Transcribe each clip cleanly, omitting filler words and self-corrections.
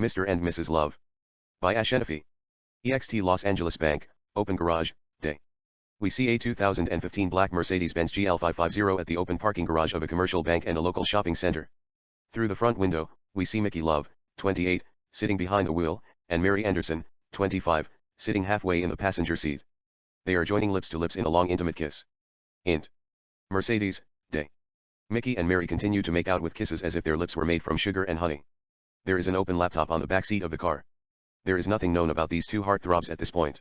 Mr. and Mrs. Love. By Ashenafi. EXT Los Angeles Bank, open garage, day. We see a 2015 black Mercedes-Benz GL550 at the open parking garage of a commercial bank and a local shopping center. Through the front window, we see Mickey Love, 28, sitting behind the wheel, and Mary Anderson, 25, sitting halfway in the passenger seat. They are joining lips to lips in a long intimate kiss. Int. Mercedes, day. Mickey and Mary continue to make out with kisses as if their lips were made from sugar and honey. There is an open laptop on the back seat of the car. There is nothing known about these two heartthrobs at this point.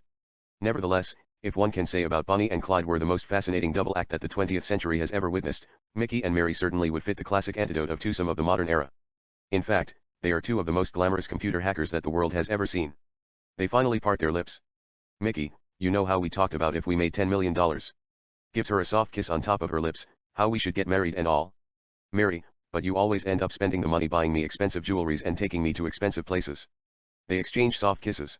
Nevertheless, if one can say about Bonnie and Clyde were the most fascinating double act that the 20th century has ever witnessed, Mickey and Mary certainly would fit the classic antidote of twosome of the modern era. In fact, they are two of the most glamorous computer hackers that the world has ever seen. They finally part their lips. Mickey, you know how we talked about if we made $10 million. Gives her a soft kiss on top of her lips, how we should get married and all. Mary, but you always end up spending the money buying me expensive jewelries and taking me to expensive places. They exchange soft kisses.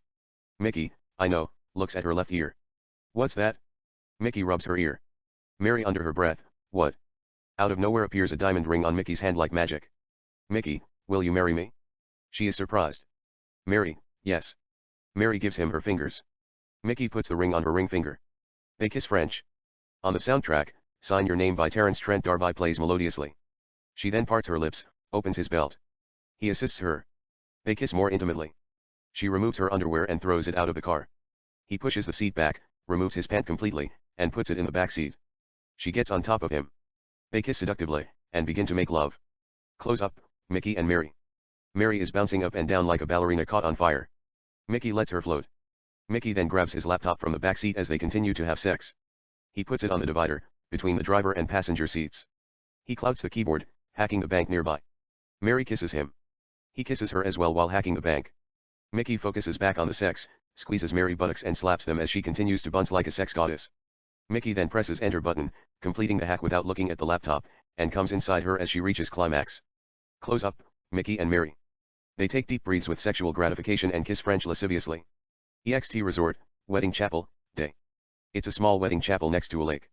Mickey, I know, looks at her left ear. What's that? Mickey rubs her ear. Mary under her breath, what? Out of nowhere appears a diamond ring on Mickey's hand like magic. Mickey, will you marry me? She is surprised. Mary, yes. Mary gives him her fingers. Mickey puts the ring on her ring finger. They kiss French. On the soundtrack, Sign Your Name by Terence Trent D'Arby plays melodiously. She then parts her lips, opens his belt. He assists her. They kiss more intimately. She removes her underwear and throws it out of the car. He pushes the seat back, removes his pant completely, and puts it in the back seat. She gets on top of him. They kiss seductively, and begin to make love. Close up, Mickey and Mary. Mary is bouncing up and down like a ballerina caught on fire. Mickey lets her float. Mickey then grabs his laptop from the back seat as they continue to have sex. He puts it on the divider, between the driver and passenger seats. He clouts the keyboard, hacking the bank nearby. Mary kisses him. He kisses her as well while hacking the bank. Mickey focuses back on the sex, squeezes Mary's buttocks and slaps them as she continues to bounce like a sex goddess. Mickey then presses enter button, completing the hack without looking at the laptop, and comes inside her as she reaches climax. Close up, Mickey and Mary. They take deep breaths with sexual gratification and kiss French lasciviously. EXT Resort, Wedding Chapel, day. It's a small wedding chapel next to a lake.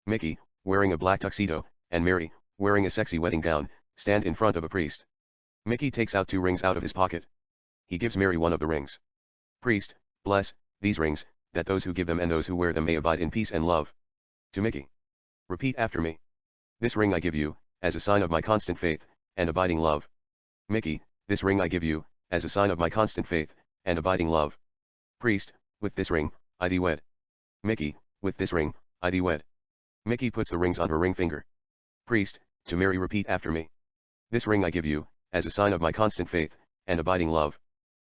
Mickey, wearing a black tuxedo, and Mary, wearing a sexy wedding gown, stand in front of a priest. Mickey takes out 2 rings out of his pocket. He gives Mary one of the rings. Priest, bless these rings, that those who give them and those who wear them may abide in peace and love. To Mickey. Repeat after me. This ring I give you, as a sign of my constant faith, and abiding love. Mickey, this ring I give you, as a sign of my constant faith, and abiding love. Priest, with this ring, I thee wed. Mickey, with this ring, I thee wed. Mickey puts the rings on her ring finger. Priest, to Mary repeat after me. This ring I give you, as a sign of my constant faith, and abiding love.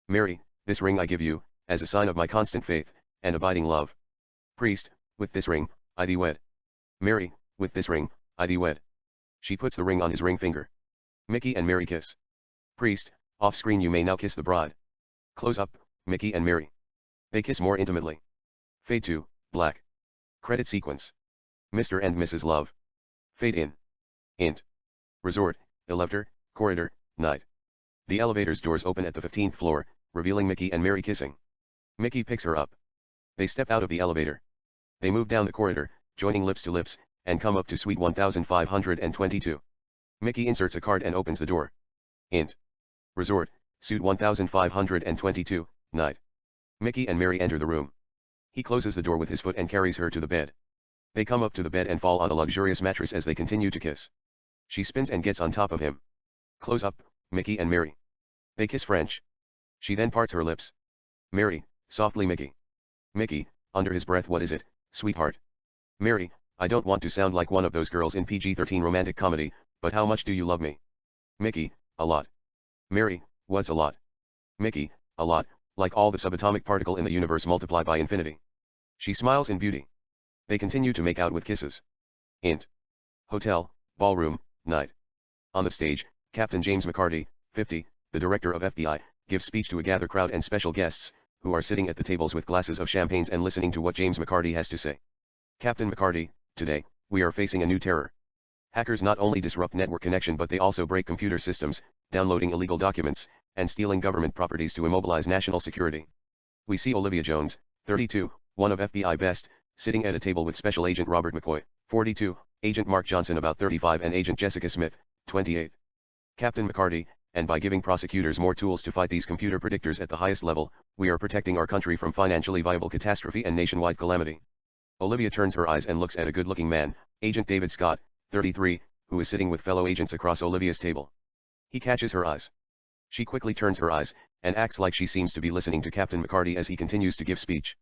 Mary, this ring I give you, as a sign of my constant faith, and abiding love. Priest, with this ring, I thee wed. Mary, with this ring, I thee wed. She puts the ring on his ring finger. Mickey and Mary kiss. Priest, off screen you may now kiss the bride. Close up, Mickey and Mary. They kiss more intimately. Fade to, black. Credit sequence. Mr. and Mrs. Love. Fade in. Int. Resort, elevator, corridor, night. The elevator's doors open at the 15th floor, revealing Mickey and Mary kissing. Mickey picks her up. They step out of the elevator. They move down the corridor, joining lips to lips, and come up to suite 1522. Mickey inserts a card and opens the door. Int. Resort, suite 1522, night. Mickey and Mary enter the room. He closes the door with his foot and carries her to the bed. They come up to the bed and fall on a luxurious mattress as they continue to kiss. She spins and gets on top of him. Close up, Mickey and Mary. They kiss French. She then parts her lips. Mary, softly Mickey. Mickey, under his breath, what is it, sweetheart? Mary, I don't want to sound like one of those girls in PG-13 romantic comedy, but how much do you love me? Mickey, a lot. Mary, what's a lot? Mickey, a lot, like all the subatomic particle in the universe multiplied by infinity. She smiles in beauty. They continue to make out with kisses. Int. Hotel, ballroom, night. On the stage, Captain James McCarty, 50, the director of FBI, gives speech to a gathered crowd and special guests, who are sitting at the tables with glasses of champagnes and listening to what James McCarty has to say. Captain McCarty, today, we are facing a new terror. Hackers not only disrupt network connection but they also break computer systems, downloading illegal documents, and stealing government properties to immobilize national security. We see Olivia Jones, 32, one of FBI best, sitting at a table with Special Agent Robert McCoy, 42, Agent Mark Johnson about 35 and Agent Jessica Smith, 28. Captain McCarty, and by giving prosecutors more tools to fight these computer predictors at the highest level, we are protecting our country from financially viable catastrophe and nationwide calamity. Olivia turns her eyes and looks at a good-looking man, Agent David Scott, 33, who is sitting with fellow agents across Olivia's table. He catches her eyes. She quickly turns her eyes, and acts like she seems to be listening to Captain McCarty as he continues to give speech.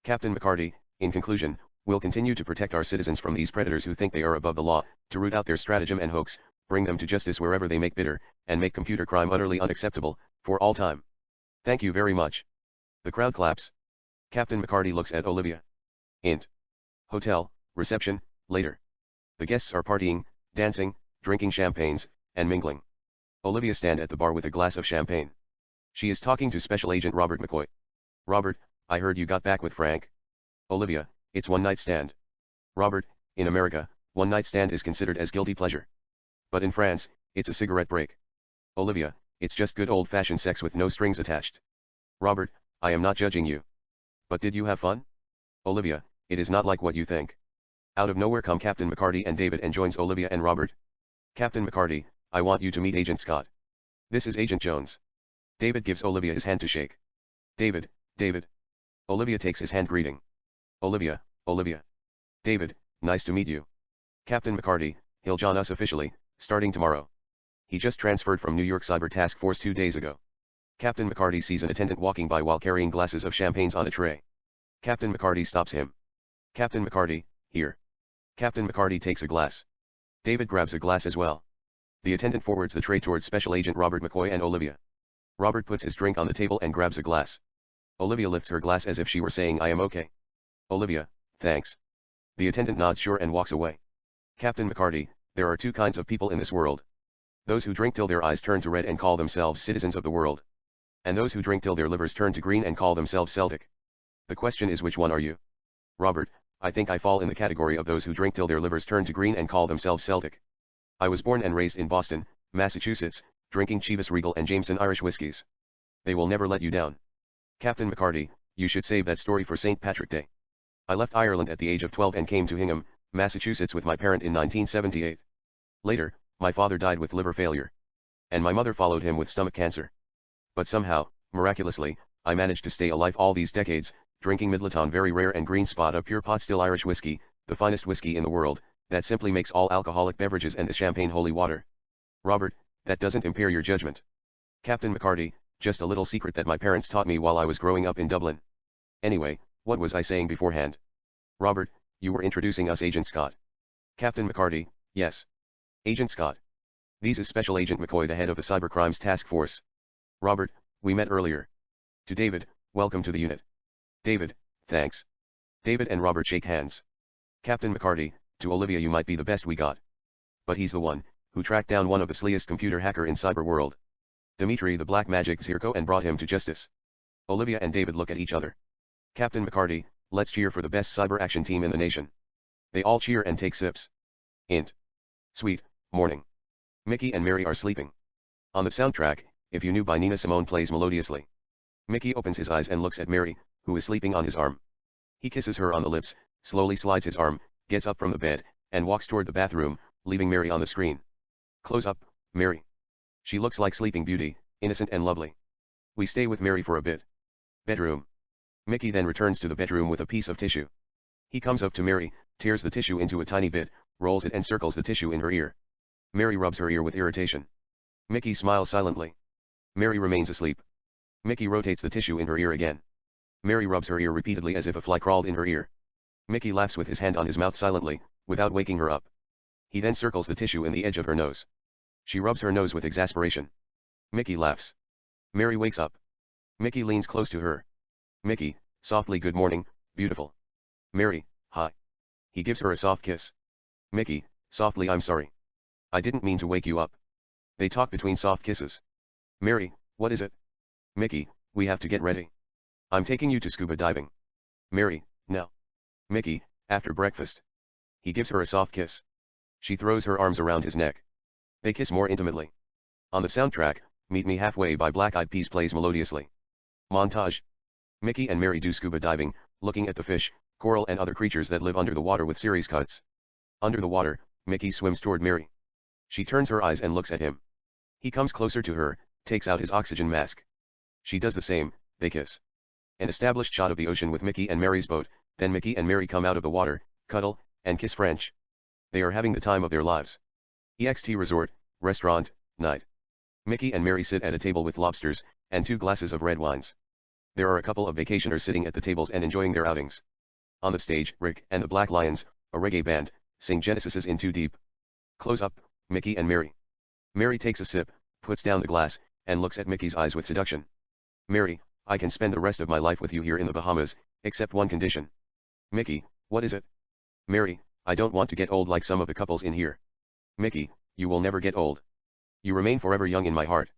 Captain McCarty, in conclusion, will continue to protect our citizens from these predators who think they are above the law, to root out their stratagem and hoax, bring them to justice wherever they make bitter, and make computer crime utterly unacceptable, for all time. Thank you very much. The crowd claps. Captain McCarty looks at Olivia. Int. Hotel, reception, later. The guests are partying, dancing, drinking champagnes, and mingling. Olivia stands at the bar with a glass of champagne. She is talking to Special Agent Robert McCoy. Robert, I heard you got back with Frank. Olivia, it's one night stand. Robert, in America, one night stand is considered as guilty pleasure. But in France, it's a cigarette break. Olivia, it's just good old-fashioned sex with no strings attached. Robert, I am not judging you. But did you have fun? Olivia, it is not like what you think. Out of nowhere come Captain McCarty and David and joins Olivia and Robert. Captain McCarty, I want you to meet Agent Scott. This is Agent Jones. David gives Olivia his hand to shake. David, David. Olivia takes his hand greeting. Olivia, Olivia. David, nice to meet you. Captain McCarty, he'll join us officially, starting tomorrow. He just transferred from New York Cyber Task Force 2 days ago. Captain McCarty sees an attendant walking by while carrying glasses of champagnes on a tray. Captain McCarty stops him. Captain McCarty, here. Captain McCarty takes a glass. David grabs a glass as well. The attendant forwards the tray towards Special Agent Robert McCoy and Olivia. Robert puts his drink on the table and grabs a glass. Olivia lifts her glass as if she were saying I am okay. Olivia, thanks. The attendant nods sure and walks away. Captain McCarty, there are two kinds of people in this world. Those who drink till their eyes turn to red and call themselves citizens of the world. And those who drink till their livers turn to green and call themselves Celtic. The question is, which one are you? Robert, I think I fall in the category of those who drink till their livers turn to green and call themselves Celtic. I was born and raised in Boston, Massachusetts, drinking Chivas Regal and Jameson Irish whiskies. They will never let you down. Captain McCarty, you should save that story for St. Patrick Day. I left Ireland at the age of 12 and came to Hingham, Massachusetts with my parent in 1978. Later, my father died with liver failure. And my mother followed him with stomach cancer. But somehow, miraculously, I managed to stay alive all these decades, drinking Midleton very rare and green spot of pure pot still Irish whiskey, the finest whiskey in the world, that simply makes all alcoholic beverages and the champagne holy water. Robert, that doesn't impair your judgment. Captain McCarty, just a little secret that my parents taught me while I was growing up in Dublin. Anyway, what was I saying beforehand? Robert, you were introducing us Agent Scott. Captain McCarty, yes. Agent Scott. This is Special Agent McCoy, the head of the Cybercrimes Task Force. Robert, we met earlier. To David, welcome to the unit. David, thanks. David and Robert shake hands. Captain McCarty, to Olivia, you might be the best we got. But he's the one who tracked down one of the sliest computer hacker in cyber world. Dmitry the Black Magic Zirko, and brought him to justice. Olivia and David look at each other. Captain McCarty, let's cheer for the best cyber action team in the nation. They all cheer and take sips. Int. Sweet, morning. Mickey and Mary are sleeping. On the soundtrack, If You Knew by Nina Simone plays melodiously. Mickey opens his eyes and looks at Mary, who is sleeping on his arm. He kisses her on the lips, slowly slides his arm, gets up from the bed, and walks toward the bathroom, leaving Mary on the screen. Close up, Mary. She looks like Sleeping Beauty, innocent and lovely. We stay with Mary for a bit. Bedroom. Mickey then returns to the bedroom with a piece of tissue. He comes up to Mary, tears the tissue into a tiny bit, rolls it and circles the tissue in her ear. Mary rubs her ear with irritation. Mickey smiles silently. Mary remains asleep. Mickey rotates the tissue in her ear again. Mary rubs her ear repeatedly as if a fly crawled in her ear. Mickey laughs with his hand on his mouth silently, without waking her up. He then circles the tissue in the edge of her nose. She rubs her nose with exasperation. Mickey laughs. Mary wakes up. Mickey leans close to her. Mickey, softly, good morning, beautiful. Mary, hi. He gives her a soft kiss. Mickey, softly, I'm sorry. I didn't mean to wake you up. They talk between soft kisses. Mary, what is it? Mickey, we have to get ready. I'm taking you to scuba diving. Mary, no. Mickey, after breakfast. He gives her a soft kiss. She throws her arms around his neck. They kiss more intimately. On the soundtrack, Meet Me Halfway by Black Eyed Peas plays melodiously. Montage. Mickey and Mary do scuba diving, looking at the fish, coral and other creatures that live under the water with series cuts. Under the water, Mickey swims toward Mary. She turns her eyes and looks at him. He comes closer to her, takes out his oxygen mask. She does the same, they kiss. An established shot of the ocean with Mickey and Mary's boat, then Mickey and Mary come out of the water, cuddle, and kiss French. They are having the time of their lives. EXT Resort, Restaurant, Night. Mickey and Mary sit at a table with lobsters, and 2 glasses of red wines. There are a couple of vacationers sitting at the tables and enjoying their outings. On the stage, Rick and the Black Lions, a reggae band, sing Genesis's In Too Deep. Close up, Mickey and Mary. Mary takes a sip, puts down the glass, and looks at Mickey's eyes with seduction. Mary, I can spend the rest of my life with you here in the Bahamas, except one condition. Mickey, what is it? Mary, I don't want to get old like some of the couples in here. Mickey, you will never get old. You remain forever young in my heart.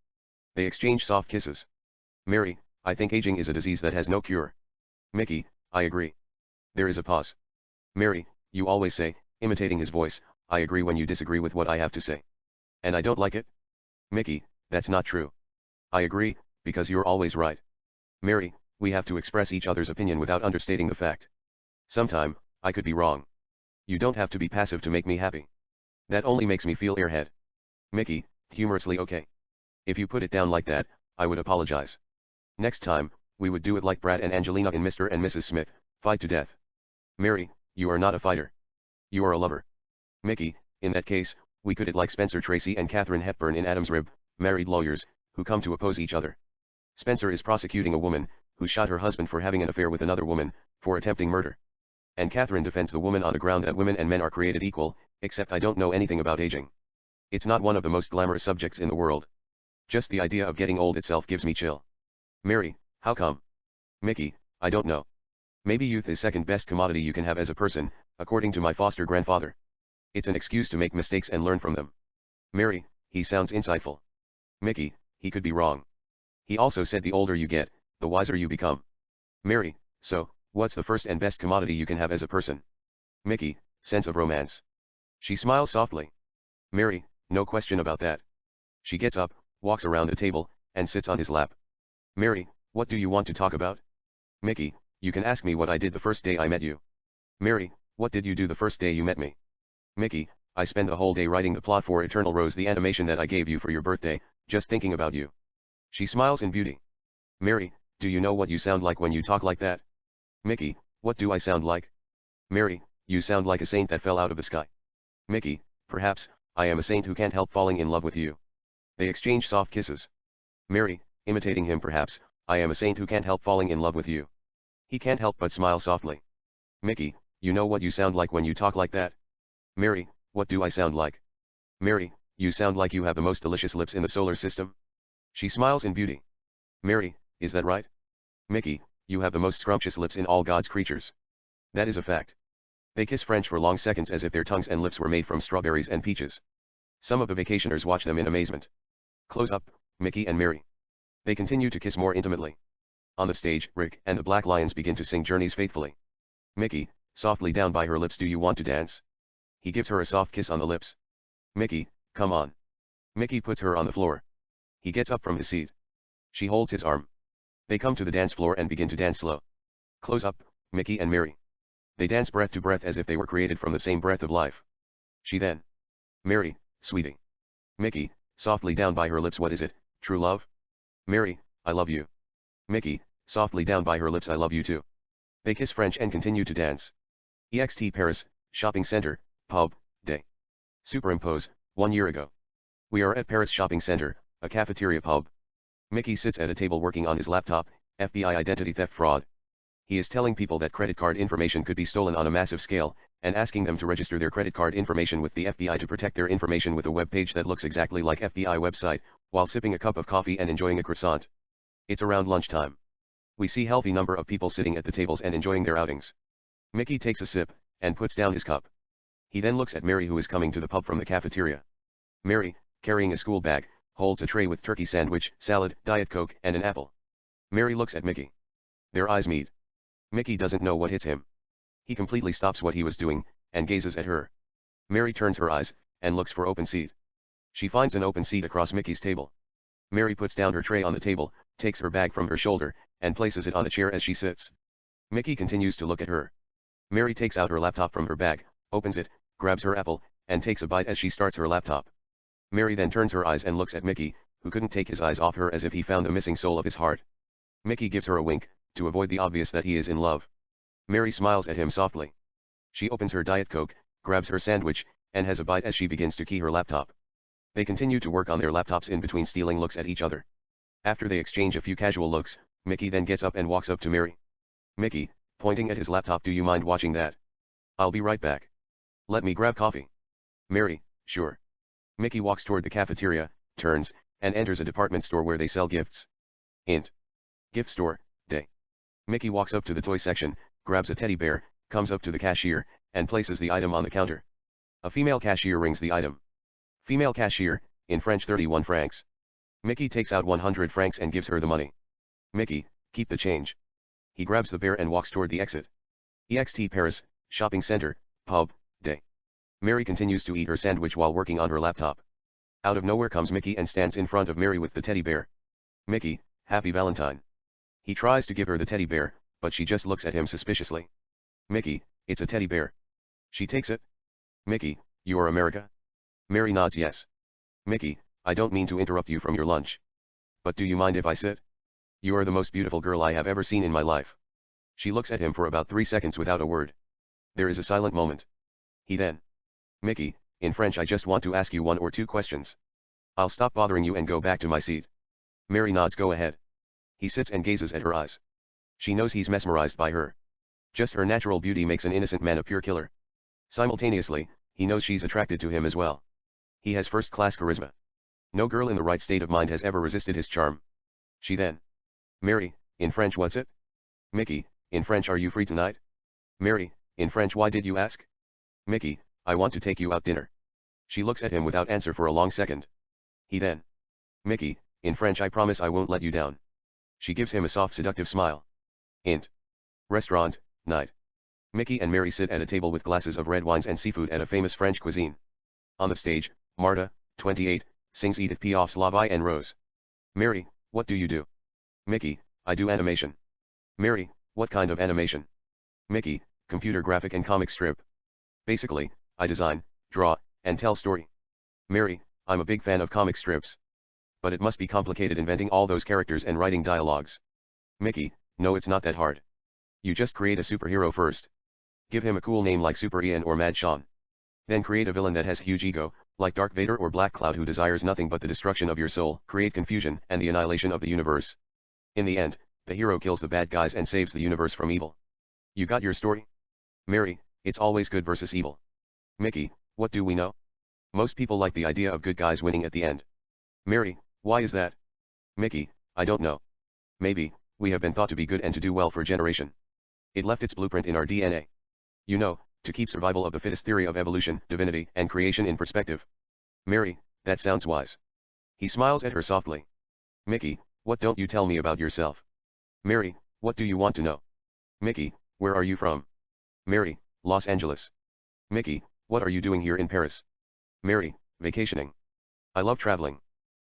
They exchange soft kisses. Mary, I think aging is a disease that has no cure. Mickey, I agree. There is a pause. Mary, you always say, imitating his voice, I agree when you disagree with what I have to say. And I don't like it? Mickey, that's not true. I agree, because you're always right. Mary, we have to express each other's opinion without understating the fact. Sometime, I could be wrong. You don't have to be passive to make me happy. That only makes me feel airhead. Mickey, humorously okay. If you put it down like that, I would apologize. Next time, we would do it like Brad and Angelina in Mr. and Mrs. Smith, fight to death. Mary, you are not a fighter. You are a lover. Mickey, in that case, we could it like Spencer Tracy and Katharine Hepburn in Adam's Rib, married lawyers, who come to oppose each other. Spencer is prosecuting a woman, who shot her husband for having an affair with another woman, for attempting murder. And Katharine defends the woman on the ground that women and men are created equal, except I don't know anything about aging. It's not one of the most glamorous subjects in the world. Just the idea of getting old itself gives me chill. Mary, how come? Mickey, I don't know. Maybe youth is second best commodity you can have as a person, according to my foster grandfather. It's an excuse to make mistakes and learn from them. Mary, he sounds insightful. Mickey, he could be wrong. He also said the older you get, the wiser you become. Mary, so, what's the first and best commodity you can have as a person? Mickey, sense of romance. She smiles softly. Mary, no question about that. She gets up, walks around the table, and sits on his lap. Mary, what do you want to talk about? Mickey, you can ask me what I did the first day I met you. Mary, what did you do the first day you met me? Mickey, I spent the whole day writing the plot for Eternal Rose, the animation that I gave you for your birthday, just thinking about you. She smiles in beauty. Mary, do you know what you sound like when you talk like that? Mickey, what do I sound like? Mary, you sound like a saint that fell out of the sky. Mickey, perhaps, I am a saint who can't help falling in love with you. They exchange soft kisses. Mary, imitating him perhaps, I am a saint who can't help falling in love with you. He can't help but smile softly. Mickey, you know what you sound like when you talk like that? Mary, what do I sound like? Mary, you sound like you have the most delicious lips in the solar system. She smiles in beauty. Mary, is that right? Mickey, you have the most scrumptious lips in all God's creatures. That is a fact. They kiss French for long seconds as if their tongues and lips were made from strawberries and peaches. Some of the vacationers watch them in amazement. Close up, Mickey and Mary. They continue to kiss more intimately. On the stage, Rick and the Black Lions begin to sing Journeys Faithfully. Mickey, softly down by her lips, do you want to dance? He gives her a soft kiss on the lips. Mickey, come on. Mickey puts her on the floor. He gets up from his seat. She holds his arm. They come to the dance floor and begin to dance slow. Close up, Mickey and Mary. They dance breath to breath as if they were created from the same breath of life. She then. Mary, sweetie. Mickey, softly down by her lips, what is it, true love? Mary, I love you. Mickey, softly down by her lips, I love you too. They kiss French and continue to dance. EXT Paris, Shopping Center, Pub, Day. Superimpose, 1 year ago. We are at Paris Shopping Center, a cafeteria pub. Mickey sits at a table working on his laptop, FBI identity theft fraud. He is telling people that credit card information could be stolen on a massive scale, and asking them to register their credit card information with the FBI to protect their information with a web page that looks exactly like FBI website, while sipping a cup of coffee and enjoying a croissant. It's around lunchtime. We see healthy number of people sitting at the tables and enjoying their outings. Mickey takes a sip, and puts down his cup. He then looks at Mary, who is coming to the pub from the cafeteria. Mary, carrying a school bag, holds a tray with turkey sandwich, salad, Diet Coke, and an apple. Mary looks at Mickey. Their eyes meet. Mickey doesn't know what hits him. He completely stops what he was doing, and gazes at her. Mary turns her eyes, and looks for open seat. She finds an open seat across Mickey's table. Mary puts down her tray on the table, takes her bag from her shoulder, and places it on a chair as she sits. Mickey continues to look at her. Mary takes out her laptop from her bag, opens it, grabs her apple, and takes a bite as she starts her laptop. Mary then turns her eyes and looks at Mickey, who couldn't take his eyes off her as if he found the missing soul of his heart. Mickey gives her a wink, to avoid the obvious that he is in love. Mary smiles at him softly. She opens her Diet Coke, grabs her sandwich, and has a bite as she begins to key her laptop. They continue to work on their laptops in between stealing looks at each other. After they exchange a few casual looks, Mickey then gets up and walks up to Mary. Mickey, pointing at his laptop, do you mind watching that? I'll be right back. Let me grab coffee. Mary, sure. Mickey walks toward the cafeteria, turns, and enters a department store where they sell gifts. Int. Gift store, day. Mickey walks up to the toy section, grabs a teddy bear, comes up to the cashier, and places the item on the counter. A female cashier rings the item. Female cashier, in French 31 francs. Mickey takes out 100 francs and gives her the money. Mickey, keep the change. He grabs the bear and walks toward the exit. EXT Paris, shopping center, pub, day. Mary continues to eat her sandwich while working on her laptop. Out of nowhere comes Mickey and stands in front of Mary with the teddy bear. Mickey, happy Valentine. He tries to give her the teddy bear, but she just looks at him suspiciously. Mickey, it's a teddy bear. She takes it. Mickey, you are America? Mary nods yes. Mickey, I don't mean to interrupt you from your lunch. But do you mind if I sit? You are the most beautiful girl I have ever seen in my life. She looks at him for about 3 seconds without a word. There is a silent moment. He then. Mickey, in French, I just want to ask you 1 or 2 questions. I'll stop bothering you and go back to my seat. Mary nods, go ahead. He sits and gazes at her eyes. She knows he's mesmerized by her. Just her natural beauty makes an innocent man a pure killer. Simultaneously, he knows she's attracted to him as well. He has first-class charisma. No girl in the right state of mind has ever resisted his charm. She then. Mary, in French, what's it? Mickey, in French, are you free tonight? Mary, in French, why did you ask? Mickey, I want to take you out dinner. She looks at him without answer for a long second. He then. Mickey, in French, I promise I won't let you down. She gives him a soft seductive smile. Int. Restaurant, night. Mickey and Mary sit at a table with glasses of red wines and seafood at a famous French cuisine. On the stage, Marta, 28, sings Edith Piaf's La Vie en Rose. Mary, what do you do? Mickey, I do animation. Mary, what kind of animation? Mickey, computer graphic and comic strip. Basically, I design, draw, and tell story. Mary, I'm a big fan of comic strips. But it must be complicated inventing all those characters and writing dialogues. Mickey, no, it's not that hard. You just create a superhero first. Give him a cool name like Super Ian or Mad Sean. Then create a villain that has huge ego, like Dark Vader or Black Cloud, who desires nothing but the destruction of your soul, create confusion and the annihilation of the universe. In the end, the hero kills the bad guys and saves the universe from evil. You got your story? Mary, it's always good versus evil. Mickey, what do we know? Most people like the idea of good guys winning at the end. Mary, why is that? Mickey, I don't know. Maybe, we have been thought to be good and to do well for generation. It left its blueprint in our DNA. You know, to keep survival of the fittest theory of evolution, divinity, and creation in perspective. Mary, that sounds wise. He smiles at her softly. Mickey, what don't you tell me about yourself? Mary, what do you want to know? Mickey, where are you from? Mary, Los Angeles. Mickey, what are you doing here in Paris? Mary, vacationing. I love traveling.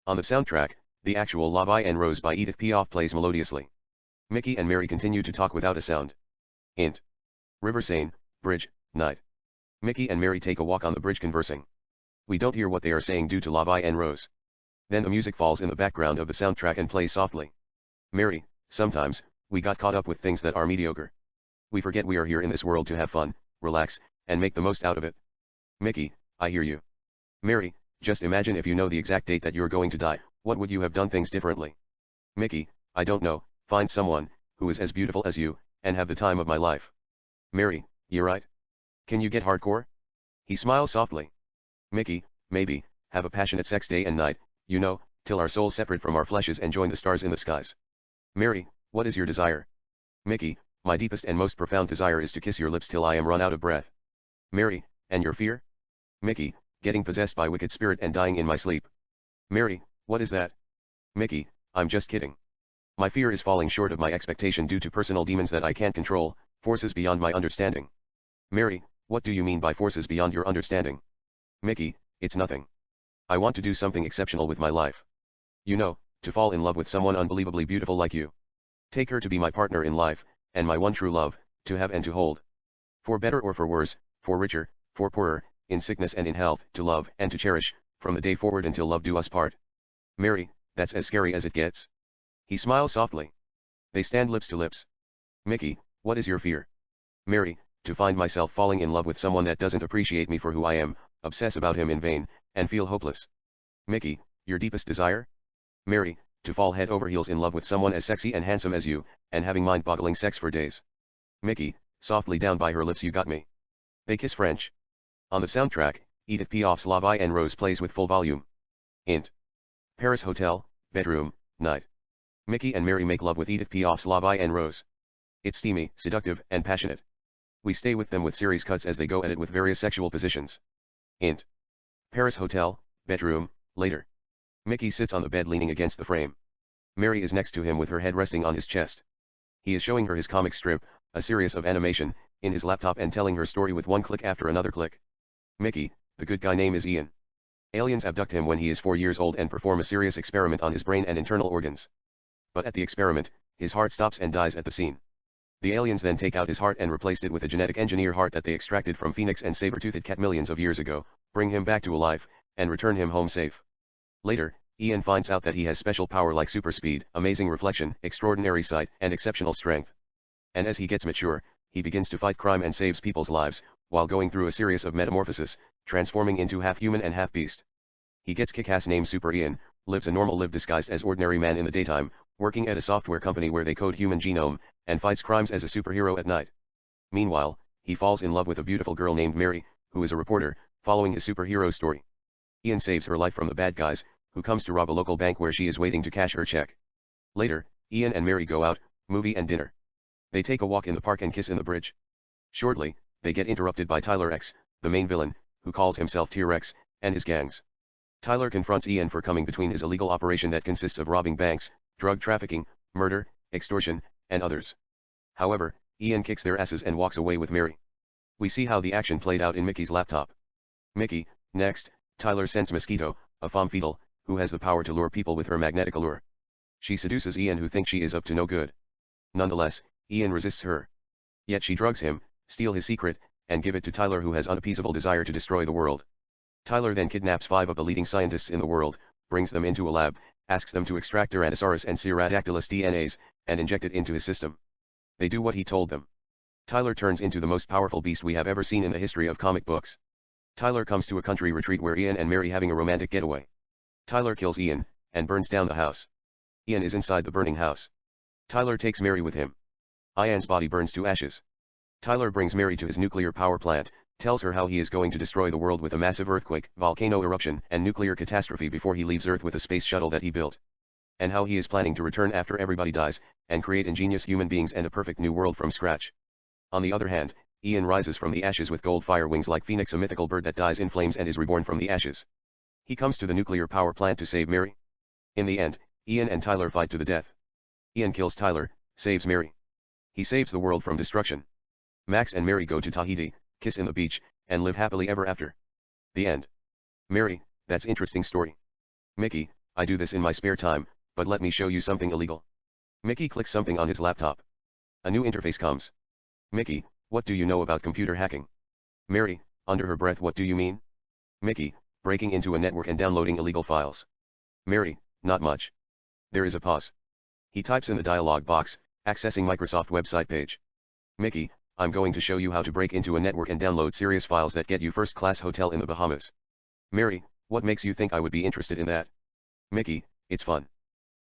On the soundtrack, the actual La Vie en Rose by Edith Piaf plays melodiously. Mickey and Mary continue to talk without a sound. Int. River Seine, bridge, night. Mickey and Mary take a walk on the bridge conversing. We don't hear what they are saying due to La Vie en Rose. Then the music falls in the background of the soundtrack and plays softly. Mary, sometimes, we got caught up with things that are mediocre. We forget we are here in this world to have fun, relax, and make the most out of it. Mickey, I hear you. Mary, just imagine if you know the exact date that you're going to die, what would you have done things differently? Mickey, I don't know, find someone, who is as beautiful as you, and have the time of my life. Mary, you're right. Can you get hardcore? He smiles softly. Mickey, maybe, have a passionate sex day and night, you know, till our souls separate from our fleshes and join the stars in the skies. Mary, what is your desire? Mickey, my deepest and most profound desire is to kiss your lips till I am run out of breath. Mary, and your fear? Mickey, getting possessed by wicked spirit and dying in my sleep. Mary, what is that? Mickey, I'm just kidding. My fear is falling short of my expectation due to personal demons that I can't control, forces beyond my understanding. Mary, what do you mean by forces beyond your understanding? Mickey, it's nothing. I want to do something exceptional with my life. You know, to fall in love with someone unbelievably beautiful like you. Take her to be my partner in life, and my one true love, to have and to hold. For better or for worse, for richer, for poorer, in sickness and in health, to love and to cherish, from the day forward until love do us part. Mary, that's as scary as it gets. He smiles softly. They stand lips to lips. Mickey, what is your fear? Mary, to find myself falling in love with someone that doesn't appreciate me for who I am, obsess about him in vain, and feel hopeless. Mickey, your deepest desire? Mary, to fall head over heels in love with someone as sexy and handsome as you, and having mind-boggling sex for days. Mickey, softly down by her lips, you got me. They kiss French. On the soundtrack, Edith Piaf's La Vie en Rose plays with full volume. Int. Paris Hotel, bedroom, night. Mickey and Mary make love with Edith Piaf's La Vie en Rose. It's steamy, seductive, and passionate. We stay with them with series cuts as they go at it with various sexual positions. Int. Paris Hotel, bedroom, later. Mickey sits on the bed leaning against the frame. Mary is next to him with her head resting on his chest. He is showing her his comic strip, a series of animation, in his laptop and telling her story with one click after another click. Mickey, the good guy name is Ian. Aliens abduct him when he is 4 years old and perform a serious experiment on his brain and internal organs. But at the experiment, his heart stops and dies at the scene. The aliens then take out his heart and replaced it with a genetic engineer heart that they extracted from Phoenix and saber-toothed cat millions of years ago, bring him back to life, and return him home safe. Later, Ian finds out that he has special power like super speed, amazing reflection, extraordinary sight, and exceptional strength. And as he gets mature, he begins to fight crime and saves people's lives, while going through a series of metamorphosis, transforming into half human and half beast. He gets kick-ass name Super Ian, lives a normal life disguised as ordinary man in the daytime, working at a software company where they code human genome, and fights crimes as a superhero at night. Meanwhile, he falls in love with a beautiful girl named Mary, who is a reporter, following his superhero story. Ian saves her life from the bad guys, who comes to rob a local bank where she is waiting to cash her check. Later, Ian and Mary go out, movie and dinner. They take a walk in the park and kiss in the bridge. Shortly, they get interrupted by Tyler X, the main villain, who calls himself T-Rex, and his gangs. Tyler confronts Ian for coming between his illegal operation that consists of robbing banks, drug trafficking, murder, extortion, and others. However, Ian kicks their asses and walks away with Mary. We see how the action played out in Mickey's laptop. Mickey, next, Tyler sends Mosquito, a femme fatale, who has the power to lure people with her magnetic allure. She seduces Ian, who thinks she is up to no good. Nonetheless, Ian resists her. Yet she drugs him, steal his secret, and give it to Tyler, who has unappeasable desire to destroy the world. Tyler then kidnaps 5 of the leading scientists in the world, brings them into a lab, asks them to extract Tyrannosaurus and Pterodactylus DNAs, and inject it into his system. They do what he told them. Tyler turns into the most powerful beast we have ever seen in the history of comic books. Tyler comes to a country retreat where Ian and Mary having a romantic getaway. Tyler kills Ian, and burns down the house. Ian is inside the burning house. Tyler takes Mary with him. Ian's body burns to ashes. Tyler brings Mary to his nuclear power plant, tells her how he is going to destroy the world with a massive earthquake, volcano eruption, and nuclear catastrophe before he leaves Earth with a space shuttle that he built. And how he is planning to return after everybody dies, and create ingenious human beings and a perfect new world from scratch. On the other hand, Ian rises from the ashes with gold fire wings like Phoenix, a mythical bird that dies in flames and is reborn from the ashes. He comes to the nuclear power plant to save Mary. In the end, Ian and Tyler fight to the death. Ian kills Tyler, saves Mary. He saves the world from destruction. Max and Mary go to Tahiti, kiss in the beach, and live happily ever after. The end. Mary, that's interesting story. Mickey, I do this in my spare time, but let me show you something illegal. Mickey clicks something on his laptop. A new interface comes. Mickey, what do you know about computer hacking? Mary, under her breath, what do you mean? Mickey, breaking into a network and downloading illegal files. Mary, not much. There is a pause. He types in the dialog box, accessing Microsoft website page. Mickey, I'm going to show you how to break into a network and download serious files that get you first-class hotel in the Bahamas. Mary, what makes you think I would be interested in that? Mickey, it's fun.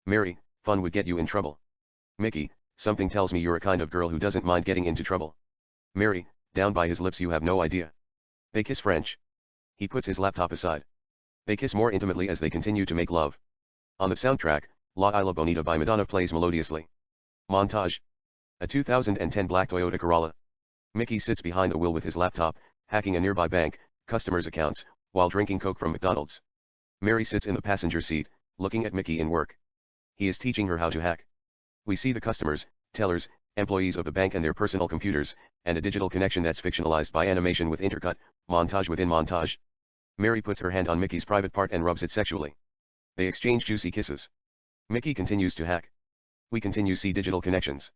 Mary, fun would get you in trouble. Mickey, something tells me you're a kind of girl who doesn't mind getting into trouble. Mary, down by his lips, you have no idea. They kiss French. He puts his laptop aside. They kiss more intimately as they continue to make love. On the soundtrack, La Isla Bonita by Madonna plays melodiously. Montage. A 2010 black Toyota Corolla. Mickey sits behind the wheel with his laptop, hacking a nearby bank, customers' accounts, while drinking Coke from McDonald's. Mary sits in the passenger seat, looking at Mickey in work. He is teaching her how to hack. We see the customers, tellers, employees of the bank and their personal computers, and a digital connection that's fictionalized by animation with intercut, montage within montage. Mary puts her hand on Mickey's private part and rubs it sexually. They exchange juicy kisses. Mickey continues to hack. We continue see digital connections.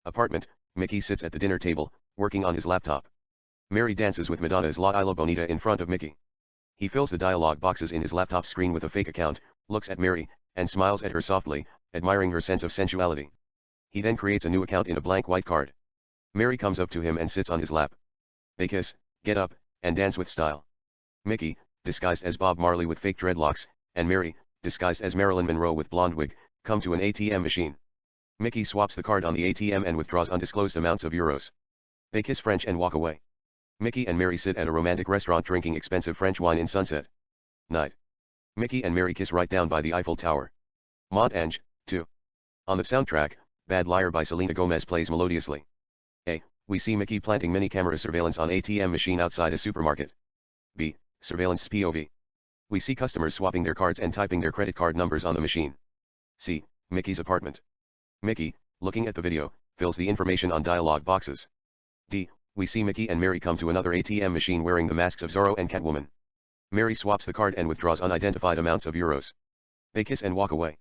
Apartment, Mickey sits at the dinner table, working on his laptop. Mary dances with Madonna's La Isla Bonita in front of Mickey. He fills the dialog boxes in his laptop screen with a fake account, looks at Mary, and smiles at her softly, admiring her sense of sensuality. He then creates a new account in a blank white card. Mary comes up to him and sits on his lap. They kiss, get up, and dance with style. Mickey, disguised as Bob Marley with fake dreadlocks, and Mary, disguised as Marilyn Monroe with blonde wig, come to an ATM machine. Mickey swaps the card on the ATM and withdraws undisclosed amounts of euros. They kiss French and walk away. Mickey and Mary sit at a romantic restaurant drinking expensive French wine in sunset. Night. Mickey and Mary kiss right down by the Eiffel Tower. Montage, 2. On the soundtrack, Bad Liar by Selena Gomez plays melodiously. A. We see Mickey planting many camera surveillance on ATM machine outside a supermarket. B. Surveillance POV. We see customers swapping their cards and typing their credit card numbers on the machine. C. Mickey's apartment. Mickey, looking at the video, fills the information on dialog boxes. D. We see Mickey and Mary come to another ATM machine wearing the masks of Zorro and Catwoman. Mary swaps the card and withdraws unidentified amounts of euros. They kiss and walk away.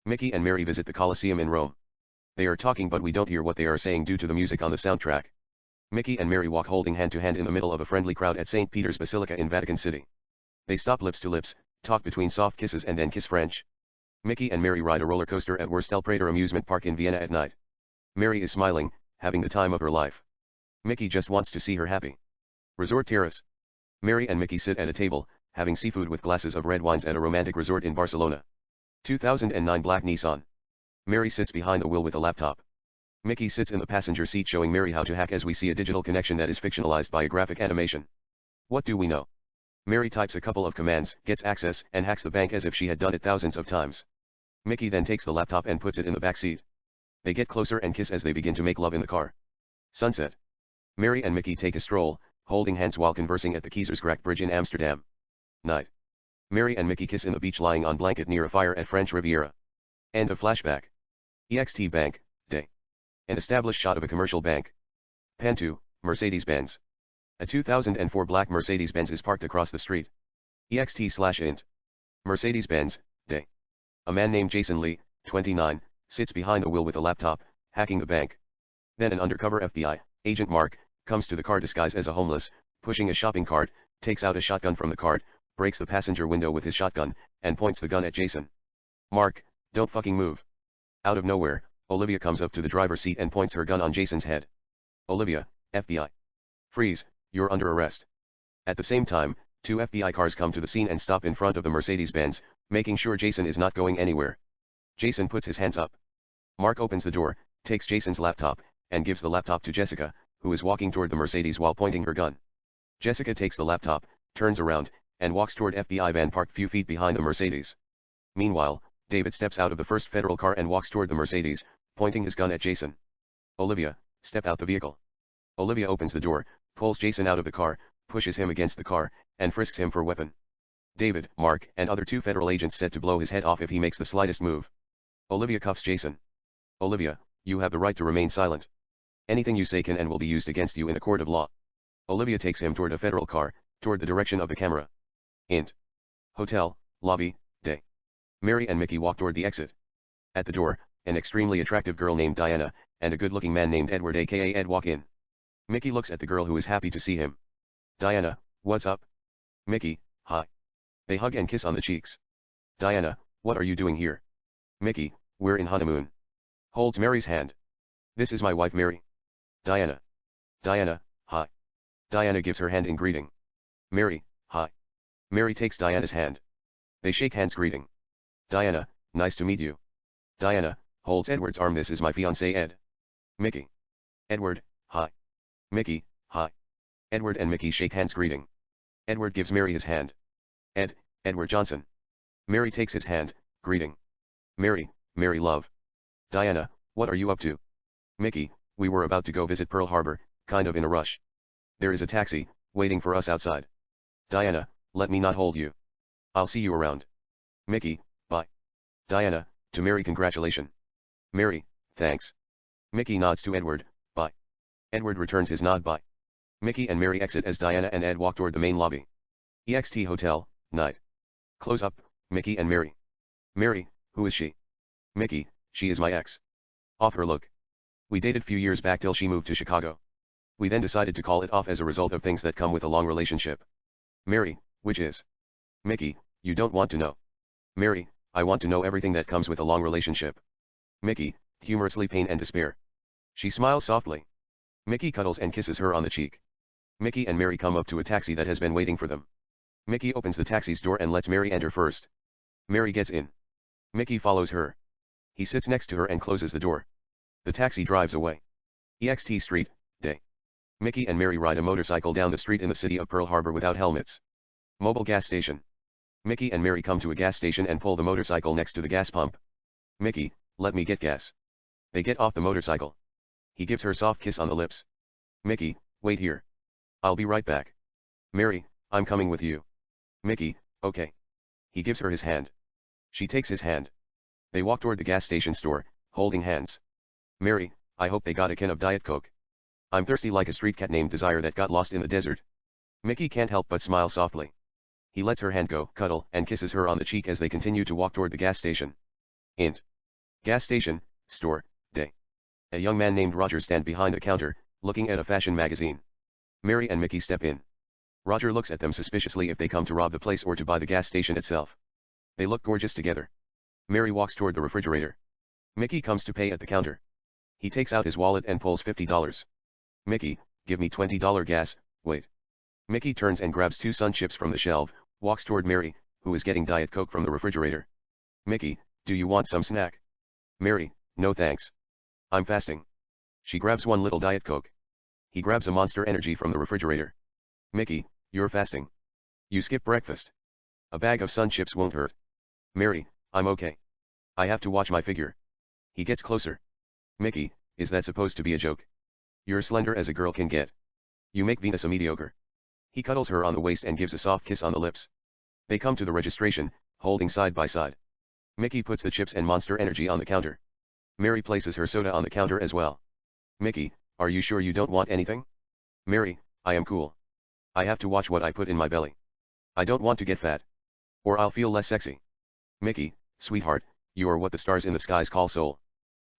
Mickey and Mary visit the Colosseum in Rome. They are talking but we don't hear what they are saying due to the music on the soundtrack. Mickey and Mary walk holding hand to hand in the middle of a friendly crowd at St. Peter's Basilica in Vatican City. They stop lips to lips, talk between soft kisses and then kiss French. Mickey and Mary ride a roller coaster at Wurstelprater amusement park in Vienna at night. Mary is smiling, having the time of her life. Mickey just wants to see her happy. Resort Terrace. Mary and Mickey sit at a table, having seafood with glasses of red wines at a romantic resort in Barcelona. 2009 Black Nissan. Mary sits behind the wheel with a laptop. Mickey sits in the passenger seat showing Mary how to hack as we see a digital connection that is fictionalized by a graphic animation. What do we know? Mary types a couple of commands, gets access, and hacks the bank as if she had done it thousands of times. Mickey then takes the laptop and puts it in the back seat. They get closer and kiss as they begin to make love in the car. Sunset. Mary and Mickey take a stroll, holding hands while conversing at the Keizersgracht Bridge in Amsterdam. Night. Mary and Mickey kiss in the beach lying on blanket near a fire at French Riviera. End of flashback. EXT Bank, Day. An established shot of a commercial bank. Pan 2, Mercedes-Benz. A 2004 black Mercedes-Benz is parked across the street. EXT/int. Mercedes-Benz, Day. A man named Jason Lee, 29, sits behind the wheel with a laptop, hacking the bank. Then an undercover FBI agent Mark comes to the car disguised as a homeless, pushing a shopping cart, takes out a shotgun from the cart, breaks the passenger window with his shotgun, and points the gun at Jason. Mark, don't fucking move. Out of nowhere, Olivia comes up to the driver's seat and points her gun on Jason's head. Olivia, FBI. Freeze, you're under arrest. At the same time, 2 FBI cars come to the scene and stop in front of the Mercedes-Benz, making sure Jason is not going anywhere. Jason puts his hands up. Mark opens the door, takes Jason's laptop, and gives the laptop to Jessica, who is walking toward the Mercedes while pointing her gun. Jessica takes the laptop, turns around, and walks toward FBI van parked few feet behind the Mercedes. Meanwhile, David steps out of the first federal car and walks toward the Mercedes, pointing his gun at Jason. Olivia, step out the vehicle. Olivia opens the door, pulls Jason out of the car, pushes him against the car, and frisks him for weapon. David, Mark, and other 2 federal agents set to blow his head off if he makes the slightest move. Olivia cuffs Jason. Olivia, you have the right to remain silent. Anything you say can and will be used against you in a court of law. Olivia takes him toward a federal car, toward the direction of the camera. Int. Hotel, lobby, day. Mary and Mickey walk toward the exit. At the door, an extremely attractive girl named Diana, and a good-looking man named Edward aka Ed walk in. Mickey looks at the girl who is happy to see him. Diana, what's up? Mickey, hi. They hug and kiss on the cheeks. Diana, what are you doing here? Mickey, we're in honeymoon. Holds Mary's hand. This is my wife Mary. Diana. Diana, hi. Diana gives her hand in greeting. Mary, hi. Mary takes Diana's hand. They shake hands greeting. Diana, nice to meet you. Diana, holds Edward's arm. This is my fiancé Ed. Mickey. Edward, hi. Mickey, hi. Edward and Mickey shake hands greeting. Edward gives Mary his hand. Ed, Edward Johnson. Mary takes his hand, greeting. Mary, Mary love. Diana, what are you up to? Mickey, we were about to go visit Pearl Harbor, kind of in a rush. There is a taxi, waiting for us outside. Diana, let me not hold you. I'll see you around. Mickey, bye. Diana, to Mary congratulation. Mary, thanks. Mickey nods to Edward, bye. Edward returns his nod bye. Mickey and Mary exit as Diana and Ed walk toward the main lobby. EXT Hotel, night. Close up, Mickey and Mary. Mary, who is she? Mickey, she is my ex. Off her look. We dated few years back till she moved to Chicago. We then decided to call it off as a result of things that come with a long relationship. Mary, which is? Mickey, you don't want to know. Mary, I want to know everything that comes with a long relationship. Mickey, humorously pain and despair. She smiles softly. Mickey cuddles and kisses her on the cheek. Mickey and Mary come up to a taxi that has been waiting for them. Mickey opens the taxi's door and lets Mary enter first. Mary gets in. Mickey follows her. He sits next to her and closes the door. The taxi drives away. EXT Street, day. Mickey and Mary ride a motorcycle down the street in the city of Pearl Harbor without helmets. Mobile gas station. Mickey and Mary come to a gas station and pull the motorcycle next to the gas pump. Mickey, let me get gas. They get off the motorcycle. He gives her soft kiss on the lips. Mickey, wait here. I'll be right back. Mary, I'm coming with you. Mickey, okay. He gives her his hand. She takes his hand. They walk toward the gas station store, holding hands. Mary, I hope they got a can of Diet Coke. I'm thirsty like a street cat named Desire that got lost in the desert. Mickey can't help but smile softly. He lets her hand go, cuddle, and kisses her on the cheek as they continue to walk toward the gas station. Int. Gas station, store, day. A young man named Roger stands behind the counter, looking at a fashion magazine. Mary and Mickey step in. Roger looks at them suspiciously if they come to rob the place or to buy the gas station itself. They look gorgeous together. Mary walks toward the refrigerator. Mickey comes to pay at the counter. He takes out his wallet and pulls $50. Mickey, give me $20 gas, wait. Mickey turns and grabs 2 Sun Chips from the shelf, walks toward Mary, who is getting Diet Coke from the refrigerator. Mickey, do you want some snack? Mary, no thanks. I'm fasting. She grabs 1 little Diet Coke. He grabs a Monster Energy from the refrigerator. Mickey, you're fasting. You skip breakfast. A bag of Sun Chips won't hurt. Mary, I'm okay. I have to watch my figure. He gets closer. Mickey, is that supposed to be a joke? You're slender as a girl can get. You make Venus a mediocre. He cuddles her on the waist and gives a soft kiss on the lips. They come to the registration, holding side by side. Mickey puts the chips and Monster Energy on the counter. Mary places her soda on the counter as well. Mickey, are you sure you don't want anything? Mary, I am cool. I have to watch what I put in my belly. I don't want to get fat. Or I'll feel less sexy. Mickey, sweetheart, you are what the stars in the skies call soul.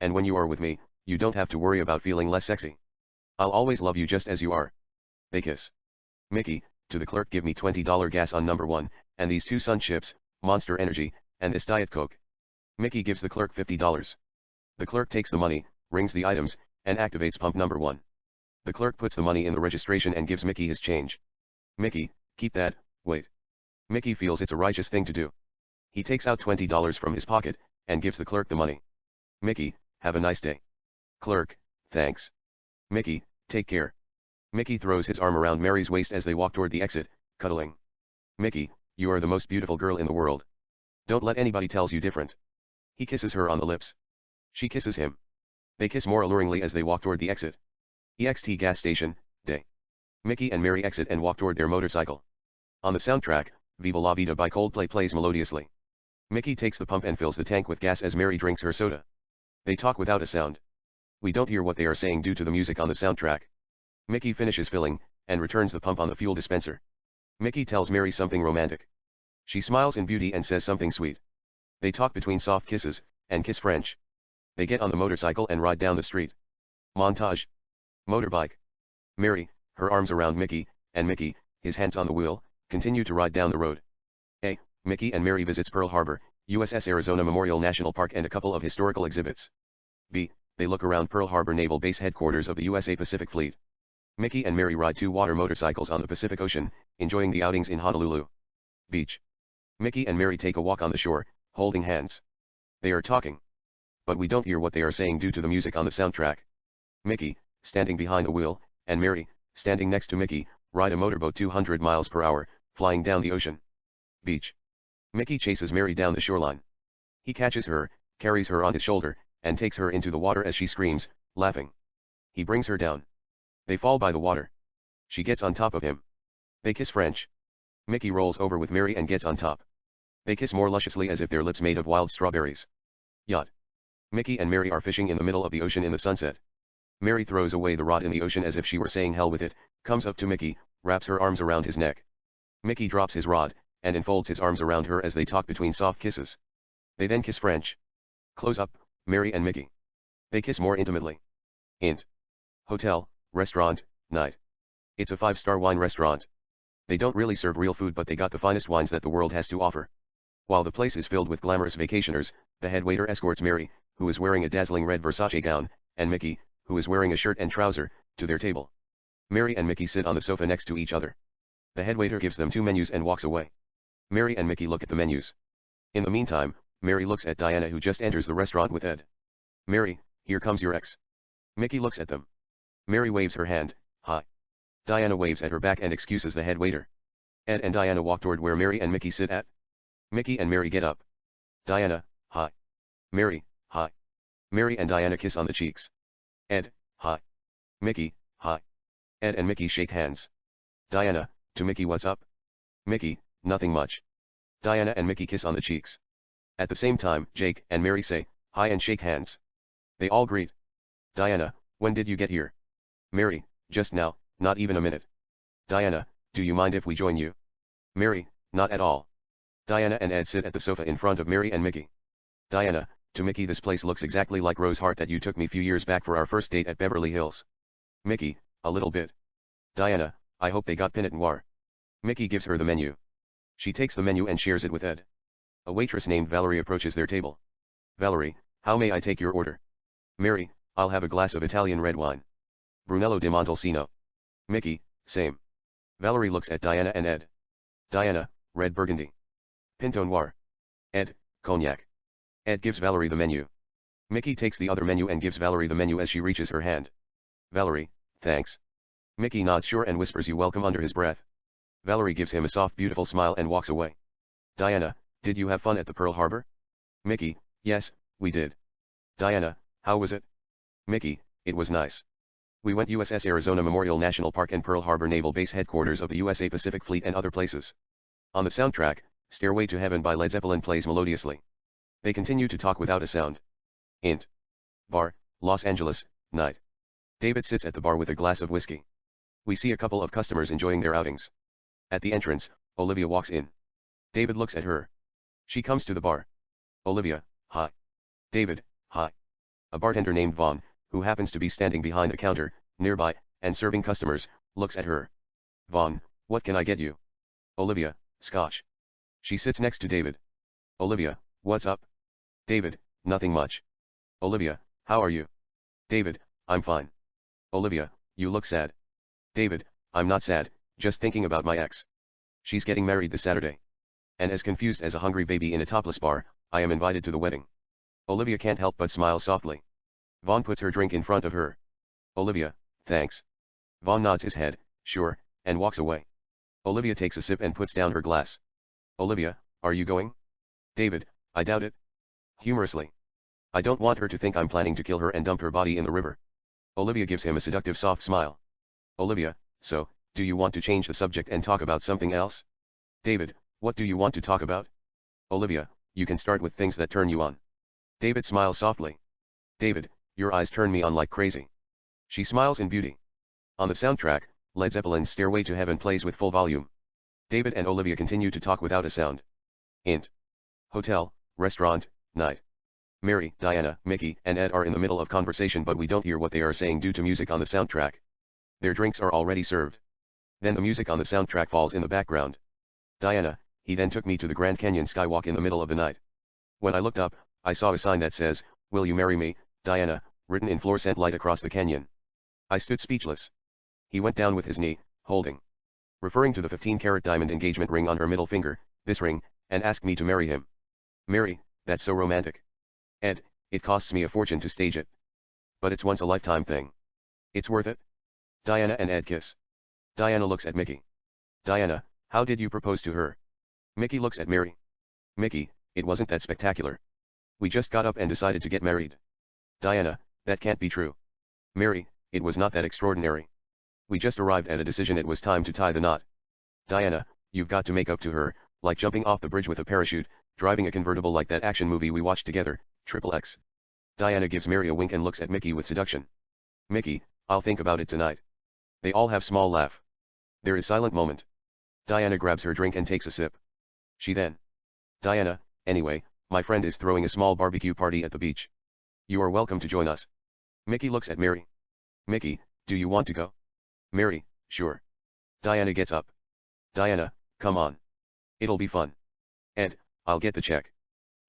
And when you are with me, you don't have to worry about feeling less sexy. I'll always love you just as you are. They kiss. Mickey, to the clerk, give me $20 gas on number 1, and these 2 Sun Chips, Monster Energy, and this Diet Coke. Mickey gives the clerk $50. The clerk takes the money, rings the items, and activates pump number 1. The clerk puts the money in the registration and gives Mickey his change. Mickey, keep that, wait. Mickey feels it's a righteous thing to do. He takes out $20 from his pocket, and gives the clerk the money. Mickey, have a nice day. Clerk, thanks. Mickey, take care. Mickey throws his arm around Mary's waist as they walk toward the exit, cuddling. Mickey, you are the most beautiful girl in the world. Don't let anybody tells you different. He kisses her on the lips. She kisses him. They kiss more alluringly as they walk toward the exit. EXT gas station, day. Mickey and Mary exit and walk toward their motorcycle. On the soundtrack, Viva La Vida by Coldplay plays melodiously. Mickey takes the pump and fills the tank with gas as Mary drinks her soda. They talk without a sound. We don't hear what they are saying due to the music on the soundtrack. Mickey finishes filling, and returns the pump on the fuel dispenser. Mickey tells Mary something romantic. She smiles in beauty and says something sweet. They talk between soft kisses, and kiss French. They get on the motorcycle and ride down the street. Montage. Motorbike. Mary, her arms around Mickey, and Mickey, his hands on the wheel, continue to ride down the road. A. Mickey and Mary visits Pearl Harbor, USS Arizona Memorial National Park and a couple of historical exhibits. B. They look around Pearl Harbor Naval Base headquarters of the USA Pacific Fleet. Mickey and Mary ride 2 water motorcycles on the Pacific Ocean, enjoying the outings in Honolulu Beach. Mickey and Mary take a walk on the shore, holding hands. They are talking. But we don't hear what they are saying due to the music on the soundtrack. Mickey, standing behind the wheel, and Mary, standing next to Mickey, ride a motorboat 200 miles per hour, flying down the ocean. Beach. Mickey chases Mary down the shoreline. He catches her, carries her on his shoulder, and takes her into the water as she screams, laughing. He brings her down. They fall by the water. She gets on top of him. They kiss French. Mickey rolls over with Mary and gets on top. They kiss more lusciously as if their lips made of wild strawberries. Yacht. Mickey and Mary are fishing in the middle of the ocean in the sunset. Mary throws away the rod in the ocean as if she were saying hell with it, comes up to Mickey, wraps her arms around his neck. Mickey drops his rod, and enfolds his arms around her as they talk between soft kisses. They then kiss French. Close up, Mary and Mickey. They kiss more intimately. Int. Hotel, restaurant, night. It's a 5-star wine restaurant. They don't really serve real food, but they got the finest wines that the world has to offer. While the place is filled with glamorous vacationers, the head waiter escorts Mary, who is wearing a dazzling red Versace gown, and Mickey, who is wearing a shirt and trouser, to their table. Mary and Mickey sit on the sofa next to each other. The head waiter gives them 2 menus and walks away. Mary and Mickey look at the menus. In the meantime, Mary looks at Diana, who just enters the restaurant with Ed. Mary, here comes your ex. Mickey looks at them. Mary waves her hand, hi. Diana waves at her back and excuses the head waiter. Ed and Diana walk toward where Mary and Mickey sit at. Mickey and Mary get up. Diana, hi. Mary, hi. Mary and Diana kiss on the cheeks. Ed, hi. Mickey, hi. Ed and Mickey shake hands. Diana, to Mickey, what's up? Mickey, nothing much. Diana and Mickey kiss on the cheeks. At the same time, Jake and Mary say, hi and shake hands. They all greet. Diana, when did you get here? Mary, just now, not even a minute. Diana, do you mind if we join you? Mary, not at all. Diana and Ed sit at the sofa in front of Mary and Mickey. Diana, to Mickey, this place looks exactly like Rose Hart that you took me few years back for our first date at Beverly Hills. Mickey, a little bit. Diana, I hope they got Pinot Noir. Mickey gives her the menu. She takes the menu and shares it with Ed. A waitress named Valerie approaches their table. Valerie, how may I take your order? Mary, I'll have a glass of Italian red wine. Brunello di Montalcino. Mickey, same. Valerie looks at Diana and Ed. Diana, red Burgundy. Pinot Noir. Ed, cognac. Ed gives Valerie the menu. Mickey takes the other menu and gives Valerie the menu as she reaches her hand. Valerie, thanks. Mickey nods sure and whispers "you're welcome" under his breath. Valerie gives him a soft beautiful smile and walks away. Diana, did you have fun at the Pearl Harbor? Mickey, yes, we did. Diana, how was it? Mickey, it was nice. We went USS Arizona Memorial National Park and Pearl Harbor Naval Base, headquarters of the USA Pacific Fleet, and other places. On the soundtrack, Stairway to Heaven by Led Zeppelin plays melodiously. They continue to talk without a sound. Int. Bar, Los Angeles, night. David sits at the bar with a glass of whiskey. We see a couple of customers enjoying their outings. At the entrance, Olivia walks in. David looks at her. She comes to the bar. Olivia, hi. David, hi. A bartender named Vaughn, who happens to be standing behind the counter, nearby, and serving customers, looks at her. Vaughn, what can I get you? Olivia, scotch. She sits next to David. Olivia, what's up? David, nothing much. Olivia, how are you? David, I'm fine. Olivia, you look sad. David, I'm not sad, just thinking about my ex. She's getting married this Saturday. And as confused as a hungry baby in a topless bar, I am invited to the wedding. Olivia can't help but smile softly. Vaughn puts her drink in front of her. Olivia, thanks. Vaughn nods his head, sure, and walks away. Olivia takes a sip and puts down her glass. Olivia, are you going? David, I doubt it. Humorously. I don't want her to think I'm planning to kill her and dump her body in the river. Olivia gives him a seductive soft smile. Olivia, so, do you want to change the subject and talk about something else? David, what do you want to talk about? Olivia, you can start with things that turn you on. David smiles softly. David, your eyes turn me on like crazy. She smiles in beauty. On the soundtrack, Led Zeppelin's Stairway to Heaven plays with full volume. David and Olivia continue to talk without a sound. Int. Hotel, restaurant, night. Mary, Diana, Mickey, and Ed are in the middle of conversation, but we don't hear what they are saying due to music on the soundtrack. Their drinks are already served. Then the music on the soundtrack falls in the background. Diana, he then took me to the Grand Canyon skywalk in the middle of the night. When I looked up, I saw a sign that says, "Will you marry me, Diana," written in fluorescent light across the canyon. I stood speechless. He went down with his knee, holding, referring to the 15-carat diamond engagement ring on her middle finger, this ring, and asked me to marry him. Mary, that's so romantic. Ed, it costs me a fortune to stage it. But it's once a lifetime thing. It's worth it. Diana and Ed kiss. Diana looks at Mickey. Diana, how did you propose to her? Mickey looks at Mary. Mickey, it wasn't that spectacular. We just got up and decided to get married. Diana, that can't be true. Mary, it was not that extraordinary. We just arrived at a decision, it was time to tie the knot. Diana, you've got to make up to her, like jumping off the bridge with a parachute, driving a convertible like that action movie we watched together, XXX. Diana gives Mary a wink and looks at Mickey with seduction. Mickey, I'll think about it tonight. They all have small laugh. There is silent moment. Diana grabs her drink and takes a sip. She then. Diana, anyway, my friend is throwing a small barbecue party at the beach. You are welcome to join us. Mickey looks at Mary. Mickey, do you want to go? Mary, sure. Diana gets up. Diana, come on. It'll be fun. Ed, I'll get the check.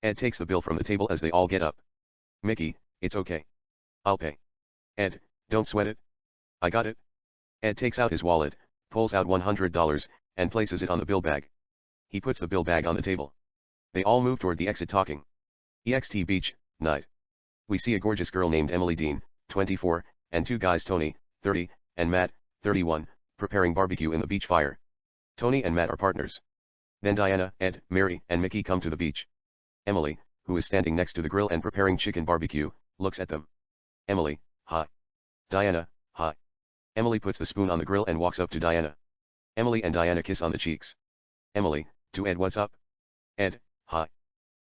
Ed takes the bill from the table as they all get up. Mickey, it's okay. I'll pay. Ed, don't sweat it. I got it. Ed takes out his wallet, pulls out $100, and places it on the bill bag. He puts the bill bag on the table. They all move toward the exit talking. EXT Beach, night. We see a gorgeous girl named Emily Dean, 24, and two guys Tony, 30, and Matt, 31, preparing barbecue in the beach fire. Tony and Matt are partners. Then Diana, Ed, Mary, and Mickey come to the beach. Emily, who is standing next to the grill and preparing chicken barbecue, looks at them. Emily, hi. Diana, hi. Emily puts the spoon on the grill and walks up to Diana. Emily and Diana kiss on the cheeks. Emily, to Ed, what's up? Ed, hi.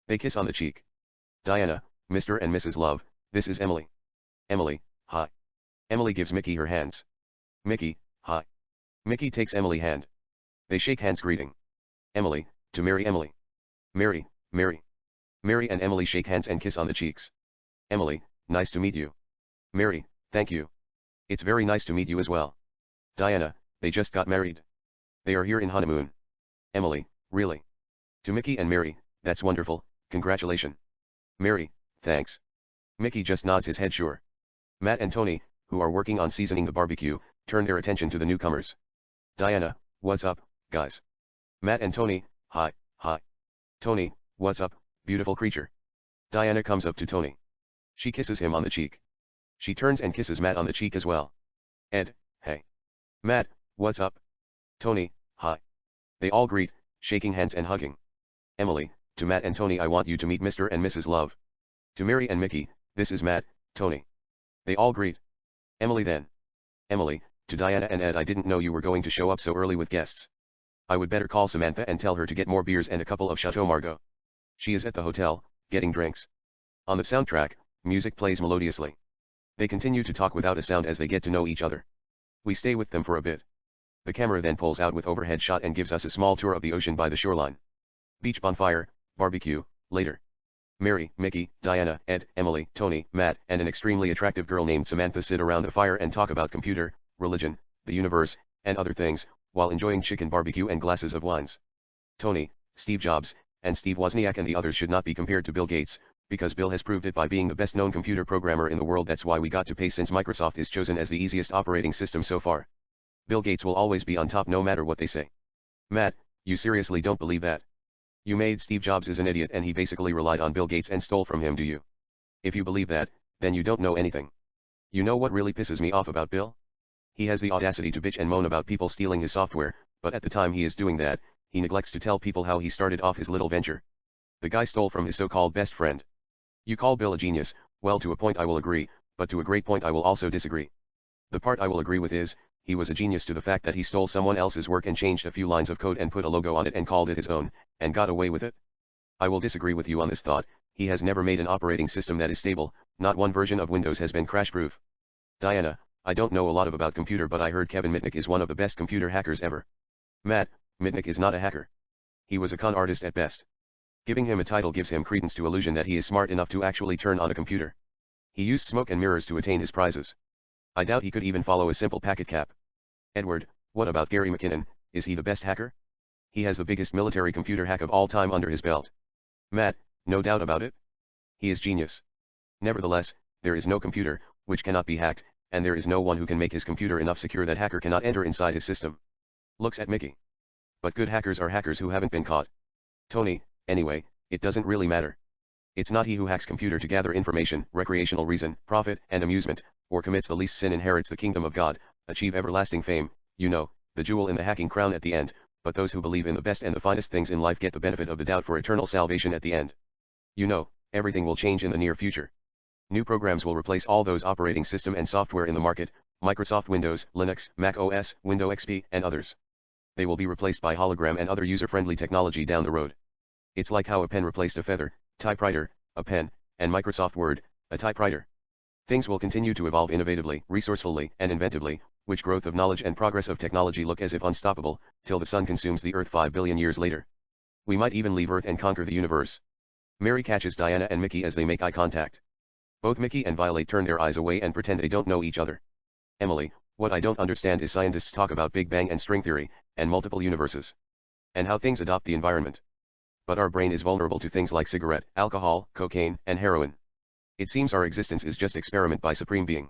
They kiss on the cheek. Diana, Mr. and Mrs. Love, this is Emily. Emily, hi. Emily gives Mickey her hands. Mickey, hi. Mickey takes Emily's hand. They shake hands greeting. Emily, to Mary. Emily. Mary, Mary. Mary and Emily shake hands and kiss on the cheeks. Emily, nice to meet you. Mary, thank you. It's very nice to meet you as well. Diana, they just got married. They are here in honeymoon. Emily, really? To Mickey and Mary, that's wonderful, congratulations. Mary, thanks. Mickey just nods his head sure. Matt and Tony, who are working on seasoning the barbecue, turn their attention to the newcomers. Diana, what's up, guys? Matt and Tony, hi, hi. Tony, what's up, beautiful creature? Diana comes up to Tony. She kisses him on the cheek. She turns and kisses Matt on the cheek as well. Ed, hey. Matt, what's up? Tony, hi. They all greet, shaking hands and hugging. Emily, to Matt and Tony, I want you to meet Mr. and Mrs. Love. To Mary and Mickey, this is Matt, Tony. They all greet. Emily then. Emily, to Diana and Ed, I didn't know you were going to show up so early with guests. I would better call Samantha and tell her to get more beers and a couple of Chateau Margaux. She is at the hotel, getting drinks. On the soundtrack, music plays melodiously. They continue to talk without a sound as they get to know each other. We stay with them for a bit. The camera then pulls out with overhead shot and gives us a small tour of the ocean by the shoreline. Beach bonfire, barbecue, later. Mary, Mickey, Diana, Ed, Emily, Tony, Matt, and an extremely attractive girl named Samantha sit around the fire and talk about computer, religion, the universe, and other things, while enjoying chicken barbecue and glasses of wines. Tony, Steve Jobs, and Steve Wozniak and the others should not be compared to Bill Gates, because Bill has proved it by being the best known computer programmer in the world. That's why we got to pay, since Microsoft is chosen as the easiest operating system so far. Bill Gates will always be on top no matter what they say. Matt, you seriously don't believe that? You made Steve Jobs is an idiot and he basically relied on Bill Gates and stole from him, do you? If you believe that, then you don't know anything. You know what really pisses me off about Bill? He has the audacity to bitch and moan about people stealing his software, but at the time he is doing that, he neglects to tell people how he started off his little venture. The guy stole from his so-called best friend. You call Bill a genius, well, to a point I will agree, but to a great point I will also disagree. The part I will agree with is, he was a genius to the fact that he stole someone else's work and changed a few lines of code and put a logo on it and called it his own, and got away with it. I will disagree with you on this thought. He has never made an operating system that is stable, not one version of Windows has been crash-proof. Diana, I don't know a lot about computer, but I heard Kevin Mitnick is one of the best computer hackers ever. Matt, Mitnick is not a hacker. He was a con artist at best. Giving him a title gives him credence to illusion that he is smart enough to actually turn on a computer. He used smoke and mirrors to attain his prizes. I doubt he could even follow a simple packet cap. Edward, what about Gary McKinnon, is he the best hacker? He has the biggest military computer hack of all time under his belt. Matt, no doubt about it. He is genius. Nevertheless, there is no computer, which cannot be hacked, and there is no one who can make his computer enough secure that hacker cannot enter inside his system. Looks at Mickey. But good hackers are hackers who haven't been caught. Tony, anyway, it doesn't really matter. It's not he who hacks computer to gather information, recreational reason, profit, and amusement, or commits the least sin inherits the kingdom of God, achieve everlasting fame, you know, the jewel in the hacking crown at the end, but those who believe in the best and the finest things in life get the benefit of the doubt for eternal salvation at the end. You know, everything will change in the near future. New programs will replace all those operating system and software in the market, Microsoft Windows, Linux, Mac OS, Windows XP, and others. They will be replaced by hologram and other user-friendly technology down the road. It's like how a pen replaced a feather, typewriter, a pen, and Microsoft Word, a typewriter. Things will continue to evolve innovatively, resourcefully, and inventively, which growth of knowledge and progress of technology look as if unstoppable, till the sun consumes the earth 5 billion years later. We might even leave Earth and conquer the universe. Mary catches Diana and Mickey as they make eye contact. Both Mickey and Violet turn their eyes away and pretend they don't know each other. Emily, What I don't understand is scientists talk about Big Bang and string theory, and multiple universes. And how things adopt the environment. But our brain is vulnerable to things like cigarette, alcohol, cocaine, and heroin. It seems our existence is just experiment by Supreme Being.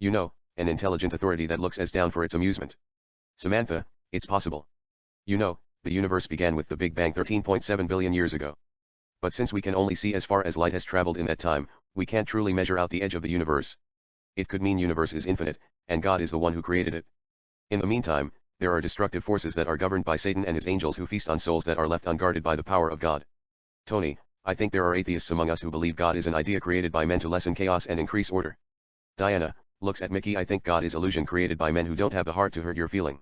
You know, an intelligent authority that looks us down for its amusement. Samantha, it's possible. You know, the universe began with the Big Bang 13.7 billion years ago. But since we can only see as far as light has traveled in that time, we can't truly measure out the edge of the universe. It could mean universe is infinite, and God is the one who created it. In the meantime, there are destructive forces that are governed by Satan and his angels who feast on souls that are left unguarded by the power of God. Tony, I think there are atheists among us who believe God is an idea created by men to lessen chaos and increase order. Diana, looks at Mickey. I think God is illusion created by men who don't have the heart to hurt your feeling.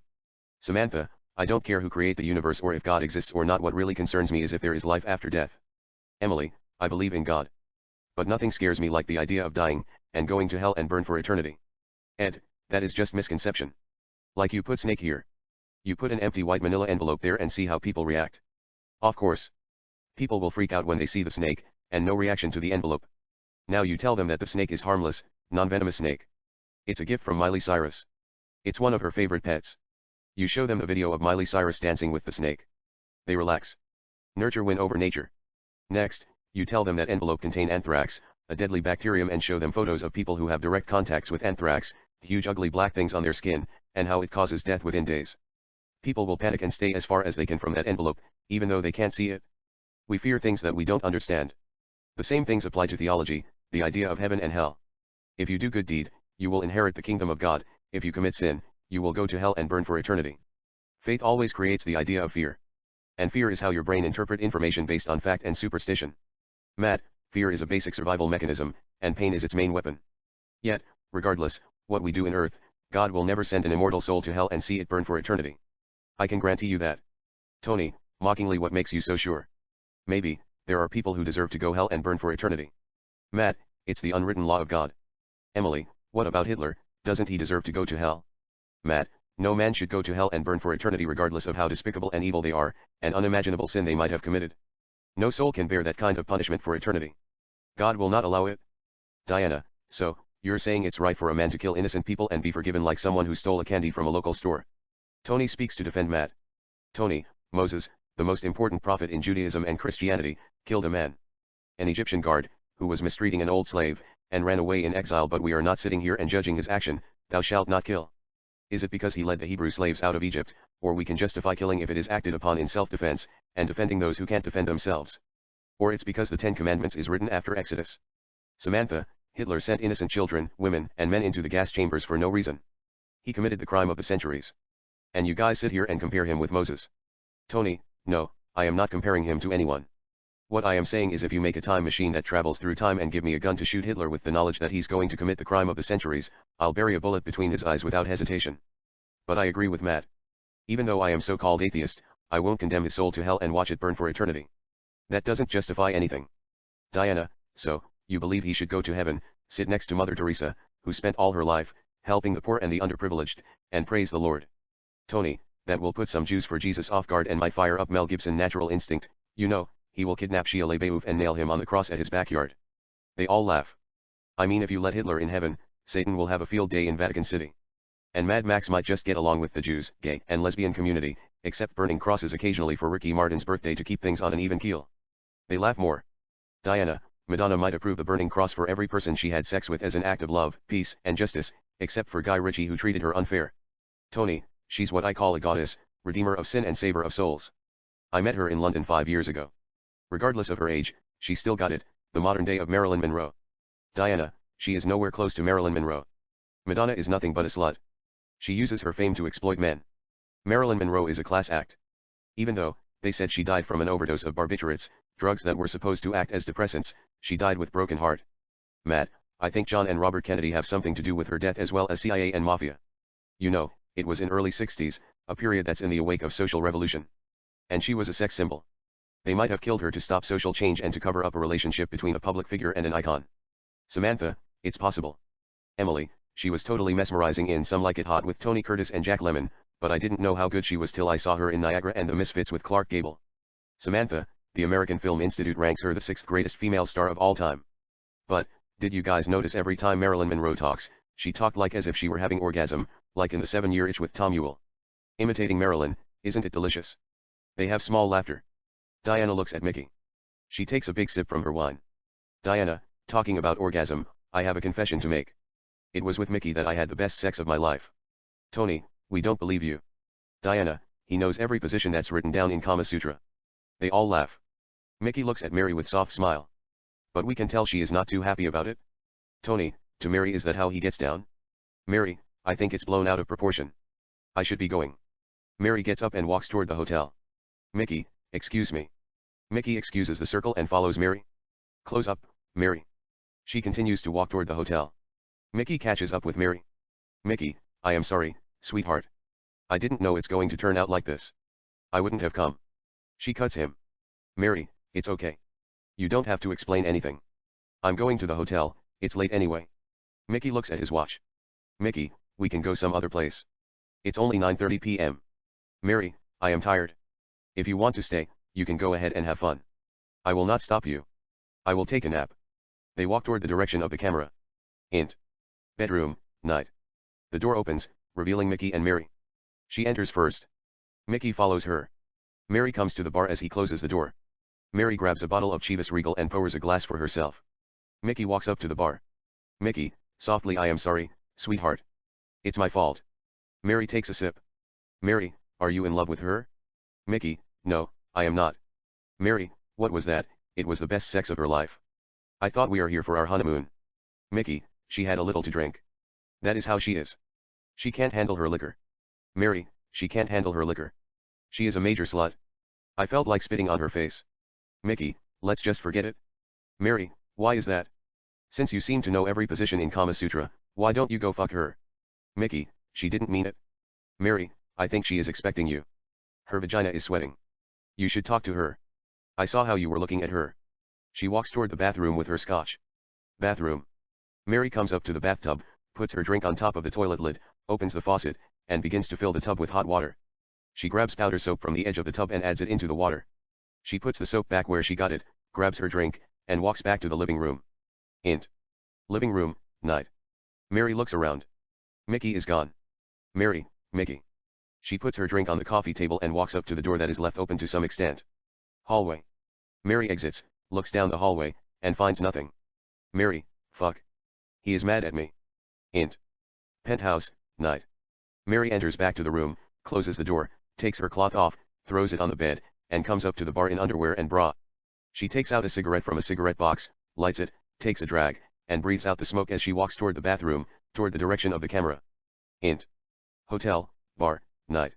Samantha, I don't care who create the universe or if God exists or not. What really concerns me is if there is life after death. Emily, I believe in God. But nothing scares me like the idea of dying, and going to hell and burn for eternity. Ed, that is just misconception. Like you put snake here. You put an empty white manila envelope there and see how people react. Of course. People will freak out when they see the snake, and no reaction to the envelope. Now you tell them that the snake is harmless, non-venomous snake. It's a gift from Miley Cyrus. It's one of her favorite pets. You show them the video of Miley Cyrus dancing with the snake. They relax. Nurture win over nature. Next, you tell them that envelope contain anthrax, a deadly bacterium, and show them photos of people who have direct contacts with anthrax, huge ugly black things on their skin, and how it causes death within days. People will panic and stay as far as they can from that envelope, even though they can't see it. We fear things that we don't understand. The same things apply to theology, the idea of heaven and hell. If you do good deed, you will inherit the kingdom of God. If you commit sin, you will go to hell and burn for eternity. Faith always creates the idea of fear. And fear is how your brain interprets information based on fact and superstition. Matt, fear is a basic survival mechanism, and pain is its main weapon. Yet, regardless, what we do in earth, God will never send an immortal soul to hell and see it burn for eternity. I can guarantee you that. Tony, mockingly, what makes you so sure? Maybe, there are people who deserve to go hell and burn for eternity. Matt, it's the unwritten law of God. Emily, what about Hitler? Doesn't he deserve to go to hell? Matt, no man should go to hell and burn for eternity regardless of how despicable and evil they are, and unimaginable sin they might have committed. No soul can bear that kind of punishment for eternity. God will not allow it. Diana, so, you're saying it's right for a man to kill innocent people and be forgiven like someone who stole a candy from a local store? Tony speaks to defend Matt. Tony, Moses, the most important prophet in Judaism and Christianity, killed a man. An Egyptian guard, who was mistreating an old slave, and ran away in exile. But we are not sitting here and judging his action. Thou shalt not kill. Is it because he led the Hebrew slaves out of Egypt, or we can justify killing if it is acted upon in self-defense, and defending those who can't defend themselves? Or it's because the Ten Commandments is written after Exodus? Samantha, Hitler sent innocent children, women, and men into the gas chambers for no reason. He committed the crime of the centuries. And you guys sit here and compare him with Moses. Tony, no, I am not comparing him to anyone. What I am saying is if you make a time machine that travels through time and give me a gun to shoot Hitler with the knowledge that he's going to commit the crime of the centuries, I'll bury a bullet between his eyes without hesitation. But I agree with Matt. Even though I am so-called atheist, I won't condemn his soul to hell and watch it burn for eternity. That doesn't justify anything. Diana, so, you believe he should go to heaven, sit next to Mother Teresa, who spent all her life, helping the poor and the underprivileged, and praise the Lord. Tony, that will put some Jews for Jesus off guard and might fire up Mel Gibson natural instinct, you know. He will kidnap Shia LaBeouf and nail him on the cross at his backyard. They all laugh. I mean, if you let Hitler in heaven, Satan will have a field day in Vatican City. And Mad Max might just get along with the Jews, gay, and lesbian community, except burning crosses occasionally for Ricky Martin's birthday to keep things on an even keel. They laugh more. Diana, Madonna might approve the burning cross for every person she had sex with as an act of love, peace, and justice, except for Guy Ritchie who treated her unfair. Tony, she's what I call a goddess, redeemer of sin and saver of souls. I met her in London 5 years ago. Regardless of her age, she still got it, the modern day of Marilyn Monroe. Diana, she is nowhere close to Marilyn Monroe. Madonna is nothing but a slut. She uses her fame to exploit men. Marilyn Monroe is a class act. Even though, they said she died from an overdose of barbiturates, drugs that were supposed to act as depressants, she died with broken heart. Matt, I think John and Robert Kennedy have something to do with her death as well as CIA and Mafia. You know, it was in early 60s, a period that's in the wake of social revolution. And she was a sex symbol. They might have killed her to stop social change and to cover up a relationship between a public figure and an icon. Samantha, it's possible. Emily, she was totally mesmerizing in Some Like It Hot with Tony Curtis and Jack Lemmon, but I didn't know how good she was till I saw her in Niagara and the Misfits with Clark Gable. Samantha, the American Film Institute ranks her the 6th greatest female star of all time. But, did you guys notice every time Marilyn Monroe talks, She talked like as if she were having orgasm, like in the 7-Year Itch with Tom Ewell. Imitating Marilyn, isn't it delicious? They have small laughter. Diana looks at Mickey. She takes a big sip from her wine. Diana, talking about orgasm, I have a confession to make. It was with Mickey that I had the best sex of my life. Tony, we don't believe you. Diana, he knows every position that's written down in Kama Sutra. They all laugh. Mickey looks at Mary with soft smile. But we can tell she is not too happy about it. Tony, to Mary, is that how he gets down? Mary, I think it's blown out of proportion. I should be going. Mary gets up and walks toward the hotel. Mickey, excuse me. Mickey excuses the circle and follows Mary. Close up, Mary. She continues to walk toward the hotel. Mickey catches up with Mary. Mickey, I am sorry, sweetheart. I didn't know it's going to turn out like this. I wouldn't have come. She cuts him. Mary, it's okay. You don't have to explain anything. I'm going to the hotel, it's late anyway. Mickey looks at his watch. Mickey, we can go some other place. It's only 9:30 p.m. Mary, I am tired. If you want to stay, you can go ahead and have fun. I will not stop you. I will take a nap. They walk toward the direction of the camera. Int. Bedroom, night. The door opens, revealing Mickey and Mary. She enters first. Mickey follows her. Mary comes to the bar as he closes the door. Mary grabs a bottle of Chivas Regal and pours a glass for herself. Mickey walks up to the bar. Mickey, softly, I am sorry, sweetheart. It's my fault. Mary takes a sip. Mary, are you in love with her? Mickey, no, I am not. Mary, what was that? It was the best sex of her life. I thought we are here for our honeymoon. Mickey, she had a little to drink. That is how she is. She can't handle her liquor. Mary, she can't handle her liquor. She is a major slut. I felt like spitting on her face. Mickey, let's just forget it. Mary, why is that? Since you seem to know every position in Kama Sutra, why don't you go fuck her? Mickey, she didn't mean it. Mary, I think she is expecting you. Her vagina is sweating. You should talk to her. I saw how you were looking at her. She walks toward the bathroom with her scotch. Bathroom. Mary comes up to the bathtub, puts her drink on top of the toilet lid, opens the faucet, and begins to fill the tub with hot water. She grabs powder soap from the edge of the tub and adds it into the water. She puts the soap back where she got it, grabs her drink, and walks back to the living room. Int. Living room, night. Mary looks around. Mickey is gone. Mary, Mickey. She puts her drink on the coffee table and walks up to the door that is left open to some extent. Hallway. Mary exits, looks down the hallway, and finds nothing. Mary, fuck. He is mad at me. Int. Penthouse, night. Mary enters back to the room, closes the door, takes her cloth off, throws it on the bed, and comes up to the bar in underwear and bra. She takes out a cigarette from a cigarette box, lights it, takes a drag, and breathes out the smoke as she walks toward the bathroom, toward the direction of the camera. Int. Hotel, bar, night.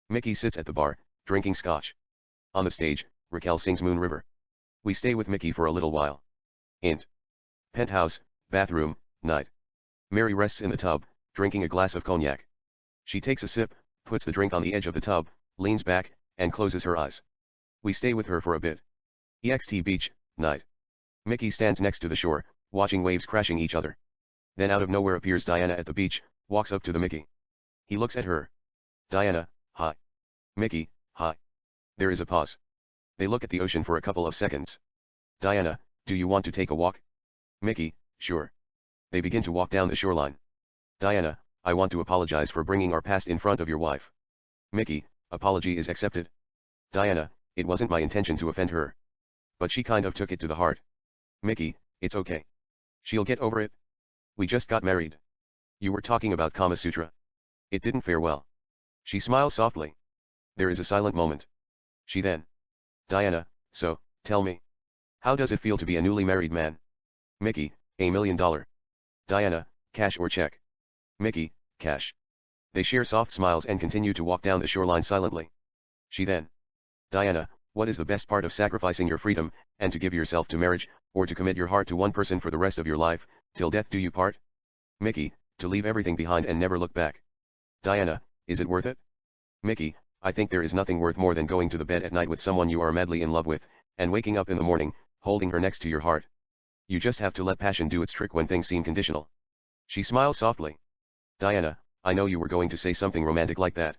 Mickey sits at the bar, drinking scotch. On the stage, Raquel sings Moon River. We stay with Mickey for a little while. Int. Penthouse, bathroom, night. Mary rests in the tub, drinking a glass of cognac. She takes a sip, puts the drink on the edge of the tub, leans back, and closes her eyes. We stay with her for a bit. EXT beach, night. Mickey stands next to the shore, watching waves crashing each other. Then out of nowhere appears Diana at the beach, walks up to the Mickey. He looks at her. Diana, hi. Mickey, hi. There is a pause. They look at the ocean for a couple of seconds. Diana, do you want to take a walk? Mickey, sure. They begin to walk down the shoreline. Diana, I want to apologize for bringing our past in front of your wife. Mickey, apology is accepted. Diana, it wasn't my intention to offend her. But she kind of took it to the heart. Mickey, it's okay. She'll get over it. We just got married. You were talking about Kama Sutra. It didn't fare well. She smiles softly. There is a silent moment. She then. Diana, so, tell me. How does it feel to be a newly married man? Mickey, $1 million. Diana, cash or check? Mickey, cash. They share soft smiles and continue to walk down the shoreline silently. She then. Diana, what is the best part of sacrificing your freedom, and to give yourself to marriage, or to commit your heart to one person for the rest of your life, till death do you part? Mickey, to leave everything behind and never look back. Diana, is it worth it? Mickey, I think there is nothing worth more than going to the bed at night with someone you are madly in love with, and waking up in the morning, holding her next to your heart. You just have to let passion do its trick when things seem conditional. She smiles softly. Diana, I know you were going to say something romantic like that.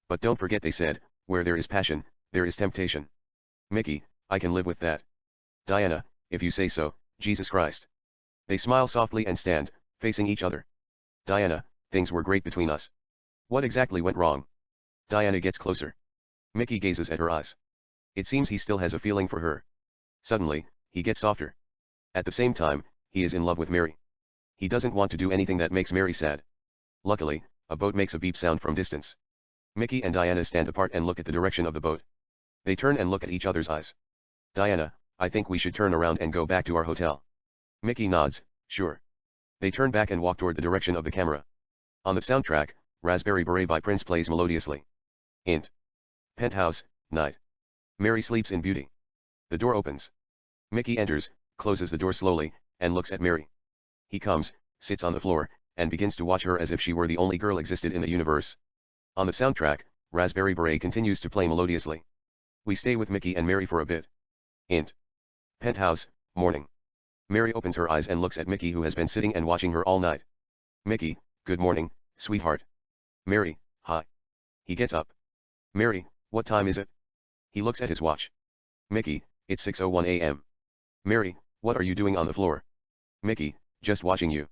But don't forget they said, where there is passion, there is temptation. Mickey, I can live with that. Diana, if you say so, Jesus Christ. They smile softly and stand, facing each other. Diana, things were great between us. What exactly went wrong? Diana gets closer. Mickey gazes at her eyes. It seems he still has a feeling for her. Suddenly, he gets softer. At the same time, he is in love with Mary. He doesn't want to do anything that makes Mary sad. Luckily, a boat makes a beep sound from distance. Mickey and Diana stand apart and look at the direction of the boat. They turn and look at each other's eyes. Diana, I think we should turn around and go back to our hotel. Mickey nods, sure. They turn back and walk toward the direction of the camera. On the soundtrack, Raspberry Beret by Prince plays melodiously. Int. Penthouse, night. Mary sleeps in beauty. The door opens. Mickey enters, closes the door slowly, and looks at Mary. He comes, sits on the floor, and begins to watch her as if she were the only girl existed in the universe. On the soundtrack, Raspberry Beret continues to play melodiously. We stay with Mickey and Mary for a bit. Int. Penthouse, morning. Mary opens her eyes and looks at Mickey, who has been sitting and watching her all night. Mickey, good morning, sweetheart. Mary, hi. He gets up. Mary, what time is it? He looks at his watch. Mickey, it's 6:01 a.m. Mary, what are you doing on the floor? Mickey, just watching you.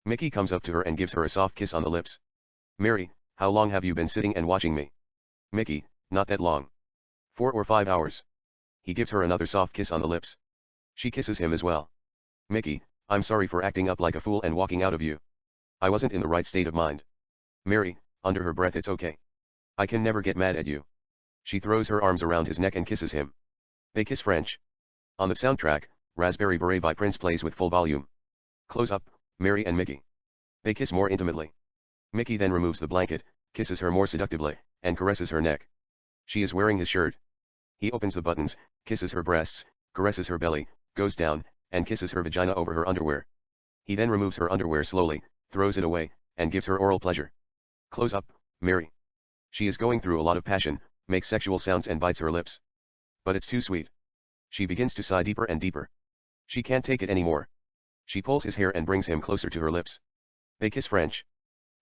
Mickey comes up to her and gives her a soft kiss on the lips. Mary, how long have you been sitting and watching me? Mickey, not that long. 4 or 5 hours. He gives her another soft kiss on the lips. She kisses him as well. Mickey, I'm sorry for acting up like a fool and walking out of you. I wasn't in the right state of mind. Mary, under her breath, it's okay. I can never get mad at you. She throws her arms around his neck and kisses him. They kiss French. On the soundtrack, Raspberry Beret by Prince plays with full volume. Close up, Mary and Mickey. They kiss more intimately. Mickey then removes the blanket, kisses her more seductively, and caresses her neck. She is wearing his shirt. He opens the buttons, kisses her breasts, caresses her belly, goes down, and kisses her vagina over her underwear. He then removes her underwear slowly, throws it away, and gives her oral pleasure. Close up, Mary. She is going through a lot of passion, makes sexual sounds and bites her lips. But it's too sweet. She begins to sigh deeper and deeper. She can't take it anymore. She pulls his hair and brings him closer to her lips. They kiss French.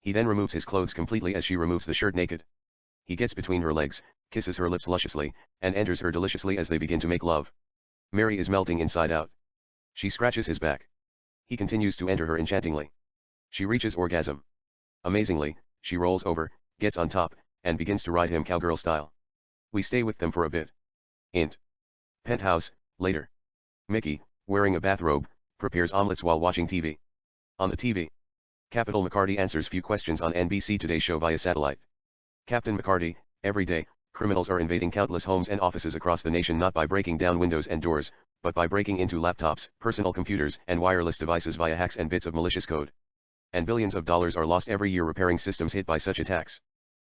He then removes his clothes completely as she removes the shirt naked. He gets between her legs, kisses her lips lusciously, and enters her deliciously as they begin to make love. Mary is melting inside out. She scratches his back. He continues to enter her enchantingly. She reaches orgasm. Amazingly, she rolls over, gets on top, and begins to ride him cowgirl style. We stay with them for a bit. Int. Penthouse, later. Mickey, wearing a bathrobe, prepares omelets while watching TV. On the TV, Capital McCarty answers few questions on NBC Today show via satellite. Captain McCarty, every day, criminals are invading countless homes and offices across the nation, not by breaking down windows and doors, but by breaking into laptops, personal computers, and wireless devices via hacks and bits of malicious code. And billions of dollars are lost every year repairing systems hit by such attacks.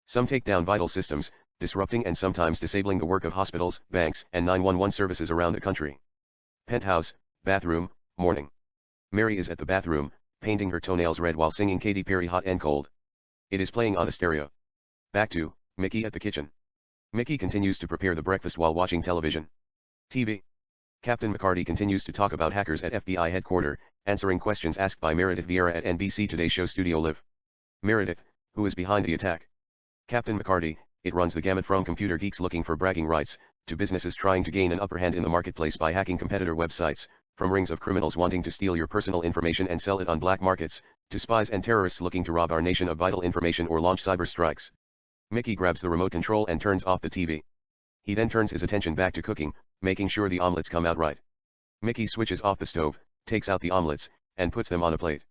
Some take down vital systems, disrupting and sometimes disabling the work of hospitals, banks, and 911 services around the country. Penthouse, bathroom, morning. Mary is at the bathroom, painting her toenails red while singing Katy Perry Hot and Cold. It is playing on a stereo. Back to Mickey at the kitchen. Mickey continues to prepare the breakfast while watching television. TV. Captain McCarty continues to talk about hackers at FBI headquarters, answering questions asked by Meredith Vieira at NBC Today show Studio Live. Meredith, who is behind the attack? Captain McCarty, it runs the gamut from computer geeks looking for bragging rights, to businesses trying to gain an upper hand in the marketplace by hacking competitor websites, from rings of criminals wanting to steal your personal information and sell it on black markets, to spies and terrorists looking to rob our nation of vital information or launch cyber strikes. Mickey grabs the remote control and turns off the TV. He then turns his attention back to cooking, making sure the omelets come out right. Mickey switches off the stove, takes out the omelets, and puts them on a plate.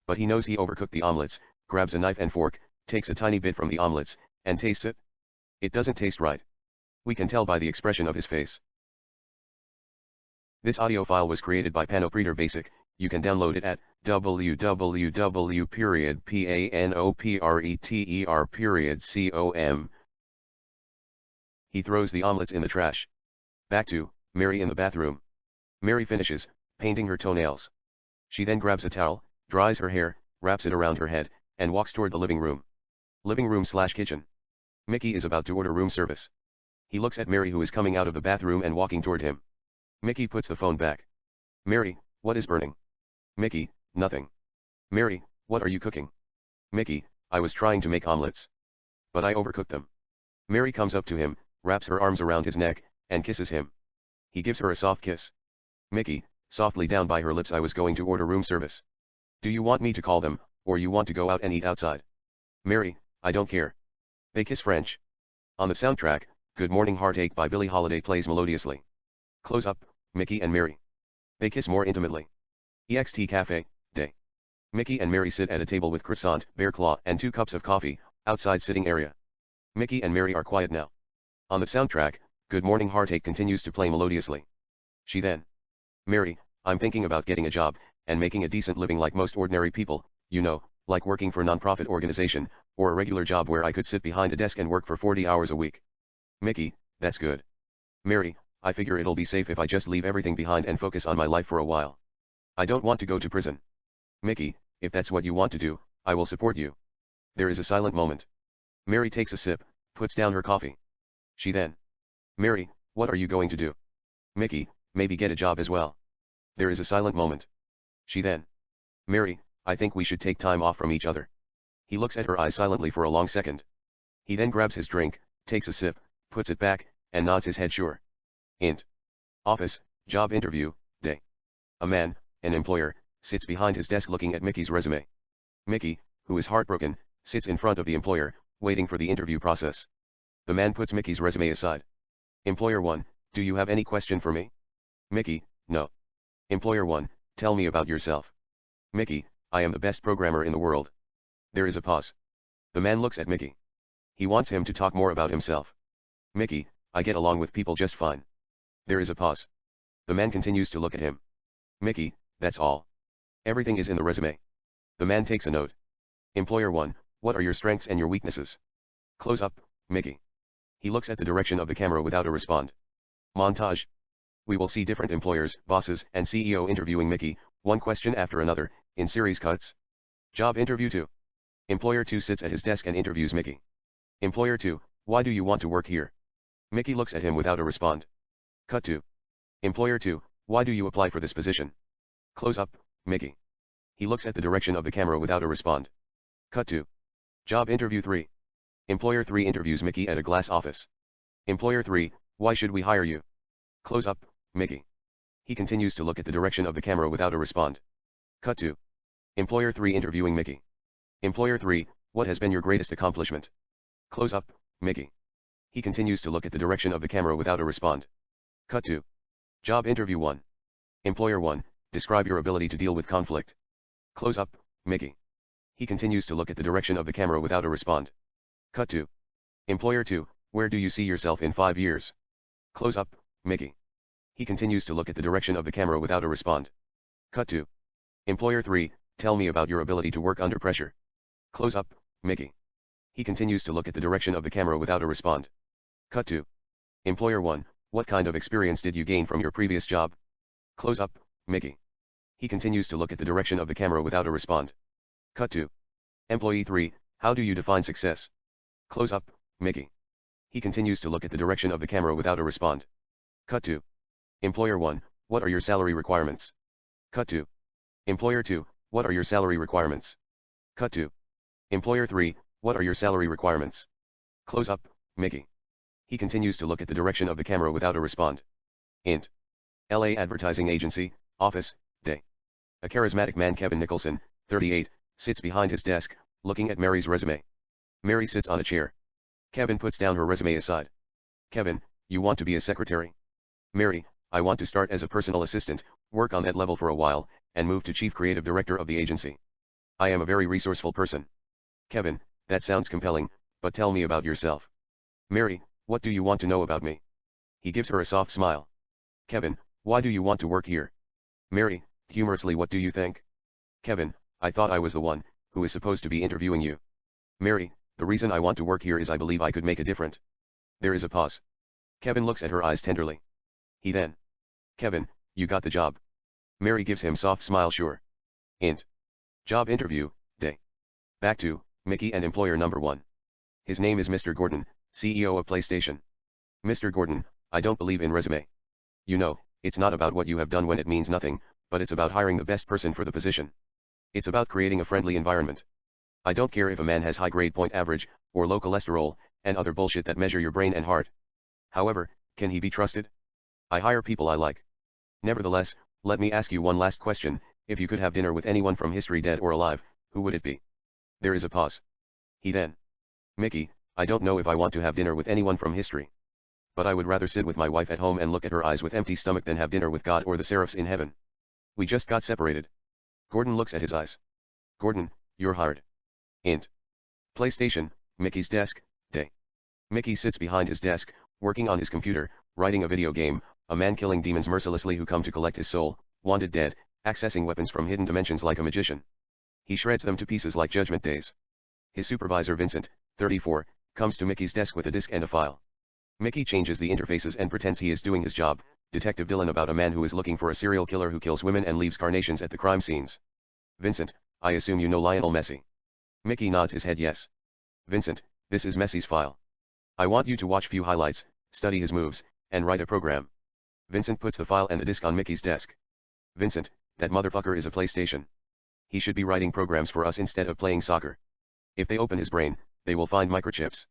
But he knows he overcooked the omelets, grabs a knife and fork, takes a tiny bit from the omelets, and tastes it. It doesn't taste right. We can tell by the expression of his face. This audio file was created by Panopreter Basic. You can download it at www.panopreter.com. He throws the omelets in the trash. Back to Mary in the bathroom. Mary finishes painting her toenails. She then grabs a towel, dries her hair, wraps it around her head, and walks toward the living room. Living room/kitchen. Mickey is about to order room service. He looks at Mary, who is coming out of the bathroom and walking toward him. Mickey puts the phone back. Mary, what is burning? Mickey, nothing. Mary, what are you cooking? Mickey, I was trying to make omelets. But I overcooked them. Mary comes up to him, wraps her arms around his neck, and kisses him. He gives her a soft kiss. Mickey, softly down by her lips, I was going to order room service. Do you want me to call them, Or you want to go out and eat outside? Mary, I don't care. They kiss French. On the soundtrack, Good Morning Heartache by Billie Holiday plays melodiously. Close up, Mickey and Mary. They kiss more intimately. EXT Cafe, Day. Mickey and Mary sit at a table with croissant, bear claw, and 2 cups of coffee, outside sitting area. Mickey and Mary are quiet now. On the soundtrack, Good Morning Heartache continues to play melodiously. She then. Mary, I'm thinking about getting a job, and making a decent living like most ordinary people, you know, like working for a non-profit organization, or a regular job where I could sit behind a desk and work for 40 hours a week. Mickey, that's good. Mary, I figure it'll be safe if I just leave everything behind and focus on my life for a while. I don't want to go to prison. Mickey, if that's what you want to do, I will support you. There is a silent moment. Mary takes a sip, puts down her coffee. She then. Mary, what are you going to do? Mickey, maybe get a job as well. There is a silent moment. She then. Mary, I think we should take time off from each other. He looks at her eyes silently for a long second. He then grabs his drink, takes a sip, puts it back, and nods his head sure. Int. Office, job interview, day. A man, an employer, sits behind his desk looking at Mickey's resume. Mickey, who is heartbroken, sits in front of the employer, waiting for the interview process. The man puts Mickey's resume aside. Employer 1, do you have any question for me? Mickey, no. Employer 1, tell me about yourself. Mickey, I am the best programmer in the world. There is a pause. The man looks at Mickey. He wants him to talk more about himself. Mickey, I get along with people just fine. There is a pause. The man continues to look at him. Mickey, that's all. Everything is in the resume. The man takes a note. Employer 1, what are your strengths and your weaknesses? Close up, Mickey. He looks at the direction of the camera without a respond. Montage. We will see different employers, bosses, and CEO interviewing Mickey, one question after another, in series cuts. Job interview 2. Employer 2 sits at his desk and interviews Mickey. Employer 2, why do you want to work here? Mickey looks at him without a respond. Cut 2. Employer 2, why do you apply for this position? Close up, Mickey. He looks at the direction of the camera without a respond. Cut 2. Job interview 3. Employer 3 interviews Mickey at a glass office. Employer 3, why should we hire you? Close up, Mickey. He continues to look at the direction of the camera without a respond. Cut 2. Employer 3 interviewing Mickey. Employer 3, what has been your greatest accomplishment? Close up, Mickey. He continues to look at the direction of the camera without a respond. Cut 2. Job interview 1. Employer 1, describe your ability to deal with conflict. Close up, Mickey. He continues to look at the direction of the camera without a respond. Cut 2. Employer 2, where do you see yourself in 5 years? Close up, Mickey. He continues to look at the direction of the camera without a respond. Cut 2. Employer 3, tell me about your ability to work under pressure. Close up, Mickey. He continues to look at the direction of the camera without a respond. Cut 2. Employer 1, what kind of experience did you gain from your previous job? Close up, Mickey. He continues to look at the direction of the camera without a respond. Cut 2. Employee 3, how do you define success? Close up, Mickey. He continues to look at the direction of the camera without a respond. Cut 2. Employer 1, what are your salary requirements? Cut 2. Employer 2, what are your salary requirements? Cut 2. Employer 3, what are your salary requirements? Close up, Mickey. He continues to look at the direction of the camera without a respond. Int. LA Advertising Agency, Office, Day. A charismatic man, Kevin Nicholson, 38, sits behind his desk, looking at Mary's resume. Mary sits on a chair. Kevin puts down her resume aside. Kevin, you want to be a secretary? Mary, I want to start as a personal assistant, work on that level for a while, and move to chief creative director of the agency. I am a very resourceful person. Kevin, that sounds compelling, but tell me about yourself. Mary, what do you want to know about me? He gives her a soft smile. Kevin, why do you want to work here? Mary, humorously, what do you think? Kevin, I thought I was the one who is supposed to be interviewing you. Mary, the reason I want to work here is I believe I could make a difference. There is a pause. Kevin looks at her eyes tenderly. He then. Kevin, you got the job. Mary gives him soft smile sure. Int. Job interview, day. Back to, Mickey and employer number 1. His name is Mr. Gordon, CEO of PlayStation. Mr. Gordon, I don't believe in resume. You know, it's not about what you have done when it means nothing, but it's about hiring the best person for the position. It's about creating a friendly environment. I don't care if a man has high grade point average, or low cholesterol, and other bullshit that measure your brain and heart. However, can he be trusted? I hire people I like. Nevertheless, let me ask you one last question, if you could have dinner with anyone from history dead or alive, Who would it be? There is a pause. He then. Mickey, I don't know if I want to have dinner with anyone from history. But I would rather sit with my wife at home and look at her eyes with empty stomach than have dinner with God or the seraphs in heaven. We just got separated. Gordon looks at his eyes. Gordon, you're hired. Int. PlayStation, Mickey's desk, day. Mickey sits behind his desk, working on his computer, writing a video game, a man killing demons mercilessly who come to collect his soul, wanted dead, accessing weapons from hidden dimensions like a magician. He shreds them to pieces like Judgment Days. His supervisor Vincent, 34, comes to Mickey's desk with a disk and a file. Mickey changes the interfaces and pretends he is doing his job, Detective Dylan about a man who is looking for a serial killer who kills women and leaves carnations at the crime scenes. Vincent, I assume you know Lionel Messi. Mickey nods his head yes. Vincent, this is Messi's file. I want you to watch few highlights, study his moves, and write a program. Vincent puts the file and the disk on Mickey's desk. Vincent, that motherfucker is a PlayStation. He should be writing programs for us instead of playing soccer. If they open his brain, they will find microchips.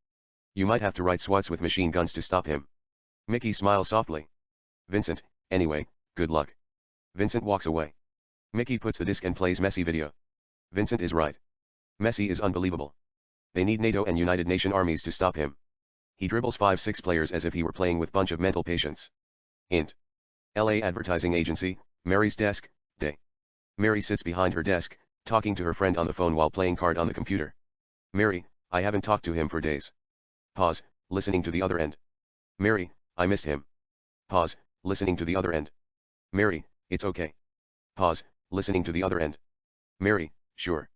You might have to write SWATs with machine guns to stop him. Mickey smiles softly. Vincent, anyway, good luck. Vincent walks away. Mickey puts the disc and plays Messi video. Vincent is right. Messi is unbelievable. They need NATO and United Nations armies to stop him. He dribbles 5-6 players as if he were playing with bunch of mental patients. Int. LA Advertising Agency, Mary's desk, day. Mary sits behind her desk, talking to her friend on the phone while playing card on the computer. Mary, I haven't talked to him for days. Pause, listening to the other end. Mary, I missed him. Pause, listening to the other end. Mary, it's okay. Pause, listening to the other end. Mary, sure.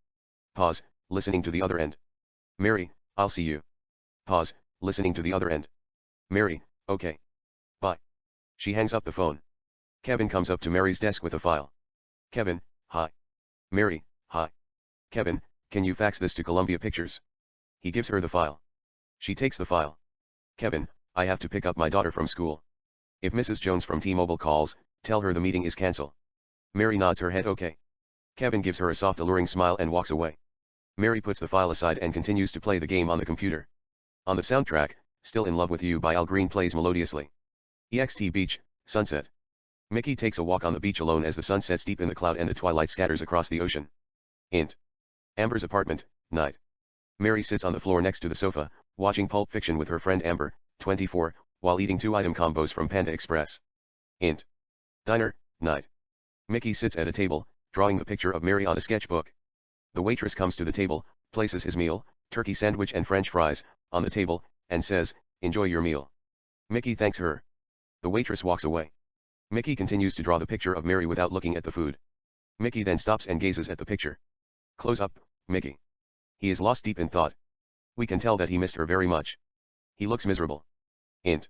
Pause, listening to the other end. Mary, I'll see you. Pause, listening to the other end. Mary, okay. Bye. She hangs up the phone. Kevin comes up to Mary's desk with a file. Kevin, hi. Mary, hi. Kevin, can you fax this to Columbia Pictures? He gives her the file. She takes the file. Kevin, I have to pick up my daughter from school. If Mrs. Jones from T-Mobile calls, tell her the meeting is cancelled. Mary nods her head okay. Kevin gives her a soft alluring smile and walks away. Mary puts the file aside and continues to play the game on the computer. On the soundtrack, Still in Love with You by Al Green plays melodiously. EXT Beach, sunset. Mickey takes a walk on the beach alone as the sun sets deep in the cloud and the twilight scatters across the ocean. Int. Amber's apartment, night. Mary sits on the floor next to the sofa, watching Pulp Fiction with her friend Amber, 24, while eating 2-item combos from Panda Express. Int. Diner, night. Mickey sits at a table, drawing the picture of Mary on a sketchbook. The waitress comes to the table, places his meal, turkey sandwich and French fries, on the table, and says, enjoy your meal. Mickey thanks her. The waitress walks away. Mickey continues to draw the picture of Mary without looking at the food. Mickey then stops and gazes at the picture. Close up, Mickey. He is lost deep in thought. We can tell that he missed her very much. He looks miserable. Int.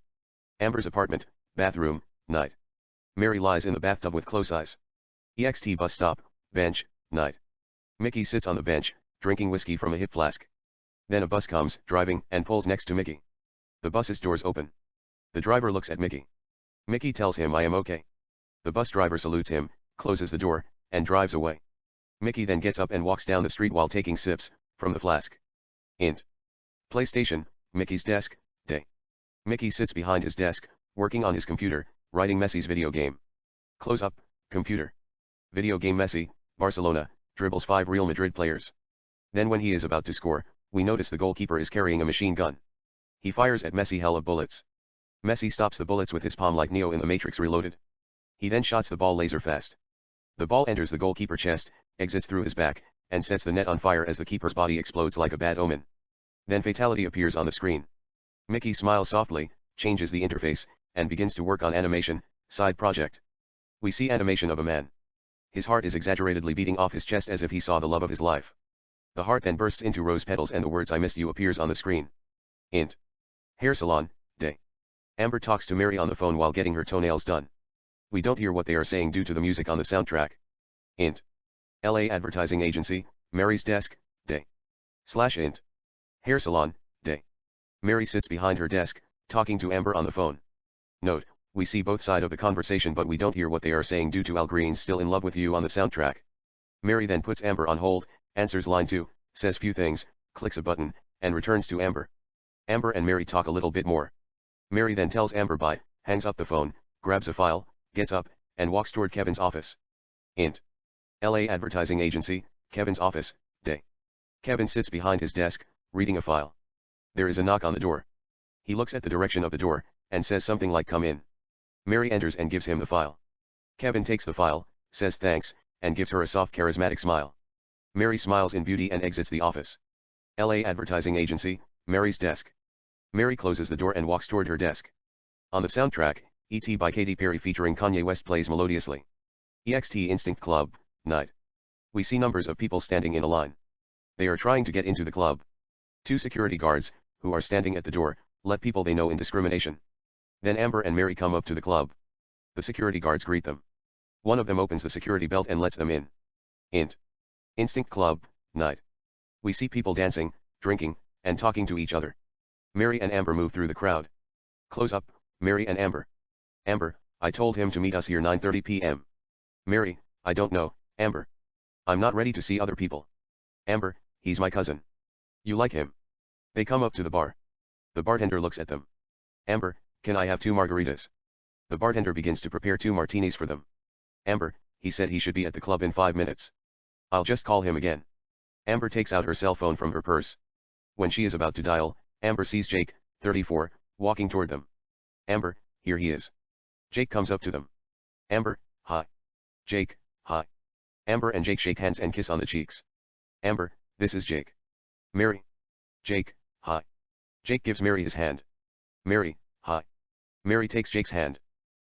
Amber's apartment, bathroom, night. Mary lies in the bathtub with close eyes. EXT bus stop, bench, night. Mickey sits on the bench, drinking whiskey from a hip flask. Then a bus comes, driving, and pulls next to Mickey. The bus's doors open. The driver looks at Mickey. Mickey tells him I am okay. The bus driver salutes him, closes the door, and drives away. Mickey then gets up and walks down the street while taking sips, from the flask. Int. PlayStation, Mickey's desk, day. Mickey sits behind his desk, working on his computer, writing Messi's video game. Close up, computer. Video game Messi, Barcelona, dribbles 5 Real Madrid players. Then when he is about to score, we notice the goalkeeper is carrying a machine gun. He fires at Messi hell of bullets. Messi stops the bullets with his palm like Neo in The Matrix Reloaded. He then shots the ball laser fast. The ball enters the goalkeeper's chest, exits through his back, and sets the net on fire as the keeper's body explodes like a bad omen. Then fatality appears on the screen. Mickey smiles softly, changes the interface, and begins to work on animation, side project. We see animation of a man. His heart is exaggeratedly beating off his chest as if he saw the love of his life. The heart then bursts into rose petals and the words I missed you appears on the screen. Int. Hair salon, day. Amber talks to Mary on the phone while getting her toenails done. We don't hear what they are saying due to the music on the soundtrack. Int. LA Advertising Agency, Mary's desk, day. /int. Hair salon, day. Mary sits behind her desk, talking to Amber on the phone. Note, we see both sides of the conversation but we don't hear what they are saying due to Al Green's Still in Love with You on the soundtrack. Mary then puts Amber on hold, answers line 2, says few things, clicks a button, and returns to Amber. Amber and Mary talk a little bit more. Mary then tells Amber bye, hangs up the phone, grabs a file, gets up, and walks toward Kevin's office. Int. LA Advertising Agency, Kevin's office, day. Kevin sits behind his desk, reading a file. There is a knock on the door. He looks at the direction of the door, and says something like come in. Mary enters and gives him the file. Kevin takes the file, says thanks, and gives her a soft charismatic smile. Mary smiles in beauty and exits the office. LA Advertising Agency, Mary's desk. Mary closes the door and walks toward her desk. On the soundtrack, E.T. by Katy Perry featuring Kanye West plays melodiously. EXT Instinct Club, night. We see numbers of people standing in a line. They are trying to get into the club. Two security guards, who are standing at the door, let people they know in discrimination. Then Amber and Mary come up to the club. The security guards greet them. One of them opens the security belt and lets them in. Instinct Club, night. We see people dancing, drinking, and talking to each other. Mary and Amber move through the crowd. Close up, Mary and Amber. Amber, I told him to meet us here 9:30 p.m. Mary, I don't know, Amber. I'm not ready to see other people. Amber, he's my cousin. You like him? They come up to the bar. The bartender looks at them. Amber, can I have 2 margaritas? The bartender begins to prepare 2 martinis for them. Amber, he said he should be at the club in 5 minutes. I'll just call him again. Amber takes out her cell phone from her purse. When she is about to dial, Amber sees Jake, 34, walking toward them. Amber, here he is. Jake comes up to them. Amber, hi. Jake, hi. Amber and Jake shake hands and kiss on the cheeks. Amber, this is Jake. Mary. Jake, hi. Jake gives Mary his hand. Mary, hi. Mary takes Jake's hand.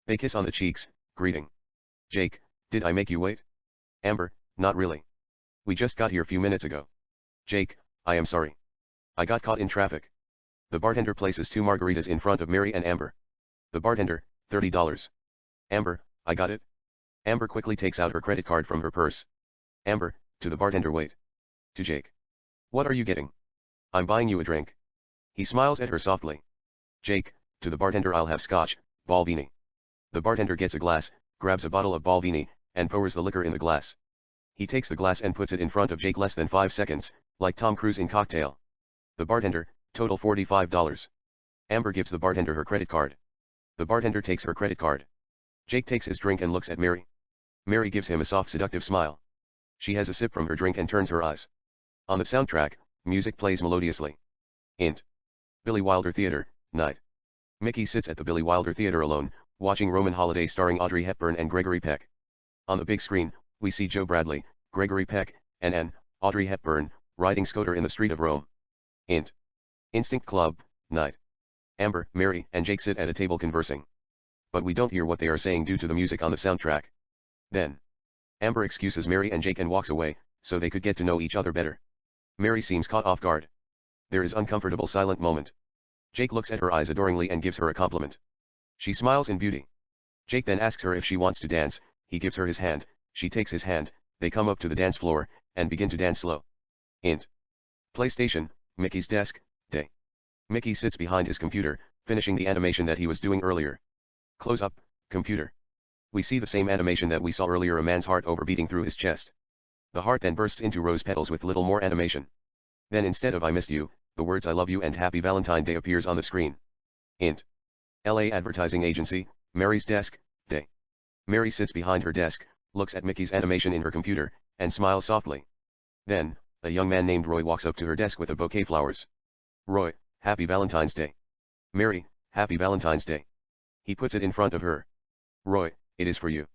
They kiss on the cheeks, greeting. Jake, did I make you wait? Amber, not really. We just got here few minutes ago. Jake, I am sorry. I got caught in traffic. The bartender places 2 margaritas in front of Mary and Amber. The bartender, $30. Amber, I got it. Amber quickly takes out her credit card from her purse. Amber, to the bartender wait. To Jake. What are you getting? I'm buying you a drink. He smiles at her softly. Jake, to the bartender I'll have scotch, Balvenie. The bartender gets a glass, grabs a bottle of Balvenie, and pours the liquor in the glass. He takes the glass and puts it in front of Jake less than 5 seconds, like Tom Cruise in Cocktail. The bartender, total $45. Amber gives the bartender her credit card. The bartender takes her credit card. Jake takes his drink and looks at Mary. Mary gives him a soft seductive smile. She has a sip from her drink and turns her eyes. On the soundtrack, music plays melodiously. Billy Wilder Theater, night. Mickey sits at the Billy Wilder Theater alone, watching Roman Holiday starring Audrey Hepburn and Gregory Peck. On the big screen, we see Joe Bradley, Gregory Peck, and Audrey Hepburn, riding scooter in the street of Rome. Instinct Club, night. Amber, Mary, and Jake sit at a table conversing. But we don't hear what they are saying due to the music on the soundtrack. Then, Amber excuses Mary and Jake and walks away, so they could get to know each other better. Mary seems caught off guard. There is uncomfortable silent moment. Jake looks at her eyes adoringly and gives her a compliment. She smiles in beauty. Jake then asks her if she wants to dance, he gives her his hand, she takes his hand, they come up to the dance floor, and begin to dance slow. PlayStation, Mickey's desk, day. Mickey sits behind his computer, finishing the animation that he was doing earlier. Close up, computer. We see the same animation that we saw earlier, a man's heart overbeating through his chest. The heart then bursts into rose petals with little more animation. Then instead of I missed you, the words I love you and Happy Valentine Day appears on the screen. LA Advertising Agency, Mary's desk, day. Mary sits behind her desk, looks at Mickey's animation in her computer, and smiles softly. Then, a young man named Roy walks up to her desk with a bouquet of flowers. Roy, Happy Valentine's Day. Mary, Happy Valentine's Day. He puts it in front of her. Roy, it is for you.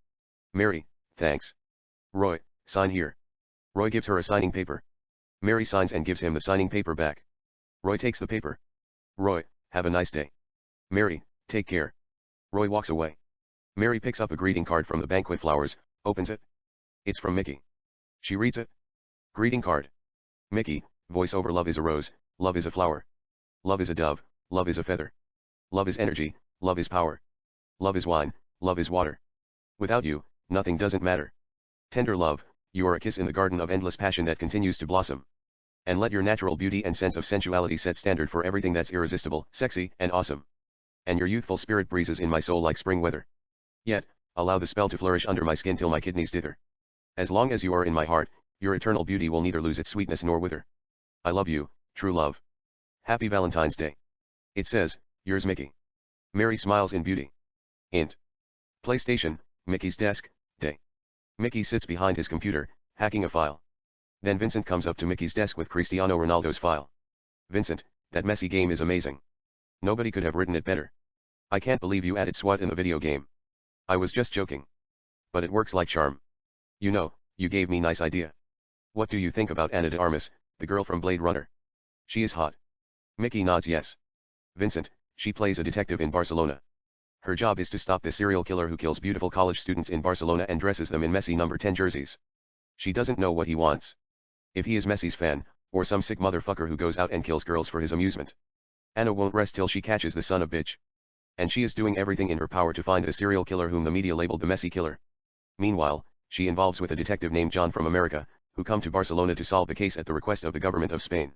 Mary, thanks. Roy, sign here. Roy gives her a signing paper. Mary signs and gives him the signing paper back. Roy takes the paper. Roy, have a nice day. Mary, take care. Roy walks away. Mary picks up a greeting card from the banquet flowers, opens it. It's from Mickey. She reads it. Greeting card. Mickey, voice over: love is a rose, love is a flower. Love is a dove, love is a feather. Love is energy, love is power. Love is wine, love is water. Without you, nothing doesn't matter. Tender love, you are a kiss in the garden of endless passion that continues to blossom. And let your natural beauty and sense of sensuality set standard for everything that's irresistible, sexy, and awesome. And your youthful spirit breezes in my soul like spring weather. Yet, allow the spell to flourish under my skin till my kidneys dither. As long as you are in my heart, your eternal beauty will neither lose its sweetness nor wither. I love you, true love. Happy Valentine's Day. It says, yours Mickey. Mary smiles in beauty. PlayStation, Mickey's desk, day. Mickey sits behind his computer, hacking a file. Then Vincent comes up to Mickey's desk with Cristiano Ronaldo's file. Vincent, that Messi game is amazing. Nobody could have written it better. I can't believe you added SWAT in the video game. I was just joking. But it works like charm. You know, you gave me nice idea. What do you think about Ana de Armas, the girl from Blade Runner? She is hot. Mickey nods yes. Vincent, she plays a detective in Barcelona. Her job is to stop the serial killer who kills beautiful college students in Barcelona and dresses them in Messi number 10 jerseys. She doesn't know what he wants. If he is Messi's fan, or some sick motherfucker who goes out and kills girls for his amusement. Anna won't rest till she catches the son of bitch. And she is doing everything in her power to find the serial killer whom the media labeled the Messi killer. Meanwhile, she involves with a detective named John from America, who come to Barcelona to solve the case at the request of the government of Spain.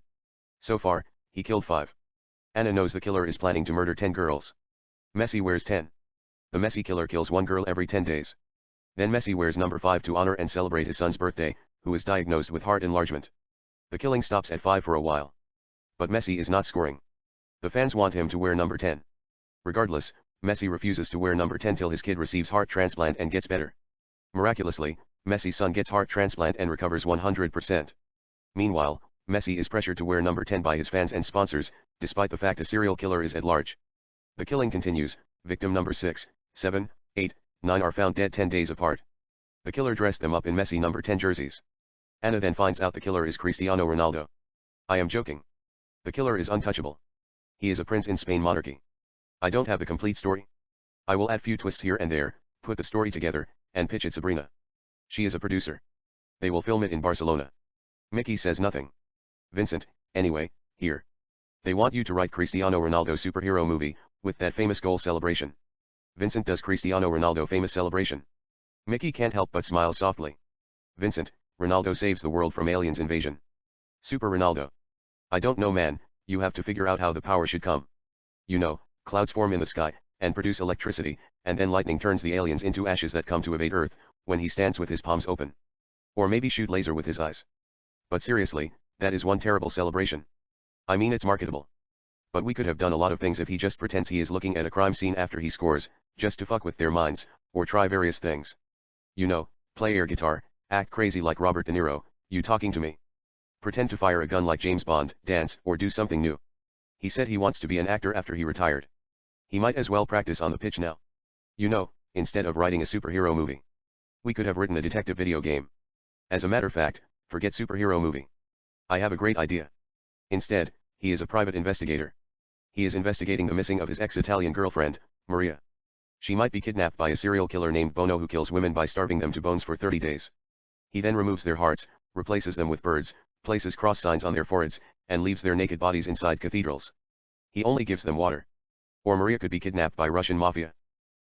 So far, he killed 5. Anna knows the killer is planning to murder 10 girls. Messi wears 10. The Messi killer kills 1 girl every 10 days. Then Messi wears number 5 to honor and celebrate his son's birthday, who is diagnosed with heart enlargement. The killing stops at 5 for a while. But Messi is not scoring. The fans want him to wear number 10. Regardless, Messi refuses to wear number 10 till his kid receives heart transplant and gets better. Miraculously, Messi's son gets heart transplant and recovers 100%. Meanwhile, Messi is pressured to wear number 10 by his fans and sponsors, despite the fact a serial killer is at large. The killing continues, victim number 6, 7, 8, 9 are found dead 10 days apart. The killer dressed them up in Messi number 10 jerseys. Anna then finds out the killer is Cristiano Ronaldo. I am joking. The killer is untouchable. He is a prince in Spain monarchy. I don't have the complete story. I will add few twists here and there, put the story together, and pitch it Sabrina. She is a producer. They will film it in Barcelona. Mickey says nothing. Vincent, anyway, here. They want you to write Cristiano Ronaldo superhero movie, with that famous goal celebration. Vincent does Cristiano Ronaldo famous celebration. Mickey can't help but smile softly. Vincent, Ronaldo saves the world from aliens invasion. Super Ronaldo. I don't know man, you have to figure out how the power should come. You know, clouds form in the sky, and produce electricity, and then lightning turns the aliens into ashes that come to evade Earth, when he stands with his palms open. Or maybe shoot laser with his eyes. But seriously, that is one terrible celebration. I mean it's marketable. But we could have done a lot of things if he just pretends he is looking at a crime scene after he scores, just to fuck with their minds, or try various things. You know, play air guitar, act crazy like Robert De Niro, you talking to me. Pretend to fire a gun like James Bond, dance, or do something new. He said he wants to be an actor after he retired. He might as well practice on the pitch now. You know, instead of writing a superhero movie. We could have written a detective video game. As a matter of fact, forget superhero movie. I have a great idea. Instead, he is a private investigator. He is investigating the missing of his ex-Italian girlfriend, Maria. She might be kidnapped by a serial killer named Bono who kills women by starving them to bones for 30 days. He then removes their hearts, replaces them with birds, places cross signs on their foreheads, and leaves their naked bodies inside cathedrals. He only gives them water. Or Maria could be kidnapped by Russian mafia.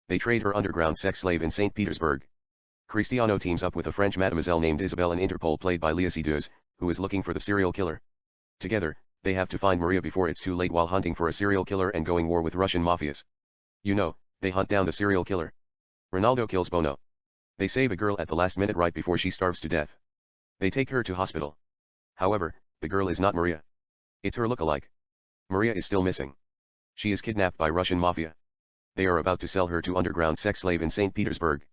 They trade her underground sex slave in St. Petersburg. Cristiano teams up with a French mademoiselle named Isabelle in Interpol played by Léa Seydoux, who is looking for the serial killer. Together, they have to find Maria before it's too late while hunting for a serial killer and going war with Russian mafias. You know, they hunt down the serial killer. Ronaldo kills Bono. They save a girl at the last minute right before she starves to death. They take her to hospital. However, the girl is not Maria. It's her look-alike. Maria is still missing. She is kidnapped by Russian mafia. They are about to sell her to underground sex slave in St. Petersburg.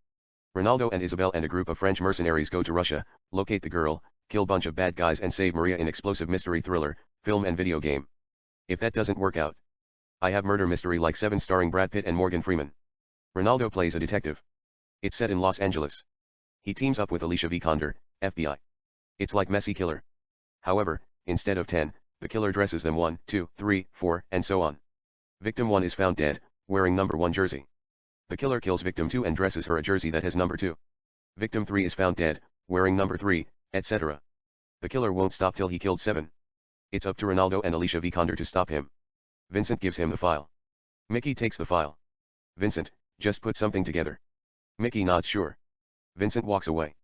Ronaldo and Isabelle and a group of French mercenaries go to Russia, locate the girl, kill bunch of bad guys and save Maria in explosive mystery thriller, film and video game. If that doesn't work out, I have murder mystery like 7 starring Brad Pitt and Morgan Freeman. Ronaldo plays a detective. It's set in Los Angeles. He teams up with Alicia Vikander, FBI. It's like Messi killer. However, instead of 10, the killer dresses them 1, 2, 3, 4, and so on. Victim 1 is found dead, wearing number 1 jersey. The killer kills victim 2 and dresses her a jersey that has number 2. Victim 3 is found dead, wearing number 3, etc. The killer won't stop till he killed 7. It's up to Ronaldo and Alicia Vikander to stop him. Vincent gives him the file. Mickey takes the file. Vincent, just put something together. Mickey nods sure. Vincent walks away.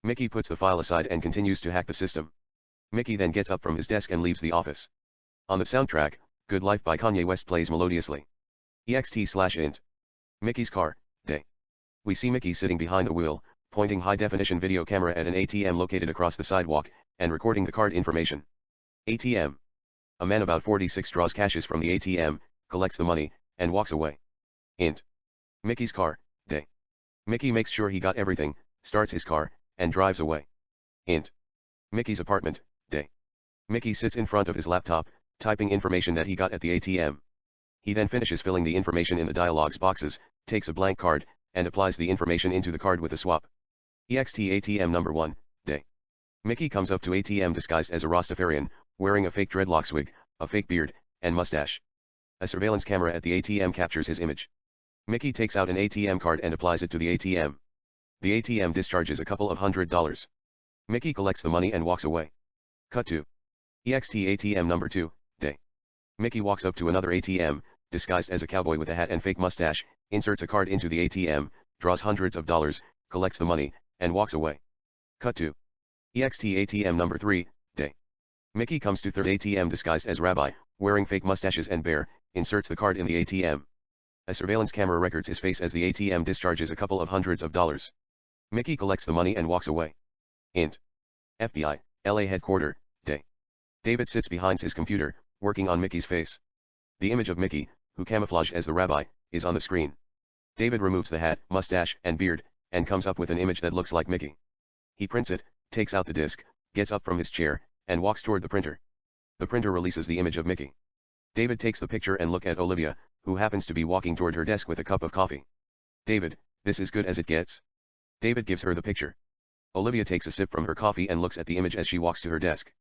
Mickey puts the file aside and continues to hack the system. Mickey then gets up from his desk and leaves the office. On the soundtrack, Good Life by Kanye West plays melodiously. ext/int. Mickey's car, day. We see Mickey sitting behind the wheel, pointing high-definition video camera at an ATM located across the sidewalk, and recording the card information. ATM. A man about 46 draws cashes from the ATM, collects the money, and walks away. Int. Mickey's car, day. Mickey makes sure he got everything, starts his car, and drives away. Int. Mickey's apartment, day. Mickey sits in front of his laptop, typing information that he got at the ATM. He then finishes filling the information in the dialogues boxes, takes a blank card, and applies the information into the card with a swap. EXT ATM number 1, day. Mickey comes up to ATM disguised as a Rastafarian, wearing a fake dreadlocks wig, a fake beard, and mustache. A surveillance camera at the ATM captures his image. Mickey takes out an ATM card and applies it to the ATM. The ATM discharges a couple of $100. Mickey collects the money and walks away. Cut to EXT ATM number 2, day. Mickey walks up to another ATM, disguised as a cowboy with a hat and fake mustache, inserts a card into the ATM, draws hundreds of dollars, collects the money, and walks away. Cut to EXT ATM number 3, day. Mickey comes to third ATM disguised as rabbi, wearing fake mustaches and bear, inserts the card in the ATM. A surveillance camera records his face as the ATM discharges a couple of hundreds of dollars. Mickey collects the money and walks away. Int. FBI, LA headquarter, day. David sits behind his computer, working on Mickey's face. The image of Mickey, who camouflaged as the rabbi, is on the screen. David removes the hat, mustache, and beard, and comes up with an image that looks like Mickey. He prints it, takes out the disc, gets up from his chair, and walks toward the printer. The printer releases the image of Mickey. David takes the picture and looks at Olivia, who happens to be walking toward her desk with a cup of coffee. David, this is good as it gets. David gives her the picture. Olivia takes a sip from her coffee and looks at the image as she walks to her desk.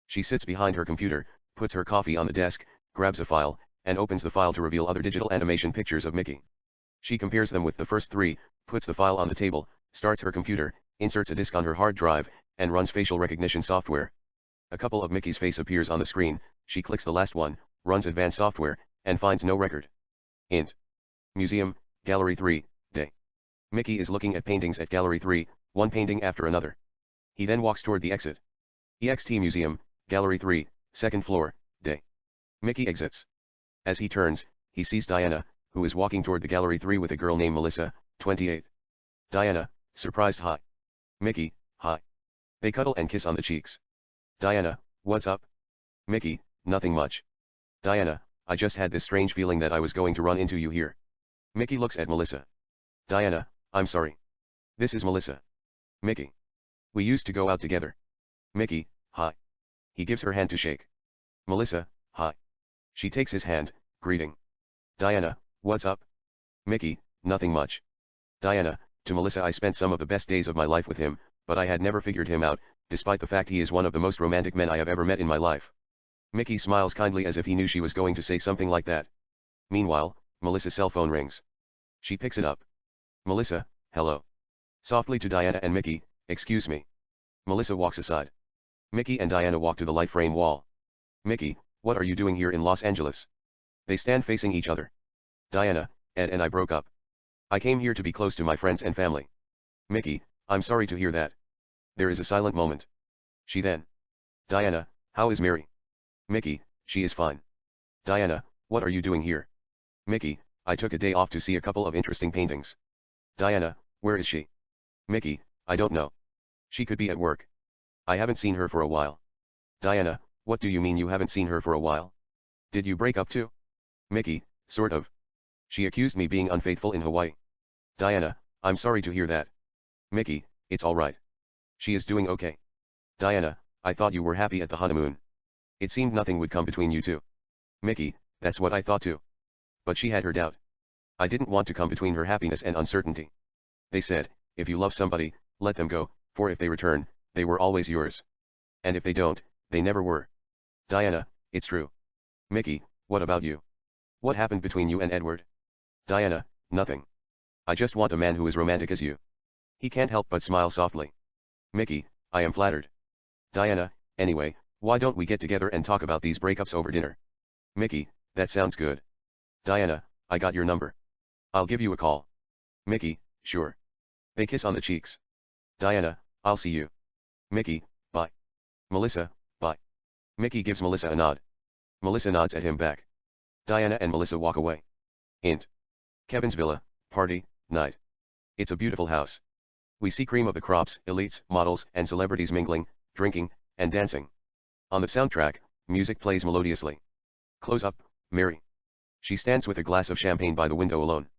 She sits behind her computer, puts her coffee on the desk, grabs a file, and opens the file to reveal other digital animation pictures of Mickey. She compares them with the first three, puts the file on the table, starts her computer, inserts a disk on her hard drive, and runs facial recognition software. A couple of Mickey's face appears on the screen. She clicks the last one, runs advanced software, and finds no record. Int. Museum, Gallery 3, day. Mickey is looking at paintings at Gallery 3, one painting after another. He then walks toward the exit. EXT Museum, Gallery 3, second floor, day. Mickey exits. As he turns, he sees Diana, who is walking toward the Gallery 3 with a girl named Melissa, 28. Diana, surprised hi. Mickey, hi. They cuddle and kiss on the cheeks. Diana, what's up? Mickey, nothing much. Diana, I just had this strange feeling that I was going to run into you here. Mickey looks at Melissa. Diana, I'm sorry. This is Melissa. Mickey. We used to go out together. Mickey, hi. He gives her hand to shake. Melissa, hi. She takes his hand, greeting. Diana, what's up? Mickey, nothing much. Diana, to Melissa, I spent some of the best days of my life with him, but I had never figured him out, despite the fact he is one of the most romantic men I have ever met in my life. Mickey smiles kindly as if he knew she was going to say something like that. Meanwhile, Melissa's cell phone rings. She picks it up. Melissa, hello. Softly to Diana and Mickey, excuse me. Melissa walks aside. Mickey and Diana walk to the light frame wall. Mickey, what are you doing here in Los Angeles? They stand facing each other. Diana, Ed and I broke up. I came here to be close to my friends and family. Mickey, I'm sorry to hear that. There is a silent moment. She then. Diana, how is Mary? Mickey, she is fine. Diana, what are you doing here? Mickey, I took a day off to see a couple of interesting paintings. Diana, where is she? Mickey, I don't know. She could be at work. I haven't seen her for a while. Diana, what do you mean you haven't seen her for a while? Did you break up too? Mickey, sort of. She accused me being unfaithful in Hawaii. Diana, I'm sorry to hear that. Mickey, it's all right. She is doing okay. Diana, I thought you were happy at the honeymoon. It seemed nothing would come between you two. Mickey, that's what I thought too. But she had her doubt. I didn't want to come between her happiness and uncertainty. They said, if you love somebody, let them go, for if they return, they were always yours. And if they don't, they never were. Diana, it's true. Mickey, what about you? What happened between you and Edward? Diana, nothing. I just want a man who is romantic as you. He can't help but smile softly. Mickey, I am flattered. Diana, anyway, why don't we get together and talk about these breakups over dinner? Mickey, that sounds good. Diana, I got your number. I'll give you a call. Mickey, sure. They kiss on the cheeks. Diana, I'll see you. Mickey, bye. Melissa, bye. Mickey gives Melissa a nod. Melissa nods at him back. Diana and Melissa walk away. Int. Kevin's villa, party, night. It's a beautiful house. We see cream of the crops, elites, models, and celebrities mingling, drinking, and dancing. On the soundtrack, music plays melodiously. Close up, Mary. She stands with a glass of champagne by the window alone.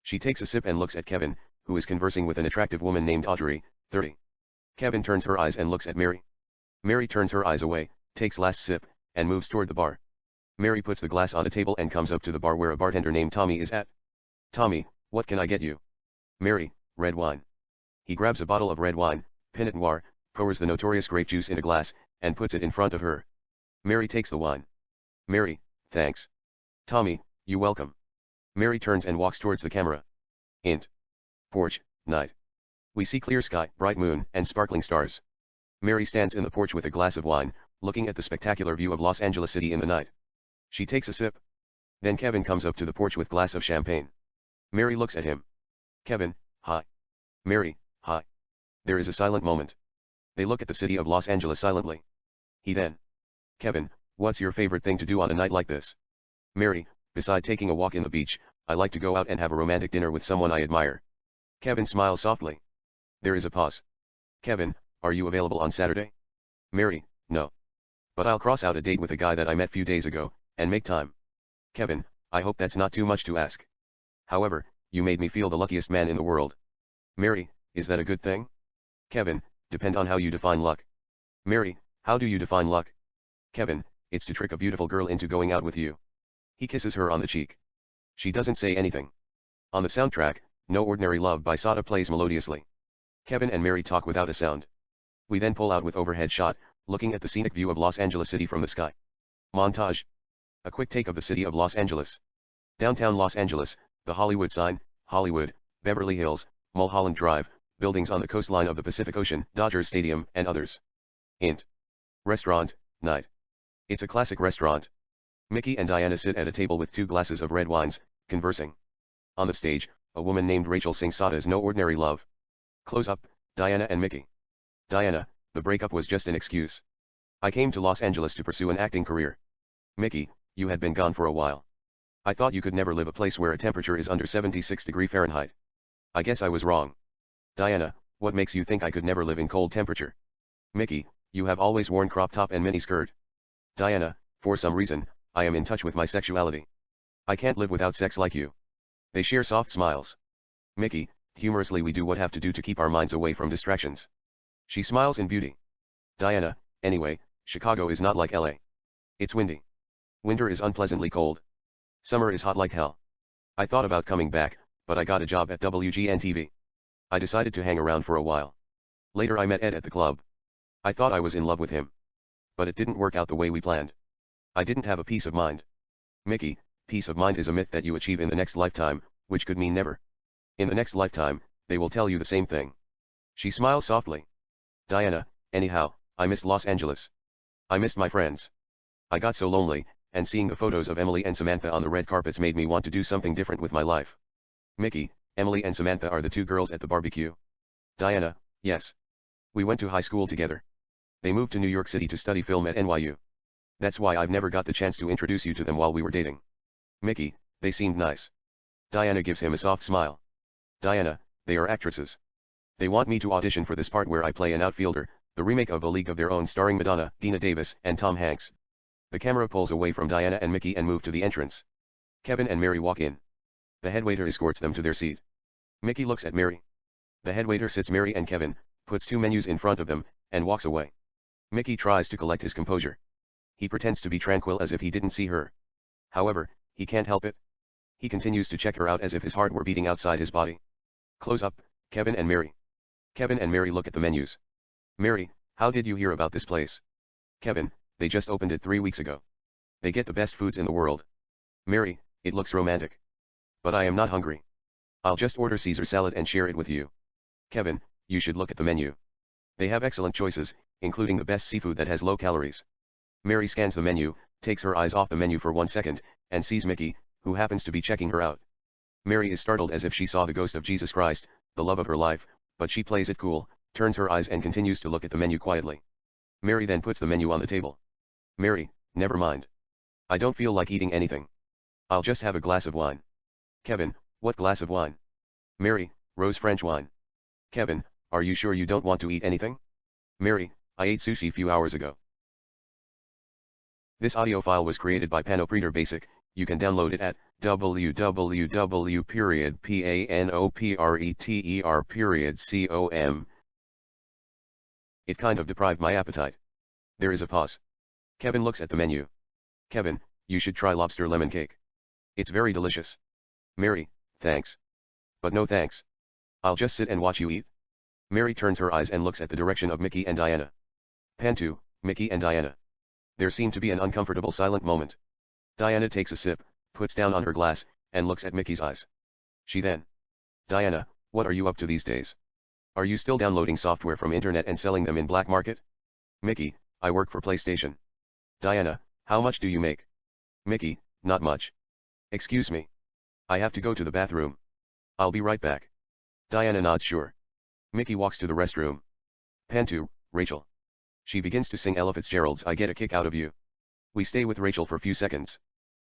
She takes a sip and looks at Kevin, who is conversing with an attractive woman named Audrey, 30. Kevin turns her eyes and looks at Mary. Mary turns her eyes away, takes last sip, and moves toward the bar. Mary puts the glass on a table and comes up to the bar where a bartender named Tommy is at. Tommy, what can I get you? Mary, red wine. He grabs a bottle of red wine, Pinot Noir, pours the notorious grape juice in a glass, and puts it in front of her. Mary takes the wine. Mary, thanks. Tommy, you welcome. Mary turns and walks towards the camera. Int. Porch, night. We see clear sky, bright moon, and sparkling stars. Mary stands in the porch with a glass of wine, looking at the spectacular view of Los Angeles City in the night. She takes a sip. Then Kevin comes up to the porch with glass of champagne. Mary looks at him. Kevin, hi. Mary, hi. There is a silent moment. They look at the city of Los Angeles silently. He then. Kevin, what's your favorite thing to do on a night like this? Mary, beside taking a walk in the beach, I like to go out and have a romantic dinner with someone I admire. Kevin smiles softly. There is a pause. Kevin, are you available on Saturday? Mary, no. But I'll cross out a date with a guy that I met few days ago, and make time. Kevin, I hope that's not too much to ask. However, you made me feel the luckiest man in the world. Mary, is that a good thing? Kevin, depend on how you define luck. Mary, how do you define luck? Kevin, it's to trick a beautiful girl into going out with you. He kisses her on the cheek. She doesn't say anything. On the soundtrack, No Ordinary Love by Sada plays melodiously. Kevin and Mary talk without a sound. We then pull out with overhead shot, looking at the scenic view of Los Angeles City from the sky. Montage. A quick take of the city of Los Angeles. Downtown Los Angeles, the Hollywood sign, Hollywood, Beverly Hills, Mulholland Drive, buildings on the coastline of the Pacific Ocean, Dodgers Stadium, and others. Int. Restaurant, night. It's a classic restaurant. Mickey and Diana sit at a table with 2 glasses of red wines, conversing. On the stage, a woman named Rachel sings Sada's No Ordinary Love. Close up, Diana and Mickey. Diana, the breakup was just an excuse. I came to Los Angeles to pursue an acting career. Mickey, you had been gone for a while. I thought you could never live a place where a temperature is under 76°F. I guess I was wrong. Diana, what makes you think I could never live in cold temperature? Mickey, you have always worn crop top and mini skirt. Diana, for some reason, I am in touch with my sexuality. I can't live without sex like you. They share soft smiles. Mickey, humorously we do what have to do to keep our minds away from distractions. She smiles in beauty. Diana, anyway, Chicago is not like LA. It's windy. Winter is unpleasantly cold. Summer is hot like hell. I thought about coming back, but I got a job at WGN-TV. I decided to hang around for a while. Later I met Ed at the club. I thought I was in love with him. But it didn't work out the way we planned. I didn't have a peace of mind. Mickey, peace of mind is a myth that you achieve in the next lifetime, which could mean never. In the next lifetime, they will tell you the same thing. She smiles softly. Diana, anyhow, I missed Los Angeles. I missed my friends. I got so lonely, and seeing the photos of Emily and Samantha on the red carpets made me want to do something different with my life. Mickey, Emily and Samantha are the 2 girls at the barbecue. Diana, yes. We went to high school together. They moved to New York City to study film at NYU. That's why I've never got the chance to introduce you to them while we were dating. Mickey, they seemed nice. Diana gives him a soft smile. Diana, they are actresses. They want me to audition for this part where I play an outfielder, the remake of A League of Their Own starring Madonna, Dina Davis, and Tom Hanks. The camera pulls away from Diana and Mickey and move to the entrance. Kevin and Mary walk in. The headwaiter escorts them to their seat. Mickey looks at Mary. The headwaiter sits Mary and Kevin, puts 2 menus in front of them, and walks away. Mickey tries to collect his composure. He pretends to be tranquil as if he didn't see her. However, he can't help it. He continues to check her out as if his heart were beating outside his body. Close up, Kevin and Mary. Kevin and Mary look at the menus. Mary, how did you hear about this place? Kevin, they just opened it 3 weeks ago. They get the best foods in the world. Mary, it looks romantic. But I am not hungry. I'll just order Caesar salad and share it with you. Kevin, you should look at the menu. They have excellent choices, including the best seafood that has low calories. Mary scans the menu, takes her eyes off the menu for 1 second, and sees Mickey, who happens to be checking her out. Mary is startled as if she saw the ghost of Jesus Christ, the love of her life, but she plays it cool, turns her eyes and continues to look at the menu quietly. Mary then puts the menu on the table. Mary, never mind. I don't feel like eating anything. I'll just have a glass of wine. Kevin, what glass of wine? Mary, rose French wine. Kevin, are you sure you don't want to eat anything? Mary, I ate sushi few hours ago. This audio file was created by Panopreter Basic. You can download it at www.panopreter.com. It kind of deprived my appetite. There is a pause. Kevin looks at the menu. Kevin, you should try lobster lemon cake. It's very delicious. Mary, thanks. But no thanks. I'll just sit and watch you eat. Mary turns her eyes and looks at the direction of Mickey and Diana. Pan to, Mickey and Diana. There seemed to be an uncomfortable silent moment. Diana takes a sip, puts down on her glass, and looks at Mickey's eyes. She then. Diana, what are you up to these days? Are you still downloading software from internet and selling them in black market? Mickey, I work for PlayStation. Diana, how much do you make? Mickey, not much. Excuse me. I have to go to the bathroom. I'll be right back. Diana nods sure. Mickey walks to the restroom. Pan to, Rachel. She begins to sing Ella Fitzgerald's I Get a Kick Out of You. We stay with Rachel for a few seconds.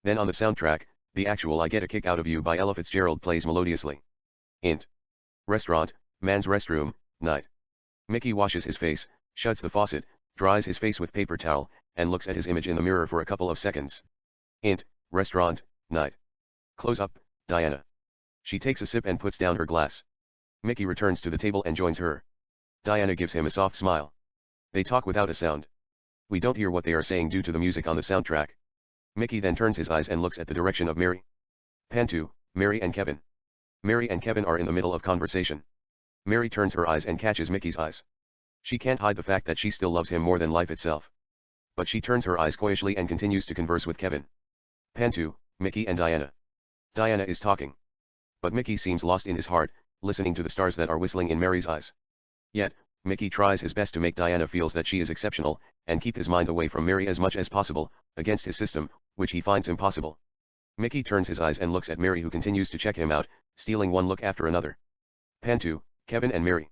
Then on the soundtrack, the actual I Get a Kick Out of You by Ella Fitzgerald plays melodiously. Int. Restaurant, man's restroom, night. Mickey washes his face, shuts the faucet, dries his face with paper towel, and looks at his image in the mirror for a couple of seconds. Int. Restaurant, night. Close up, Diana. She takes a sip and puts down her glass. Mickey returns to the table and joins her. Diana gives him a soft smile. They talk without a sound. We don't hear what they are saying due to the music on the soundtrack. Mickey then turns his eyes and looks at the direction of Mary. Pan to, Mary and Kevin. Mary and Kevin are in the middle of conversation. Mary turns her eyes and catches Mickey's eyes. She can't hide the fact that she still loves him more than life itself. But she turns her eyes coyishly and continues to converse with Kevin. Pan to, Mickey and Diana. Diana is talking. But Mickey seems lost in his heart, listening to the stars that are whistling in Mary's eyes. Yet, Mickey tries his best to make Diana feels that she is exceptional, and keep his mind away from Mary as much as possible, against his system, which he finds impossible. Mickey turns his eyes and looks at Mary, who continues to check him out, stealing one look after another. Pan to, Kevin and Mary.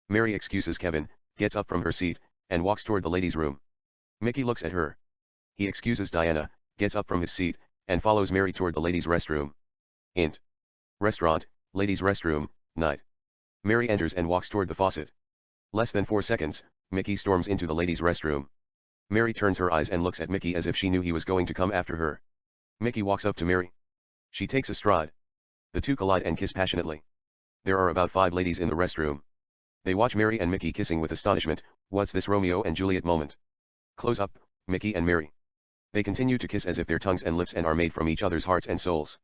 Mary excuses Kevin, gets up from her seat, and walks toward the ladies' room. Mickey looks at her. He excuses Diana, gets up from his seat, and follows Mary toward the ladies' restroom. Int. Restaurant, ladies' restroom, night. Mary enters and walks toward the faucet. Less than 4 seconds, Mickey storms into the ladies' restroom. Mary turns her eyes and looks at Mickey as if she knew he was going to come after her. Mickey walks up to Mary. She takes a stride. The two collide and kiss passionately. There are about 5 ladies in the restroom. They watch Mary and Mickey kissing with astonishment. What's this Romeo and Juliet moment? Close up, Mickey and Mary. They continue to kiss as if their tongues and lips are made from each other's hearts and souls.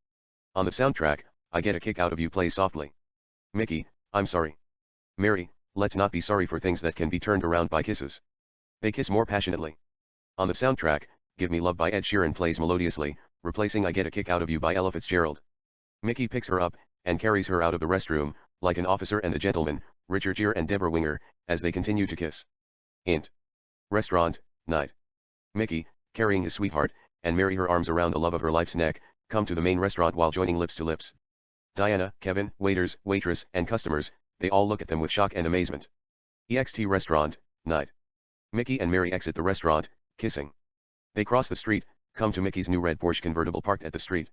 On the soundtrack, I Get a Kick Out of You plays softly. Mickey, I'm sorry. Mary, let's not be sorry for things that can be turned around by kisses. They kiss more passionately. On the soundtrack, Give Me Love by Ed Sheeran plays melodiously, replacing I Get a Kick Out of You by Ella Fitzgerald. Mickey picks her up, and carries her out of the restroom, like an officer and a gentleman, Richard Gere and Deborah Winger, as they continue to kiss. Int. Restaurant, night. Mickey, carrying his sweetheart, and Mary, her arms around the love of her life's neck, come to the main restaurant while joining lips to lips. Diana, Kevin, waiters, waitress, and customers, they all look at them with shock and amazement. EXT Restaurant, night. Mickey and Mary exit the restaurant, kissing. They cross the street, come to Mickey's new red Porsche convertible parked at the street.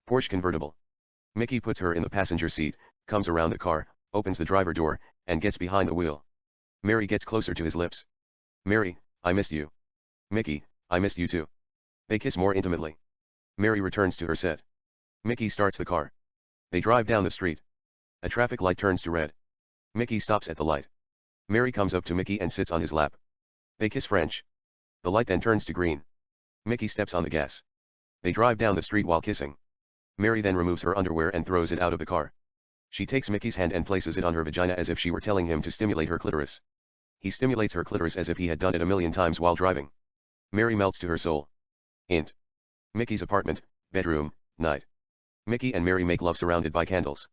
Porsche convertible. Mickey puts her in the passenger seat, comes around the car, opens the driver door, and gets behind the wheel. Mary gets closer to his lips. Mary, I missed you. Mickey, I missed you too. They kiss more intimately. Mary returns to her set. Mickey starts the car. They drive down the street. A traffic light turns to red. Mickey stops at the light. Mary comes up to Mickey and sits on his lap. They kiss French. The light then turns to green. Mickey steps on the gas. They drive down the street while kissing. Mary then removes her underwear and throws it out of the car. She takes Mickey's hand and places it on her vagina as if she were telling him to stimulate her clitoris. He stimulates her clitoris as if he had done it a million times while driving. Mary melts to her soul. Int. Mickey's apartment, bedroom, night. Mickey and Mary make love surrounded by candles.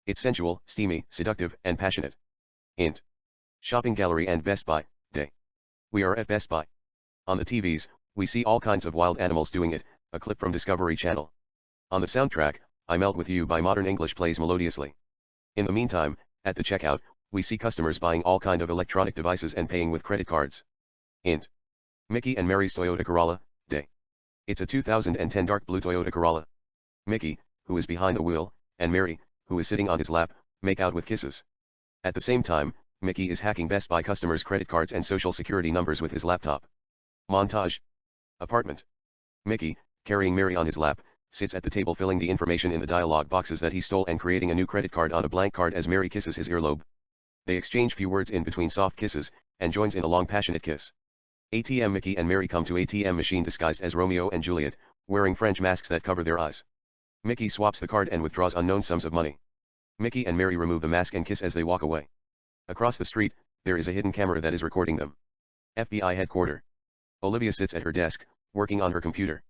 It's sensual, steamy, seductive, and passionate. Int. Shopping gallery and Best Buy, day. We are at Best Buy. On the TVs, we see all kinds of wild animals doing it, a clip from Discovery Channel. On the soundtrack, I Melt With You by Modern English plays melodiously. In the meantime, at the checkout, we see customers buying all kind of electronic devices and paying with credit cards. Int. Mickey and Mary's Toyota Corolla, day. It's a 2010 dark blue Toyota Corolla. Mickey, who is behind the wheel, and Mary, who is sitting on his lap, make out with kisses. At the same time, Mickey is hacking Best Buy customers' credit cards and social security numbers with his laptop. Montage. Apartment. Mickey, carrying Mary on his lap, sits at the table filling the information in the dialog boxes that he stole and creating a new credit card on a blank card as Mary kisses his earlobe. They exchange few words in between soft kisses, and joins in a long passionate kiss. ATM Mickey and Mary come to ATM machine disguised as Romeo and Juliet, wearing French masks that cover their eyes. Mickey swaps the card and withdraws unknown sums of money. Mickey and Mary remove the mask and kiss as they walk away. Across the street, there is a hidden camera that is recording them. FBI headquarters. Olivia sits at her desk, working on her computer.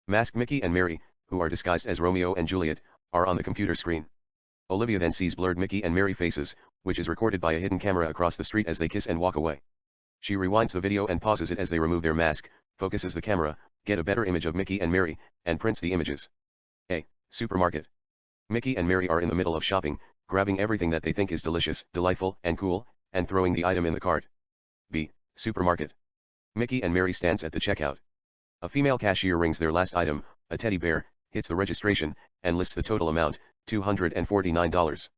Masked Mickey and Mary, who are disguised as Romeo and Juliet, are on the computer screen. Olivia then sees blurred Mickey and Mary faces, which is recorded by a hidden camera across the street as they kiss and walk away. She rewinds the video and pauses it as they remove their mask, focuses the camera, get a better image of Mickey and Mary, and prints the images. A. Supermarket. Mickey and Mary are in the middle of shopping, grabbing everything that they think is delicious, delightful, and cool, and throwing the item in the cart. B. Supermarket. Mickey and Mary stands at the checkout. A female cashier rings their last item, a teddy bear, hits the registration, and lists the total amount, $249.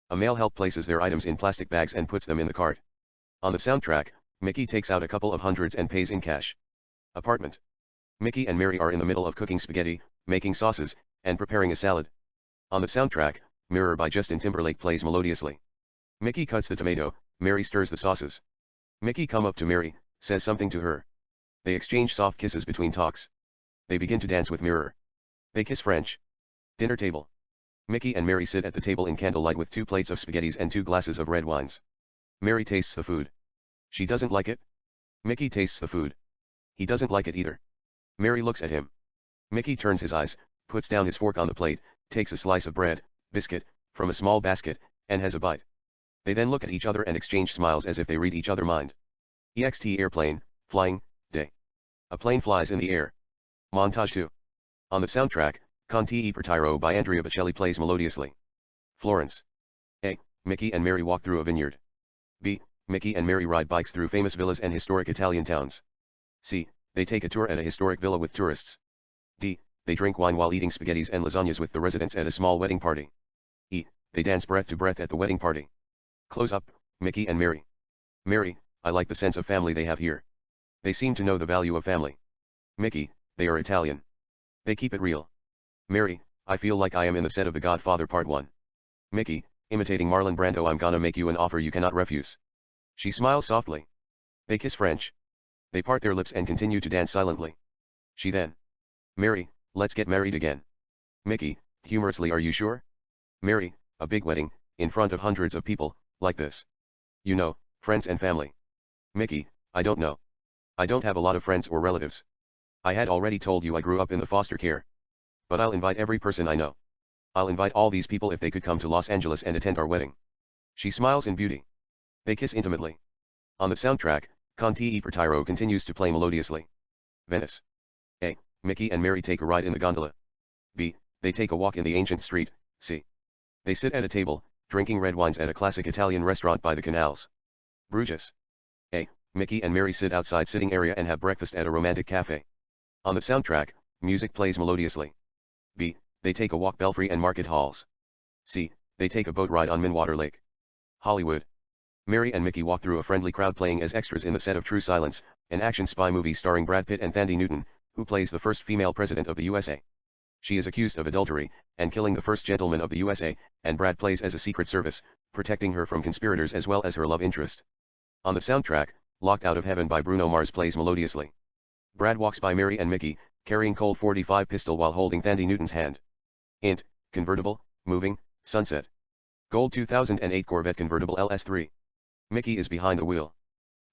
A male help places their items in plastic bags and puts them in the cart. On the soundtrack, Mickey takes out a couple of hundreds and pays in cash. Apartment. Mickey and Mary are in the middle of cooking spaghetti, making sauces, and preparing a salad. On the soundtrack, Mirror by Justin Timberlake plays melodiously. Mickey cuts the tomato, Mary stirs the sauces. Mickey come up to Mary, says something to her. They exchange soft kisses between talks. They begin to dance with Mirror. They kiss French. Dinner table. Mickey and Mary sit at the table in candlelight with 2 plates of spaghettis and 2 glasses of red wines. Mary tastes the food. She doesn't like it. Mickey tastes the food. He doesn't like it either. Mary looks at him. Mickey turns his eyes, puts down his fork on the plate, takes a slice of bread, biscuit, from a small basket, and has a bite. They then look at each other and exchange smiles as if they read each other's mind. EXT airplane, flying, day. A plane flies in the air. Montage 2. On the soundtrack, Conti e per Tiro by Andrea Bocelli plays melodiously. Florence. A. Mickey and Mary walk through a vineyard. B. Mickey and Mary ride bikes through famous villas and historic Italian towns. C. They take a tour at a historic villa with tourists. D. They drink wine while eating spaghettis and lasagnas with the residents at a small wedding party. E. They dance breath to breath at the wedding party. Close up, Mickey and Mary. Mary, I like the sense of family they have here. They seem to know the value of family. Mickey, they are Italian. They keep it real. Mary, I feel like I am in the set of The Godfather Part 1. Mickey, imitating Marlon Brando, I'm gonna make you an offer you cannot refuse. She smiles softly. They kiss French. They part their lips and continue to dance silently. She then. Mary, let's get married again. Mickey, humorously, are you sure? Mary, a big wedding, in front of hundreds of people, like this. You know, friends and family. Mickey, I don't know. I don't have a lot of friends or relatives. I had already told you I grew up in the foster care. But I'll invite every person I know. I'll invite all these people if they could come to Los Angeles and attend our wedding. She smiles in beauty. They kiss intimately. On the soundtrack, Conti e per Tiro continues to play melodiously. Venice. A. Mickey and Mary take a ride in the gondola. B. They take a walk in the ancient street. C. They sit at a table, drinking red wines at a classic Italian restaurant by the canals. Bruges. A. Mickey and Mary sit outside sitting area and have breakfast at a romantic cafe. On the soundtrack, music plays melodiously. B. They take a walk Belfry and market halls. C. They take a boat ride on Minwater Lake. Hollywood. Mary and Mickey walk through a friendly crowd playing as extras in the set of True Silence, an action spy movie starring Brad Pitt and Thandie Newton, who plays the first female president of the USA. She is accused of adultery, and killing the first gentleman of the USA, and Brad plays as a Secret Service, protecting her from conspirators as well as her love interest. On the soundtrack, Locked Out of Heaven by Bruno Mars plays melodiously. Brad walks by Mary and Mickey, carrying Colt 45 pistol while holding Thandie Newton's hand. Int, convertible, moving, sunset. Gold 2008 Corvette convertible LS3. Mickey is behind the wheel.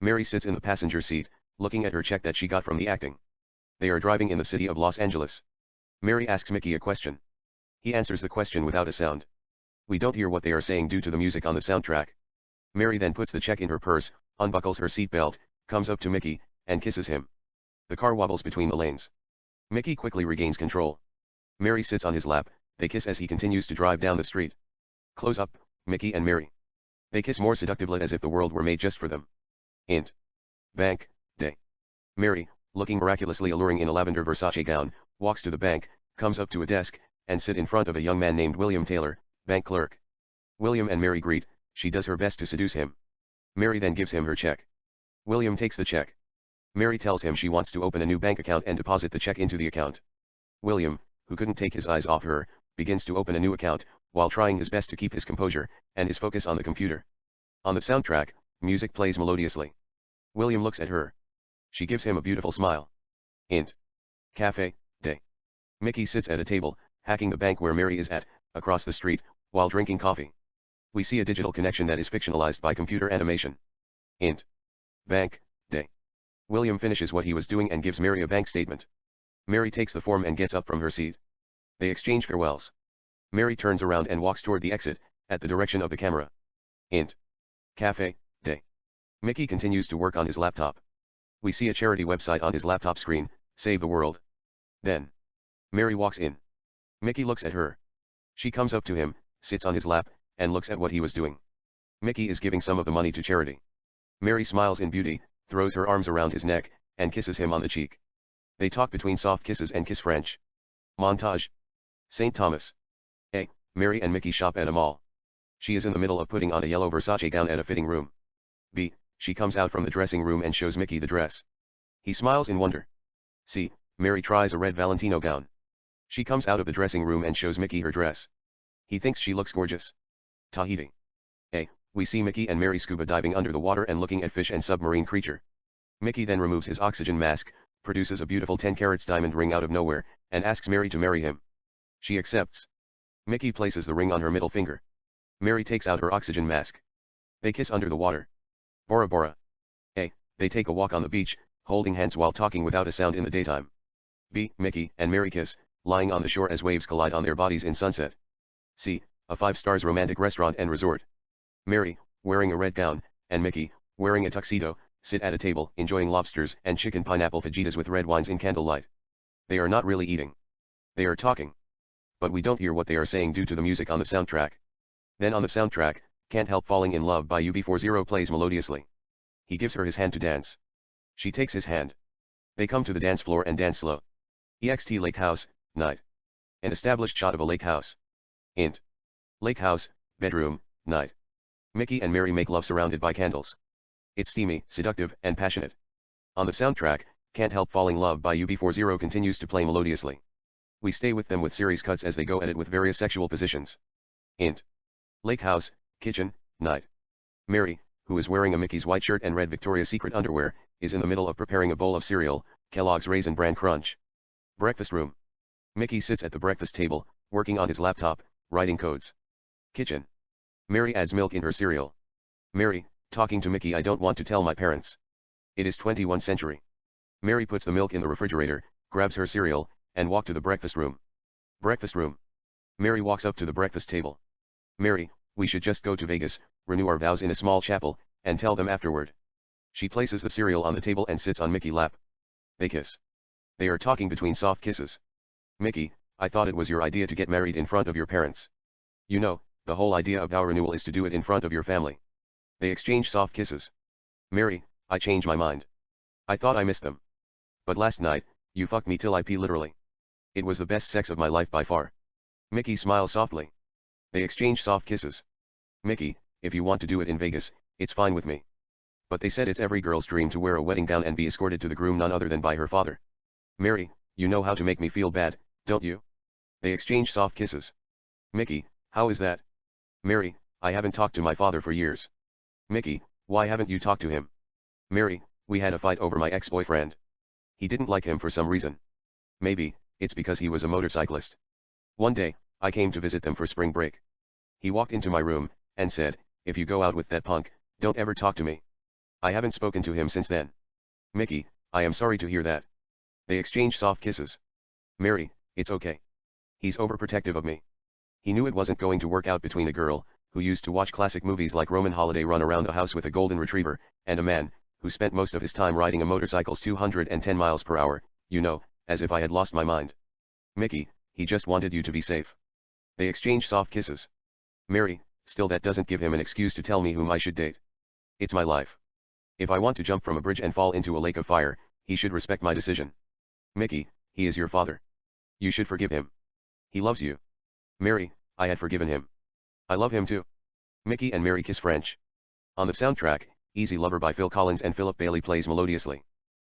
Mary sits in the passenger seat, looking at her check that she got from the acting. They are driving in the city of Los Angeles. Mary asks Mickey a question. He answers the question without a sound. We don't hear what they are saying due to the music on the soundtrack. Mary then puts the check in her purse, unbuckles her seatbelt, comes up to Mickey, and kisses him. The car wobbles between the lanes. Mickey quickly regains control. Mary sits on his lap, they kiss as he continues to drive down the street. Close up, Mickey and Mary. They kiss more seductively as if the world were made just for them. Int. Bank, day. Mary, looking miraculously alluring in a lavender Versace gown, walks to the bank, comes up to a desk, and sit in front of a young man named William Taylor, bank clerk. William and Mary greet, she does her best to seduce him. Mary then gives him her check. William takes the check. Mary tells him she wants to open a new bank account and deposit the check into the account. William, who couldn't take his eyes off her, begins to open a new account, while trying his best to keep his composure, and his focus on the computer. On the soundtrack, music plays melodiously. William looks at her. She gives him a beautiful smile. Int. Cafe, day. Mickey sits at a table, hacking the bank where Mary is at, across the street, while drinking coffee. We see a digital connection that is fictionalized by computer animation. Int. Bank, day. William finishes what he was doing and gives Mary a bank statement. Mary takes the form and gets up from her seat. They exchange farewells. Mary turns around and walks toward the exit, at the direction of the camera. Int. Cafe, day. Mickey continues to work on his laptop. We see a charity website on his laptop screen, Save the World. Then, Mary walks in. Mickey looks at her. She comes up to him, sits on his lap, and looks at what he was doing. Mickey is giving some of the money to charity. Mary smiles in beauty, throws her arms around his neck, and kisses him on the cheek. They talk between soft kisses and kiss French. Montage. St. Thomas. A. Mary and Mickey shop at a mall. She is in the middle of putting on a yellow Versace gown at a fitting room. B. She comes out from the dressing room and shows Mickey the dress. He smiles in wonder. C. Mary tries a red Valentino gown. She comes out of the dressing room and shows Mickey her dress. He thinks she looks gorgeous. Tahiti. A. We see Mickey and Mary scuba diving under the water and looking at fish and submarine creature. Mickey then removes his oxygen mask, produces a beautiful 10 carats diamond ring out of nowhere, and asks Mary to marry him. She accepts. Mickey places the ring on her middle finger. Mary takes out her oxygen mask. They kiss under the water. Bora Bora. A. They take a walk on the beach, holding hands while talking without a sound in the daytime. B. Mickey and Mary kiss, lying on the shore as waves collide on their bodies in sunset. C. A 5-stars romantic restaurant and resort. Mary, wearing a red gown, and Mickey, wearing a tuxedo, sit at a table enjoying lobsters and chicken pineapple fajitas with red wines in candlelight. They are not really eating. They are talking. But we don't hear what they are saying due to the music on the soundtrack. Then on the soundtrack, Can't Help Falling in Love by UB40 plays melodiously. He gives her his hand to dance. She takes his hand. They come to the dance floor and dance slow. EXT Lake House, night. An established shot of a lake house. Int. Lake house, bedroom, night. Mickey and Mary make love surrounded by candles. It's steamy, seductive, and passionate. On the soundtrack, Can't Help Falling Love by UB40 continues to play melodiously. We stay with them with series cuts as they go at it with various sexual positions. Int. Lake house, kitchen, night. Mary, who is wearing a Mickey's white shirt and red Victoria's Secret underwear, is in the middle of preparing a bowl of cereal, Kellogg's Raisin Bran Crunch. Breakfast room. Mickey sits at the breakfast table, working on his laptop, writing codes. Kitchen. Mary adds milk in her cereal. Mary, talking to Mickey, I don't want to tell my parents. It is 21st century. Mary puts the milk in the refrigerator, grabs her cereal, and walks to the breakfast room. Breakfast room. Mary walks up to the breakfast table. Mary, we should just go to Vegas, renew our vows in a small chapel, and tell them afterward. She places the cereal on the table and sits on Mickey's lap. They kiss. They are talking between soft kisses. Mickey, I thought it was your idea to get married in front of your parents. You know, the whole idea of vow renewal is to do it in front of your family. They exchange soft kisses. Mary, I changed my mind. I thought I missed them. But last night, you fucked me till I pee literally. It was the best sex of my life by far. Mickey smiles softly. They exchange soft kisses. Mickey, if you want to do it in Vegas, it's fine with me. But they said it's every girl's dream to wear a wedding gown and be escorted to the groom none other than by her father. Mary, you know how to make me feel bad, don't you? They exchange soft kisses. Mickey, how is that? Mary, I haven't talked to my father for years. Mickey, why haven't you talked to him? Mary, we had a fight over my ex-boyfriend. He didn't like him for some reason. Maybe, it's because he was a motorcyclist. One day, I came to visit them for spring break. He walked into my room, and said, if you go out with that punk, don't ever talk to me. I haven't spoken to him since then. Mickey, I am sorry to hear that. They exchange soft kisses. Mary, it's okay. He's overprotective of me. He knew it wasn't going to work out between a girl, who used to watch classic movies like Roman Holiday run around the house with a golden retriever, and a man, who spent most of his time riding a motorcycle's 210 miles per hour, you know, as if I had lost my mind. Mickey, he just wanted you to be safe. They exchange soft kisses. Mary, still that doesn't give him an excuse to tell me whom I should date. It's my life. If I want to jump from a bridge and fall into a lake of fire, he should respect my decision. Mickey, he is your father. You should forgive him. He loves you. Mary, I had forgiven him. I love him too. Mickey and Mary kiss French. On the soundtrack, Easy Lover by Phil Collins and Philip Bailey plays melodiously.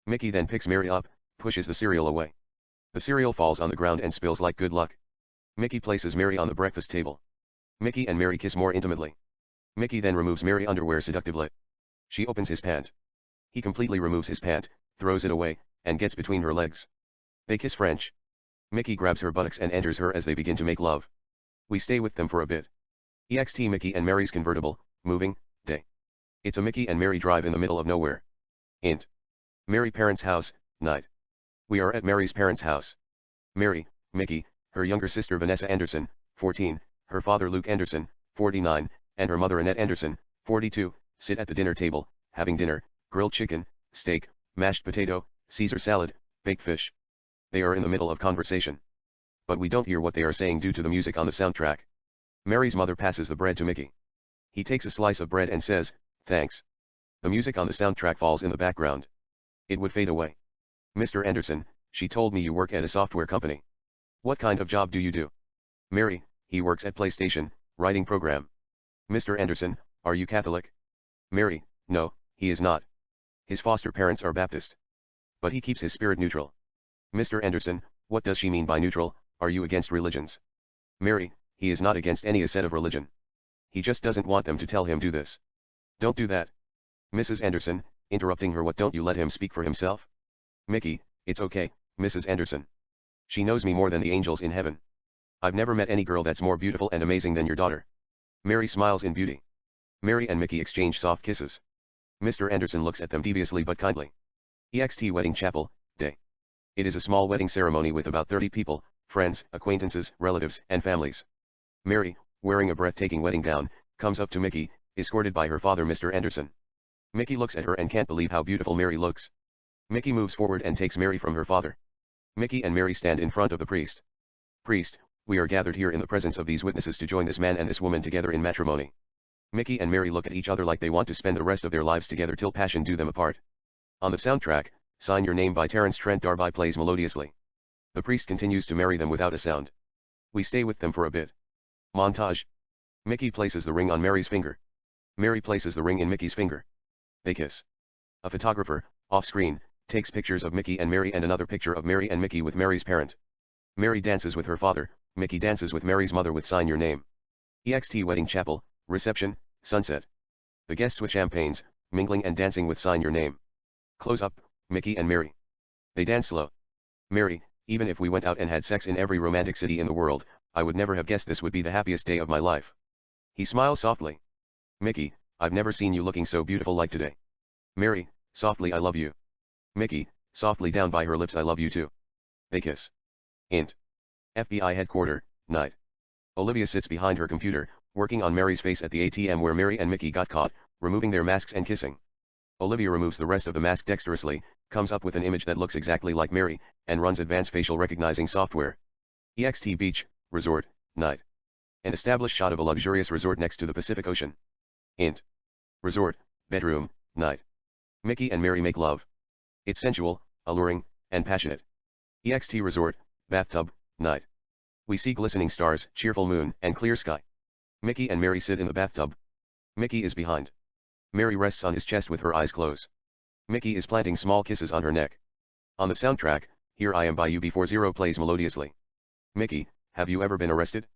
Mickey then picks Mary up, pushes the cereal away. The cereal falls on the ground and spills like good luck. Mickey places Mary on the breakfast table. Mickey and Mary kiss more intimately. Mickey then removes Mary's underwear seductively. She opens his pant. He completely removes his pant, throws it away, and gets between her legs. They kiss French. Mickey grabs her buttocks and enters her as they begin to make love. We stay with them for a bit. EXT Mickey and Mary's convertible, moving, day. It's a Mickey and Mary drive in the middle of nowhere. Int. Mary parents' house, night. We are at Mary's parents' house. Mary, Mickey, her younger sister Vanessa Anderson, 14, her father Luke Anderson, 49, and her mother Annette Anderson, 42, sit at the dinner table, having dinner, grilled chicken, steak, mashed potato, Caesar salad, baked fish. They are in the middle of conversation. But we don't hear what they are saying due to the music on the soundtrack. Mary's mother passes the bread to Mickey. He takes a slice of bread and says, "Thanks." The music on the soundtrack falls in the background. It would fade away. "Mr. Anderson, she told me you work at a software company. What kind of job do you do?" Mary, "He works at PlayStation, writing program." "Mr. Anderson, are you Catholic?" Mary, "No, he is not. His foster parents are Baptist. But he keeps his spirit neutral." "Mr. Anderson, what does she mean by neutral? Are you against religions?" Mary, "He is not against any set of religion. He just doesn't want them to tell him do this. Don't do that." Mrs. Anderson, interrupting her, "What, don't you let him speak for himself?" Mickey, "It's okay, Mrs. Anderson. She knows me more than the angels in heaven. I've never met any girl that's more beautiful and amazing than your daughter." Mary smiles in beauty. Mary and Mickey exchange soft kisses. Mr. Anderson looks at them deviously but kindly. EXT Wedding Chapel, day. It is a small wedding ceremony with about 30 people, friends, acquaintances, relatives, and families. Mary, wearing a breathtaking wedding gown, comes up to Mickey, escorted by her father Mr. Anderson. Mickey looks at her and can't believe how beautiful Mary looks. Mickey moves forward and takes Mary from her father. Mickey and Mary stand in front of the priest. "Priest, we are gathered here in the presence of these witnesses to join this man and this woman together in matrimony." Mickey and Mary look at each other like they want to spend the rest of their lives together till passion do them apart. On the soundtrack, "Sign Your Name" by Terence Trent D'Arby plays melodiously. The priest continues to marry them without a sound. We stay with them for a bit. Montage. Mickey places the ring on Mary's finger. Mary places the ring in Mickey's finger. They kiss. A photographer, off-screen, takes pictures of Mickey and Mary and another picture of Mary and Mickey with Mary's parent. Mary dances with her father, Mickey dances with Mary's mother with "Sign Your Name." EXT Wedding Chapel, reception, sunset. The guests with champagnes, mingling and dancing with "Sign Your Name." Close up, Mickey and Mary. They dance slow. Mary, "Even if we went out and had sex in every romantic city in the world, I would never have guessed this would be the happiest day of my life." He smiles softly. Mickey, "I've never seen you looking so beautiful like today." Mary, softly, "I love you." Mickey, softly down by her lips, "I love you too." They kiss. Int. FBI headquarter, night. Olivia sits behind her computer, working on Mary's face at the ATM where Mary and Mickey got caught, removing their masks and kissing. Olivia removes the rest of the mask dexterously, comes up with an image that looks exactly like Mary, and runs advanced facial recognizing software. EXT Beach, resort, night. An established shot of a luxurious resort next to the Pacific Ocean. Int. Resort, bedroom, night. Mickey and Mary make love. It's sensual, alluring, and passionate. EXT Resort, bathtub, night. We see glistening stars, cheerful moon, and clear sky. Mickey and Mary sit in the bathtub. Mickey is behind. Mary rests on his chest with her eyes closed. Mickey is planting small kisses on her neck. On the soundtrack, "Here I Am" by UB40 plays melodiously. Mickey, "Have you ever been arrested?"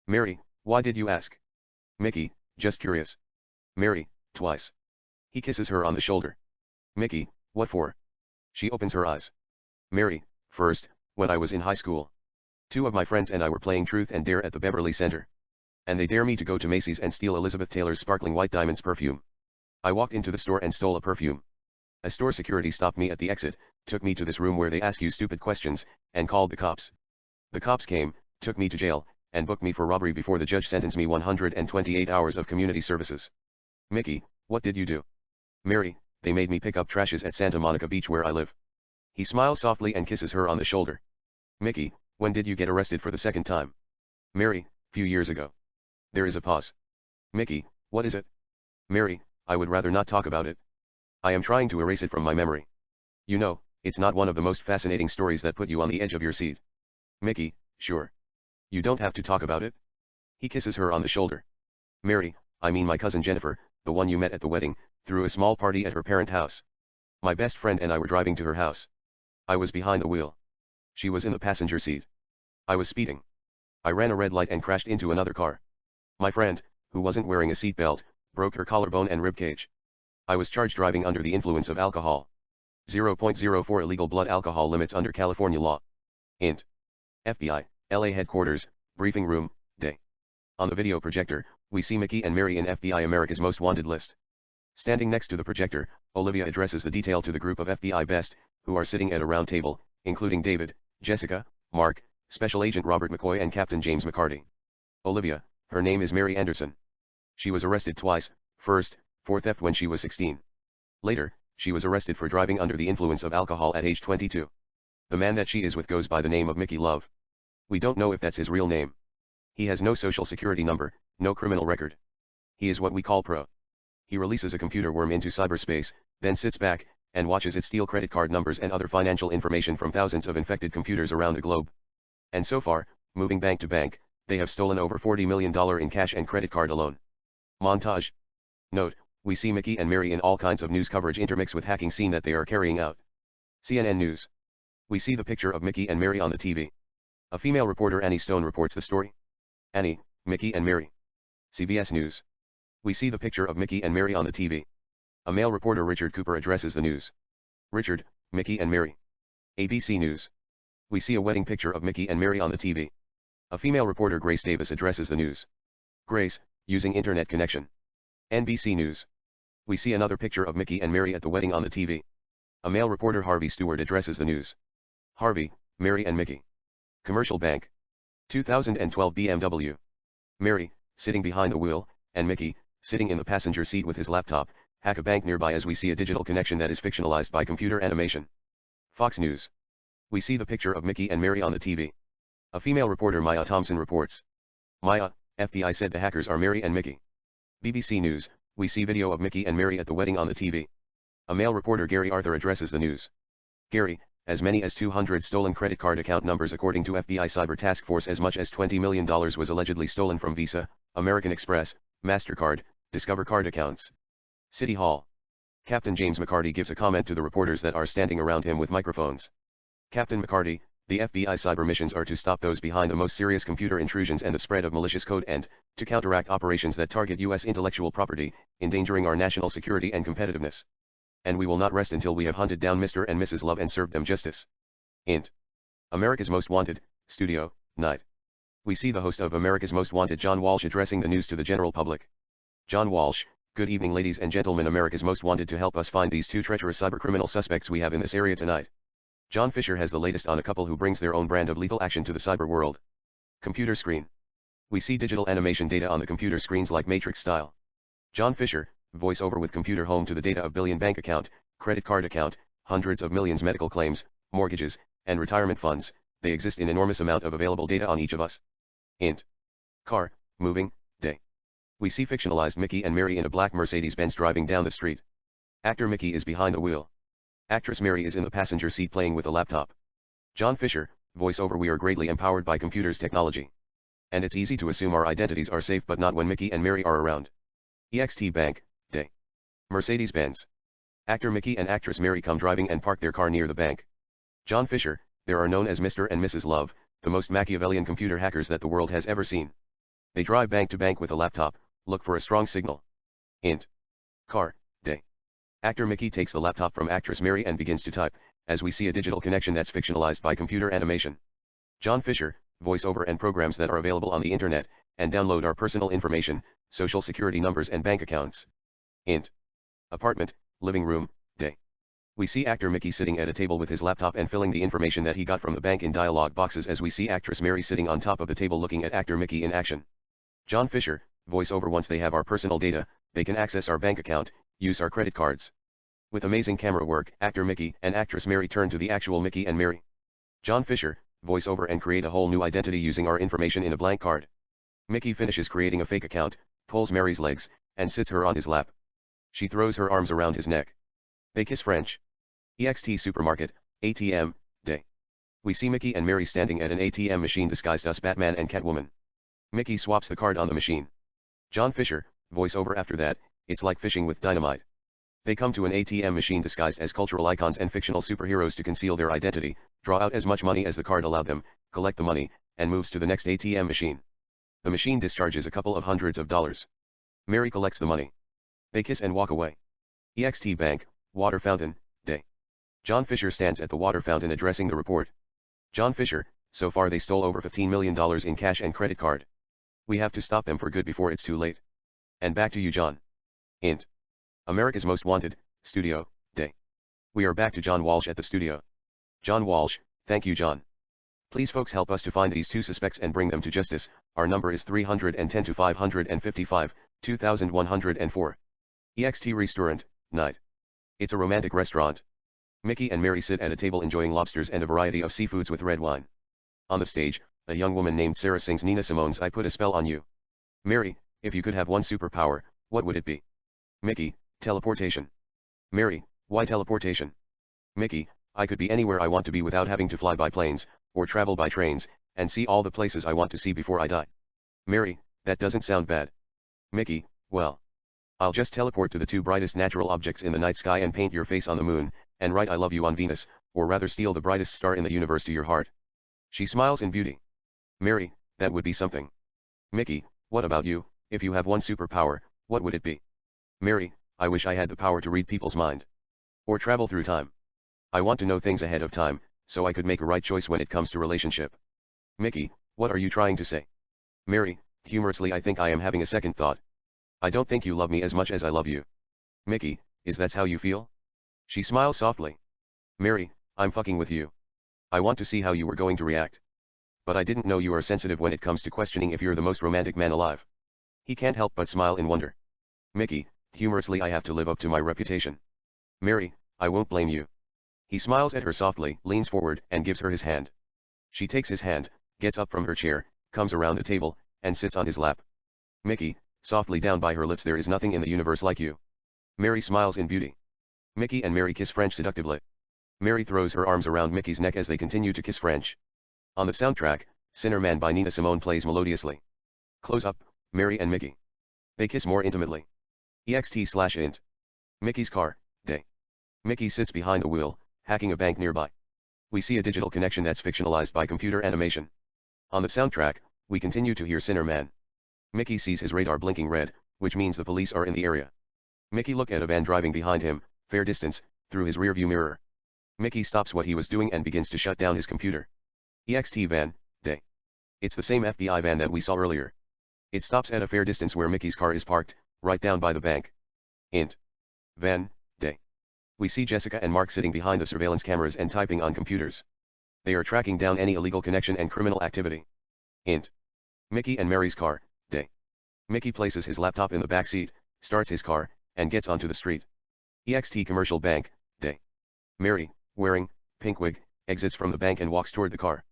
Mary, "Why did you ask?" Mickey, "Just curious." Mary, "Twice." He kisses her on the shoulder. Mickey, "What for?" She opens her eyes. Mary, "First, when I was in high school. 2 of my friends and I were playing Truth and Dare at the Beverly Center. And they dare me to go to Macy's and steal Elizabeth Taylor's Sparkling White Diamonds perfume. I walked into the store and stole a perfume. A store security stopped me at the exit, took me to this room where they ask you stupid questions, and called the cops. The cops came, took me to jail, and booked me for robbery before the judge sentenced me 128 hours of community services." Mickey, "What did you do?" Mary, "They made me pick up trashes at Santa Monica Beach where I live." He smiles softly and kisses her on the shoulder. Mickey, "When did you get arrested for the second time?" Mary, "Few years ago." There is a pause. Mickey, "What is it?" Mary, "I would rather not talk about it. I am trying to erase it from my memory. You know, it's not one of the most fascinating stories that put you on the edge of your seat." Mickey, "Sure. You don't have to talk about it." He kisses her on the shoulder. Mary, "I mean my cousin Jennifer, the one you met at the wedding, threw a small party at her parent house. My best friend and I were driving to her house. I was behind the wheel. She was in the passenger seat. I was speeding. I ran a red light and crashed into another car. My friend, who wasn't wearing a seatbelt, broke her collarbone and rib cage. I was charged driving under the influence of alcohol. 0.04 illegal blood alcohol limits under California law. Int. FBI, LA headquarters, briefing room, day. On the video projector, we see Mickey and Mary in FBI America's Most Wanted list. Standing next to the projector, Olivia addresses the detail to the group of FBI best, who are sitting at a round table, including David, Jessica, Mark, Special Agent Robert McCoy and Captain James McCarty. Olivia, her name is Mary Anderson. She was arrested twice, first, for theft when she was 16. Later, she was arrested for driving under the influence of alcohol at age 22. The man that she is with goes by the name of Mickey Love. We don't know if that's his real name. He has no social security number, no criminal record. He is what we call pro. He releases a computer worm into cyberspace, then sits back, and watches it steal credit card numbers and other financial information from thousands of infected computers around the globe. And so far, moving bank to bank, they have stolen over $40 million in cash and credit card alone. Montage. Note, we see Mickey and Mary in all kinds of news coverage intermixed with hacking scene that they are carrying out. CNN News. We see the picture of Mickey and Mary on the TV. A female reporter, Annie Stone, reports the story. Annie, Mickey and Mary. CBS News. We see the picture of Mickey and Mary on the TV. A male reporter, Richard Cooper, addresses the news. Richard, Mickey and Mary. ABC News. We see a wedding picture of Mickey and Mary on the TV. A female reporter, Grace Davis, addresses the news. Grace, using internet connection. NBC News. We see another picture of Mickey and Mary at the wedding on the TV. A male reporter, Harvey Stewart, addresses the news. Harvey, Mary and Mickey. Commercial Bank. 2012 BMW. Mary, sitting behind the wheel, and Mickey, sitting in the passenger seat with his laptop, hack a bank nearby as we see a digital connection that is fictionalized by computer animation. Fox News. We see the picture of Mickey and Mary on the TV. A female reporter, Maya Thompson, reports. Maya, FBI said the hackers are Mary and Mickey. BBC News. We see video of Mickey and Mary at the wedding on the TV. A male reporter, Gary Arthur, addresses the news. Gary, as many as 200 stolen credit card account numbers according to FBI Cyber Task Force. As much as $20 million was allegedly stolen from Visa, American Express, MasterCard, Discover card accounts. City Hall. Captain James McCarty gives a comment to the reporters that are standing around him with microphones. Captain McCarty, the FBI cyber missions are to stop those behind the most serious computer intrusions and the spread of malicious code and, to counteract operations that target U.S. intellectual property, endangering our national security and competitiveness. And we will not rest until we have hunted down Mr. and Mrs. Love and served them justice. Int. America's Most Wanted, Studio, Night. We see the host of America's Most Wanted, John Walsh, addressing the news to the general public. John Walsh: Good evening, ladies and gentlemen. America's Most Wanted to help us find these two treacherous cybercriminal suspects we have in this area tonight. John Fisher has the latest on a couple who brings their own brand of lethal action to the cyber world. Computer screen. We see digital animation data on the computer screens like Matrix style. John Fisher, voiceover with computer home to the data of billion bank account, credit card account, hundreds of millions medical claims, mortgages, and retirement funds. They exist in enormous amount of available data on each of us. Int. Car, moving, day. We see fictionalized Mickey and Mary in a black Mercedes-Benz driving down the street. Actor Mickey is behind the wheel. Actress Mary is in the passenger seat playing with a laptop. John Fisher, voiceover: We are greatly empowered by computers technology. And it's easy to assume our identities are safe, but not when Mickey and Mary are around. EXT Bank, day. Mercedes-Benz. Actor Mickey and actress Mary come driving and park their car near the bank. John Fisher: They are known as Mr. and Mrs. Love, the most Machiavellian computer hackers that the world has ever seen. They drive bank to bank with a laptop, look for a strong signal. Int. Car, day. Actor Mickey takes the laptop from actress Mary and begins to type, as we see a digital connection that's fictionalized by computer animation. John Fisher, voiceover: And programs that are available on the internet, and download our personal information, social security numbers and bank accounts. Int. Apartment, living room, day. We see actor Mickey sitting at a table with his laptop and filling the information that he got from the bank in dialog boxes, as we see actress Mary sitting on top of the table looking at actor Mickey in action. John Fisher, voiceover: Once they have our personal data, they can access our bank account, use our credit cards. With amazing camera work, actor Mickey and actress Mary turn to the actual Mickey and Mary. John Fisher, voiceover: And create a whole new identity using our information in a blank card. Mickey finishes creating a fake account, pulls Mary's legs, and sits her on his lap. She throws her arms around his neck. They kiss French. EXT Supermarket, ATM, day. We see Mickey and Mary standing at an ATM machine disguised as Batman and Catwoman. Mickey swaps the card on the machine. John Fisher, voiceover: After that, it's like fishing with dynamite. They come to an ATM machine disguised as cultural icons and fictional superheroes to conceal their identity, draw out as much money as the card allowed them, collect the money, and moves to the next ATM machine. The machine discharges a couple of hundreds of dollars. Mary collects the money. They kiss and walk away. EXT Bank, water fountain, day. John Fisher stands at the water fountain addressing the report. John Fisher, so far they stole over $15 million in cash and credit card. We have to stop them for good before it's too late. And back to you, John. Int. America's Most Wanted, Studio, Day. We are back to John Walsh at the studio. John Walsh, thank you, John. Please folks help us to find these two suspects and bring them to justice. Our number is 310 to 555, 2104. EXT Restaurant, night. It's a romantic restaurant. Mickey and Mary sit at a table enjoying lobsters and a variety of seafoods with red wine. On the stage, a young woman named Sarah sings Nina Simone's I Put a Spell on You. Mary, if you could have one superpower, what would it be? Mickey, teleportation. Mary, why teleportation? Mickey, I could be anywhere I want to be without having to fly by planes, or travel by trains, and see all the places I want to see before I die. Mary, that doesn't sound bad. Mickey, well, I'll just teleport to the two brightest natural objects in the night sky and paint your face on the moon, and write I love you on Venus, or rather steal the brightest star in the universe to your heart. She smiles in beauty. Mary, that would be something. Mickey, what about you? If you have one superpower, what would it be? Mary, I wish I had the power to read people's mind. Or travel through time. I want to know things ahead of time, so I could make a right choice when it comes to relationship. Mickey, what are you trying to say? Mary, humorously, I think I am having a second thought. I don't think you love me as much as I love you. Mickey, is that how you feel? She smiles softly. Mary, I'm fucking with you. I want to see how you were going to react. But I didn't know you are sensitive when it comes to questioning if you're the most romantic man alive. He can't help but smile in wonder. Mickey, humorously, I have to live up to my reputation. Mary, I won't blame you. He smiles at her softly, leans forward, and gives her his hand. She takes his hand, gets up from her chair, comes around the table, and sits on his lap. Mickey, softly down by her lips, there is nothing in the universe like you. Mary smiles in beauty. Mickey and Mary kiss French seductively. Mary throws her arms around Mickey's neck as they continue to kiss French. On the soundtrack, Sinner Man by Nina Simone plays melodiously. Close up, Mary and Mickey. They kiss more intimately. EXT/int. Mickey's car, day. Mickey sits behind the wheel, hacking a bank nearby. We see a digital connection that's fictionalized by computer animation. On the soundtrack, we continue to hear Sinner Man. Mickey sees his radar blinking red, which means the police are in the area. Mickey looks at a van driving behind him, fair distance, through his rearview mirror. Mickey stops what he was doing and begins to shut down his computer. EXT van, day. It's the same FBI van that we saw earlier. It stops at a fair distance where Mickey's car is parked, right down by the bank. Int. Van, day. We see Jessica and Mark sitting behind the surveillance cameras and typing on computers. They are tracking down any illegal connection and criminal activity. Int. Mickey and Mary's car, day. Mickey places his laptop in the back seat, starts his car, and gets onto the street. EXT commercial bank, day. Mary, wearing pink wig, exits from the bank and walks toward the car.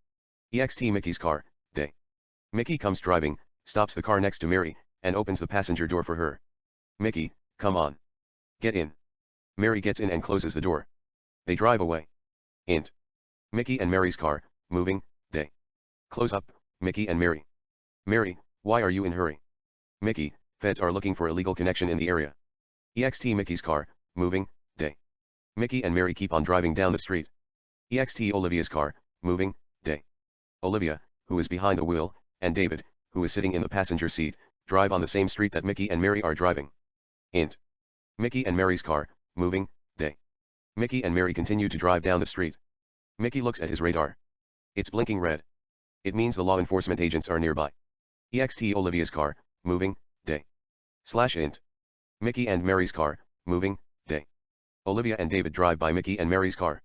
EXT Mickey's car, day. Mickey comes driving, stops the car next to Mary, and opens the passenger door for her. Mickey, come on. Get in. Mary gets in and closes the door. They drive away. Int. Mickey and Mary's car, moving, day. Close up, Mickey and Mary. Mary, why are you in a hurry? Mickey, feds are looking for illegal connection in the area. EXT Mickey's car, moving, day. Mickey and Mary keep on driving down the street. EXT Olivia's car, moving, day. Olivia, who is behind the wheel, and David, who is sitting in the passenger seat, drive on the same street that Mickey and Mary are driving. Int. Mickey and Mary's car, moving, day. Mickey and Mary continue to drive down the street. Mickey looks at his radar. It's blinking red. It means the law enforcement agents are nearby. EXT Olivia's car, moving, day. /int. Mickey and Mary's car, moving, day. Olivia and David drive by Mickey and Mary's car.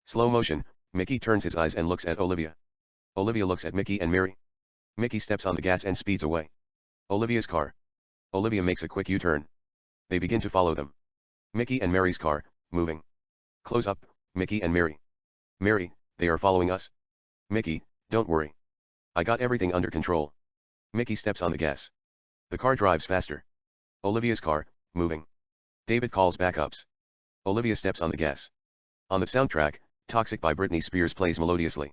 Slow motion, Mickey turns his eyes and looks at Olivia. Olivia looks at Mickey and Mary. Mickey steps on the gas and speeds away. Olivia's car. Olivia makes a quick U-turn. They begin to follow them. Mickey and Mary's car, moving. Close up, Mickey and Mary. Mary, they are following us. Mickey, don't worry. I got everything under control. Mickey steps on the gas. The car drives faster. Olivia's car, moving. David calls backups. Olivia steps on the gas. On the soundtrack, Toxic by Britney Spears plays melodiously.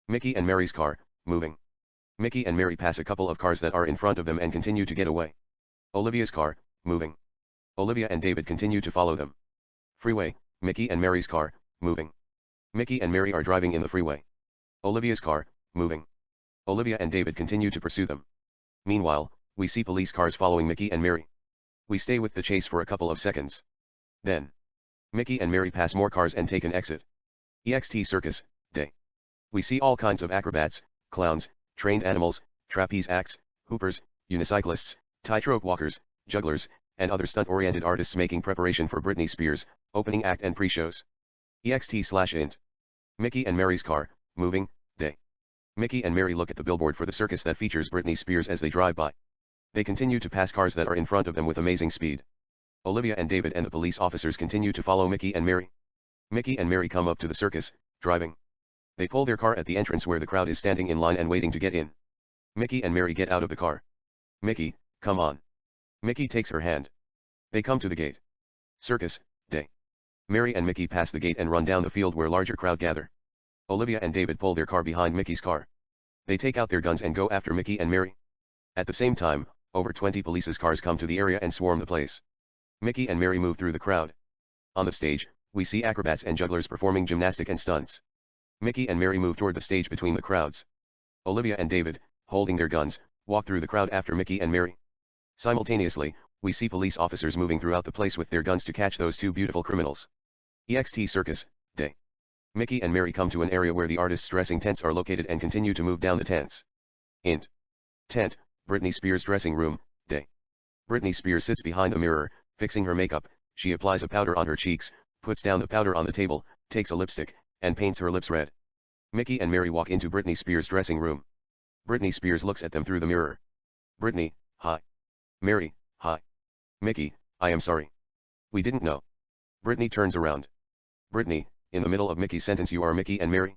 Mickey and Mary's car, moving. Mickey and Mary pass a couple of cars that are in front of them and continue to get away. Olivia's car, moving. Olivia and David continue to follow them. Freeway, Mickey and Mary's car, moving. Mickey and Mary are driving in the freeway. Olivia's car, moving. Olivia and David continue to pursue them. Meanwhile, we see police cars following Mickey and Mary. We stay with the chase for a couple of seconds. Then, Mickey and Mary pass more cars and take an exit. EXT Circus, Day. We see all kinds of acrobats, clowns, trained animals, trapeze acts, hoopers, unicyclists, tightrope walkers, jugglers, and other stunt-oriented artists making preparation for Britney Spears' opening act and pre-shows. EXT/int. Mickey and Mary's car, moving, day. Mickey and Mary look at the billboard for the circus that features Britney Spears as they drive by. They continue to pass cars that are in front of them with amazing speed. Olivia and David and the police officers continue to follow Mickey and Mary. Mickey and Mary come up to the circus, driving. They pull their car at the entrance where the crowd is standing in line and waiting to get in. Mickey and Mary get out of the car. Mickey, come on. Mickey takes her hand. They come to the gate. Circus, day. Mary and Mickey pass the gate and run down the field where larger crowd gather. Olivia and David pull their car behind Mickey's car. They take out their guns and go after Mickey and Mary. At the same time, over 20 police's cars come to the area and swarm the place. Mickey and Mary move through the crowd. On the stage, we see acrobats and jugglers performing gymnastic and stunts. Mickey and Mary move toward the stage between the crowds. Olivia and David, holding their guns, walk through the crowd after Mickey and Mary. Simultaneously, we see police officers moving throughout the place with their guns to catch those two beautiful criminals. EXT Circus, Day. Mickey and Mary come to an area where the artists' dressing tents are located and continue to move down the tents. Int. Tent, Britney Spears' dressing room, day. Britney Spears sits behind the mirror, fixing her makeup. She applies a powder on her cheeks, puts down the powder on the table, takes a lipstick, and paints her lips red. Mickey and Mary walk into Britney Spears' dressing room. Britney Spears looks at them through the mirror. Britney, hi. Mary, hi. Mickey, I am sorry. We didn't know. Britney turns around. Britney, in the middle of Mickey's sentence, you are Mickey and Mary?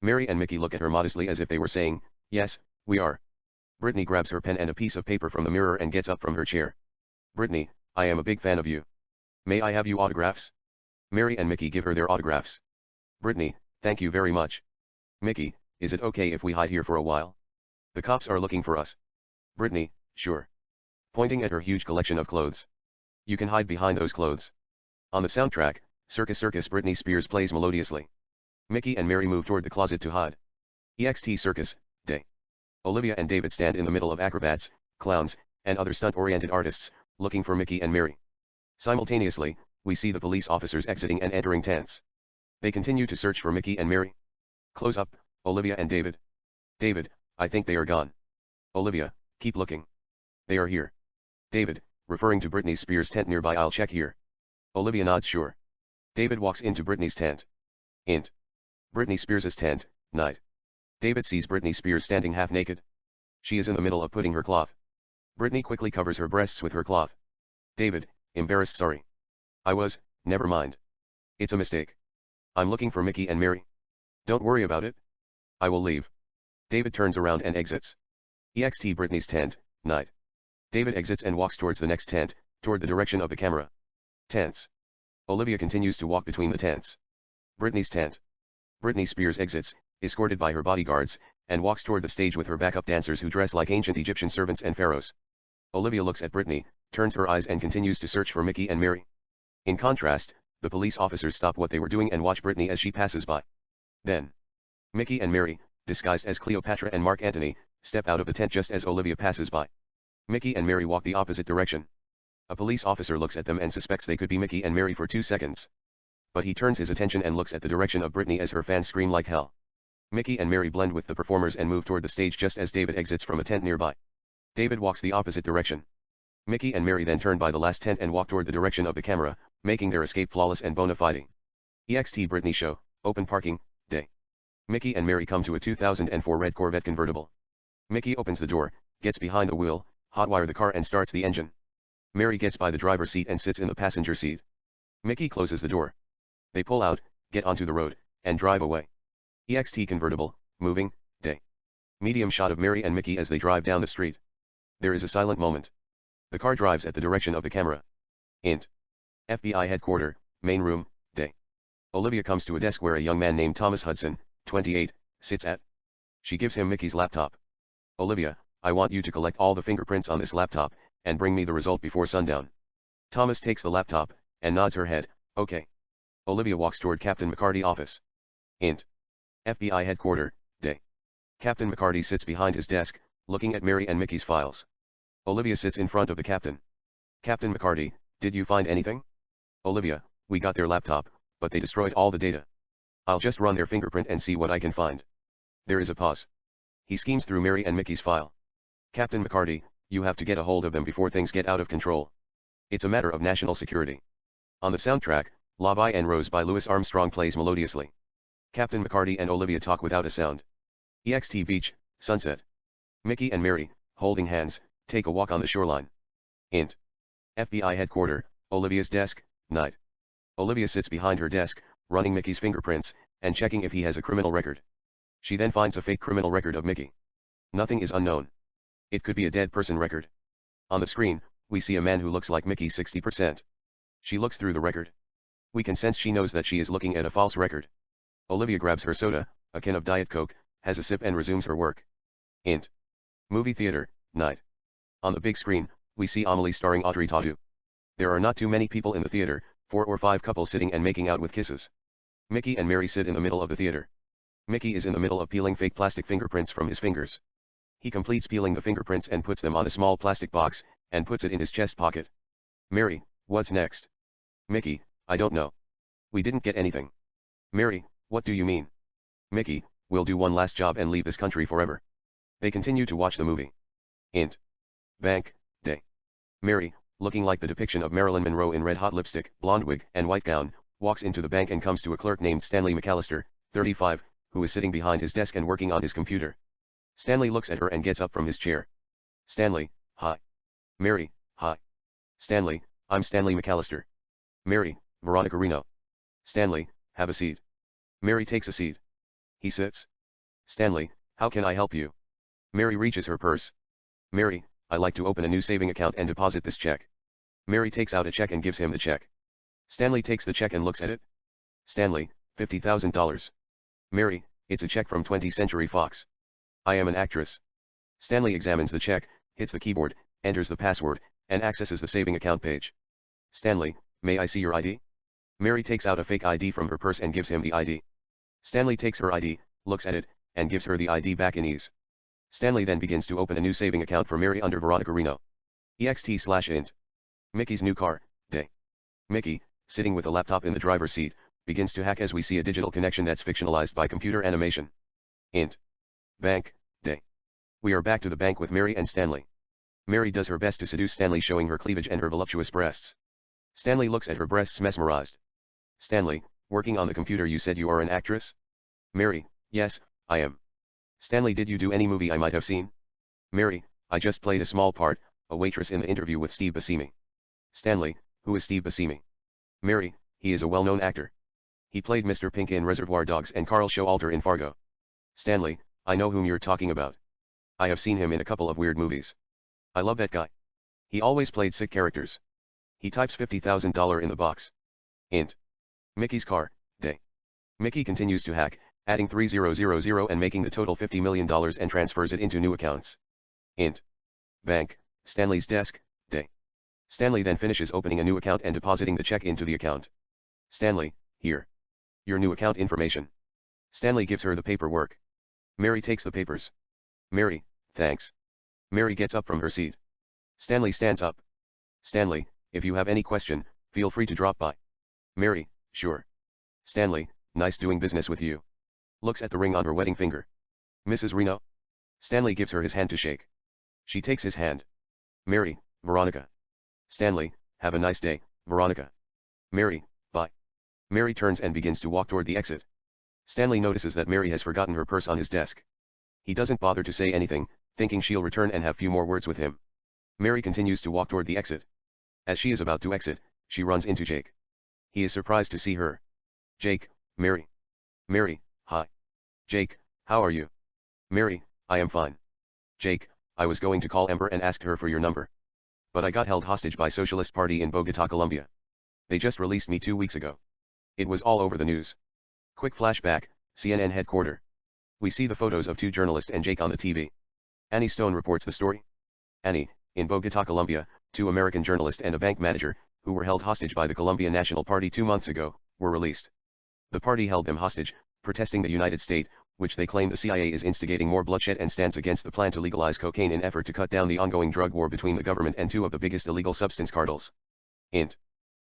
Mary and Mickey look at her modestly as if they were saying, yes, we are. Britney grabs her pen and a piece of paper from the mirror and gets up from her chair. Britney, I am a big fan of you. May I have you autographs? Mary and Mickey give her their autographs. Britney, thank you very much. Mickey, is it okay if we hide here for a while? The cops are looking for us. Britney, sure. Pointing at her huge collection of clothes. You can hide behind those clothes. On the soundtrack, Circus Circus, Britney Spears plays melodiously. Mickey and Mary move toward the closet to hide. EXT Circus, Day. Olivia and David stand in the middle of acrobats, clowns, and other stunt-oriented artists, looking for Mickey and Mary. Simultaneously, we see the police officers exiting and entering tents. They continue to search for Mickey and Mary. Close up, Olivia and David. David, I think they are gone. Olivia, keep looking. They are here. David, referring to Britney Spears' tent nearby, I'll check here. Olivia nods sure. David walks into Britney's tent. Int. Britney Spears' tent, night. David sees Britney Spears standing half naked. She is in the middle of putting her cloth. Britney quickly covers her breasts with her cloth. David, embarrassed, sorry. Never mind. It's a mistake. I'm looking for Mickey and Mary. Don't worry about it. I will leave. David turns around and exits. EXT Britney's tent, night. David exits and walks towards the next tent, toward the direction of the camera. Tents. Olivia continues to walk between the tents. Britney's tent. Britney Spears exits, escorted by her bodyguards, and walks toward the stage with her backup dancers who dress like ancient Egyptian servants and pharaohs. Olivia looks at Britney, turns her eyes and continues to search for Mickey and Mary. In contrast, the police officers stop what they were doing and watch Britney as she passes by. Then, Mickey and Mary, disguised as Cleopatra and Mark Antony, step out of the tent just as Olivia passes by. Mickey and Mary walk the opposite direction. A police officer looks at them and suspects they could be Mickey and Mary for 2 seconds. But he turns his attention and looks at the direction of Britney as her fans scream like hell. Mickey and Mary blend with the performers and move toward the stage just as David exits from a tent nearby. David walks the opposite direction. Mickey and Mary then turn by the last tent and walk toward the direction of the camera, making their escape flawless and bona fide. EXT Britney show, open parking, day. Mickey and Mary come to a 2004 red Corvette convertible. Mickey opens the door, gets behind the wheel, hotwire the car and starts the engine. Mary gets by the driver's seat and sits in the passenger seat. Mickey closes the door. They pull out, get onto the road, and drive away. EXT convertible, moving, day. Medium shot of Mary and Mickey as they drive down the street. There is a silent moment. The car drives at the direction of the camera. Int. FBI headquarters, main room, day. Olivia comes to a desk where a young man named Thomas Hudson, 28, sits at. She gives him Mickey's laptop. Olivia, I want you to collect all the fingerprints on this laptop, and bring me the result before sundown. Thomas takes the laptop, and nods her head, okay. Olivia walks toward Captain McCarty's office. Int. FBI headquarters, day. Captain McCarty sits behind his desk, looking at Mary and Mickey's files. Olivia sits in front of the captain. Captain McCarty, did you find anything? Olivia, We got their laptop, but they destroyed all the data. I'll just run their fingerprint and see what I can find. There is a pause. He schemes through Mary and Mickey's file. Captain McCarty, you have to get a hold of them before things get out of control. It's a matter of national security. On the soundtrack, Love I and Rose by Louis Armstrong plays melodiously. Captain McCarty and Olivia talk without a sound. EXT Beach, sunset. Mickey and Mary, holding hands, take a walk on the shoreline. Int. FBI headquarters, Olivia's desk, night. Olivia sits behind her desk, running Mickey's fingerprints, and checking if he has a criminal record. She then finds a fake criminal record of Mickey. Nothing is unknown. It could be a dead person record. On the screen, we see a man who looks like Mickey 60%. She looks through the record. We can sense she knows that she is looking at a false record. Olivia grabs her soda, a can of Diet Coke, has a sip and resumes her work. Int. Movie theater, night. On the big screen, we see Amelie starring Audrey Tautou. There are not too many people in the theater, 4 or 5 couples sitting and making out with kisses. Mickey and Mary sit in the middle of the theater. Mickey is in the middle of peeling fake plastic fingerprints from his fingers. He completes peeling the fingerprints and puts them on a small plastic box, and puts it in his chest pocket. Mary, what's next? Mickey, I don't know. We didn't get anything. Mary, what do you mean? Mickey, we'll do one last job and leave this country forever. They continue to watch the movie. Int. Bank, day. Mary, looking like the depiction of Marilyn Monroe in red hot lipstick, blonde wig, and white gown, walks into the bank and comes to a clerk named Stanley McAllister, 35, who is sitting behind his desk and working on his computer. Stanley looks at her and gets up from his chair. Stanley, hi. Mary, hi. Stanley, I'm Stanley McAllister. Mary, Veronica Reno. Stanley, have a seat. Mary takes a seat. He sits. Stanley, how can I help you? Mary reaches her purse. Mary, I'd like to open a new saving account and deposit this check. Mary takes out a check and gives him the check. Stanley takes the check and looks at it. Stanley, $50,000. Mary, it's a check from 20th Century Fox. I am an actress. Stanley examines the check, hits the keyboard, enters the password, and accesses the saving account page. Stanley, may I see your ID? Mary takes out a fake ID from her purse and gives him the ID. Stanley takes her ID, looks at it, and gives her the ID back in ease. Stanley then begins to open a new saving account for Mary under Veronica Reno. EXT/int. Mickey's new car, day. Mickey, sitting with a laptop in the driver's seat, begins to hack as we see a digital connection that's fictionalized by computer animation. Int. Bank, day. We are back to the bank with Mary and Stanley. Mary does her best to seduce Stanley, showing her cleavage and her voluptuous breasts. Stanley looks at her breasts mesmerized. Stanley, working on the computer, you said you are an actress? Mary, yes, I am. Stanley, did you do any movie I might have seen? Mary, I just played a small part, a waitress in the Interview with Steve Buscemi. Stanley, who is Steve Buscemi? Mary, he is a well-known actor. He played Mr. Pink in Reservoir Dogs and Carl Showalter in Fargo. Stanley, I know whom you're talking about. I have seen him in a couple of weird movies. I love that guy. He always played sick characters. He types $50,000 in the box. Int. Mickey's car, day. Mickey continues to hack, adding 3000 and making the total $50 million and transfers it into new accounts. Int. Bank, Stanley's desk, day. Stanley then finishes opening a new account and depositing the check into the account. Stanley, here. Your new account information. Stanley gives her the paperwork. Mary takes the papers. Mary, thanks. Mary gets up from her seat. Stanley stands up. Stanley, if you have any question, feel free to drop by. Mary, sure. Stanley, nice doing business with you. Looks at the ring on her wedding finger. Mrs. Reno? Stanley gives her his hand to shake. She takes his hand. Mary, Veronica. Stanley, have a nice day, Veronica. Mary, bye. Mary turns and begins to walk toward the exit. Stanley notices that Mary has forgotten her purse on his desk. He doesn't bother to say anything, thinking she'll return and have few more words with him. Mary continues to walk toward the exit. As she is about to exit, she runs into Jake. He is surprised to see her. Jake, Mary. Mary, hi. Jake, how are you? Mary, I am fine. Jake, I was going to call Amber and ask her for your number. But I got held hostage by Socialist Party in Bogota, Colombia. They just released me 2 weeks ago. It was all over the news. Quick flashback, CNN headquarters. We see the photos of 2 journalists and Jake on the TV. Annie Stone reports the story. Annie, in Bogota, Colombia, 2 American journalists and a bank manager, who were held hostage by the Colombian National Party 2 months ago, were released. The party held them hostage, protesting the United States, which they claim the CIA is instigating more bloodshed and stands against the plan to legalize cocaine in effort to cut down the ongoing drug war between the government and 2 of the biggest illegal substance cartels. Int.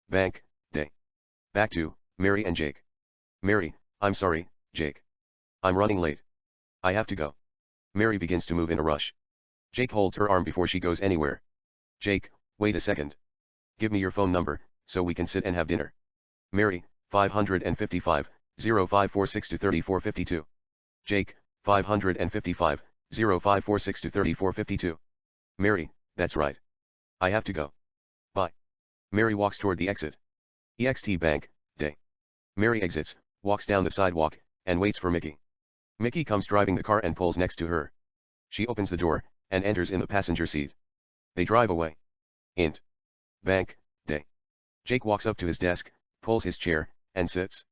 Bank, day. Back to Mary and Jake. Mary, I'm sorry, Jake. I'm running late. I have to go. Mary begins to move in a rush. Jake holds her arm before she goes anywhere. Jake, wait a second. Give me your phone number, so we can sit and have dinner. Mary, 555, 0546 3452. Jake, 555, 0546 3452. Mary, that's right. I have to go. Bye. Mary walks toward the exit. EXT Bank, Day. Mary exits, walks down the sidewalk, and waits for Mickey. Mickey comes driving the car and pulls next to her. She opens the door, and enters in the passenger seat. They drive away. Int. Bank, Day. Jake walks up to his desk, pulls his chair, and sits.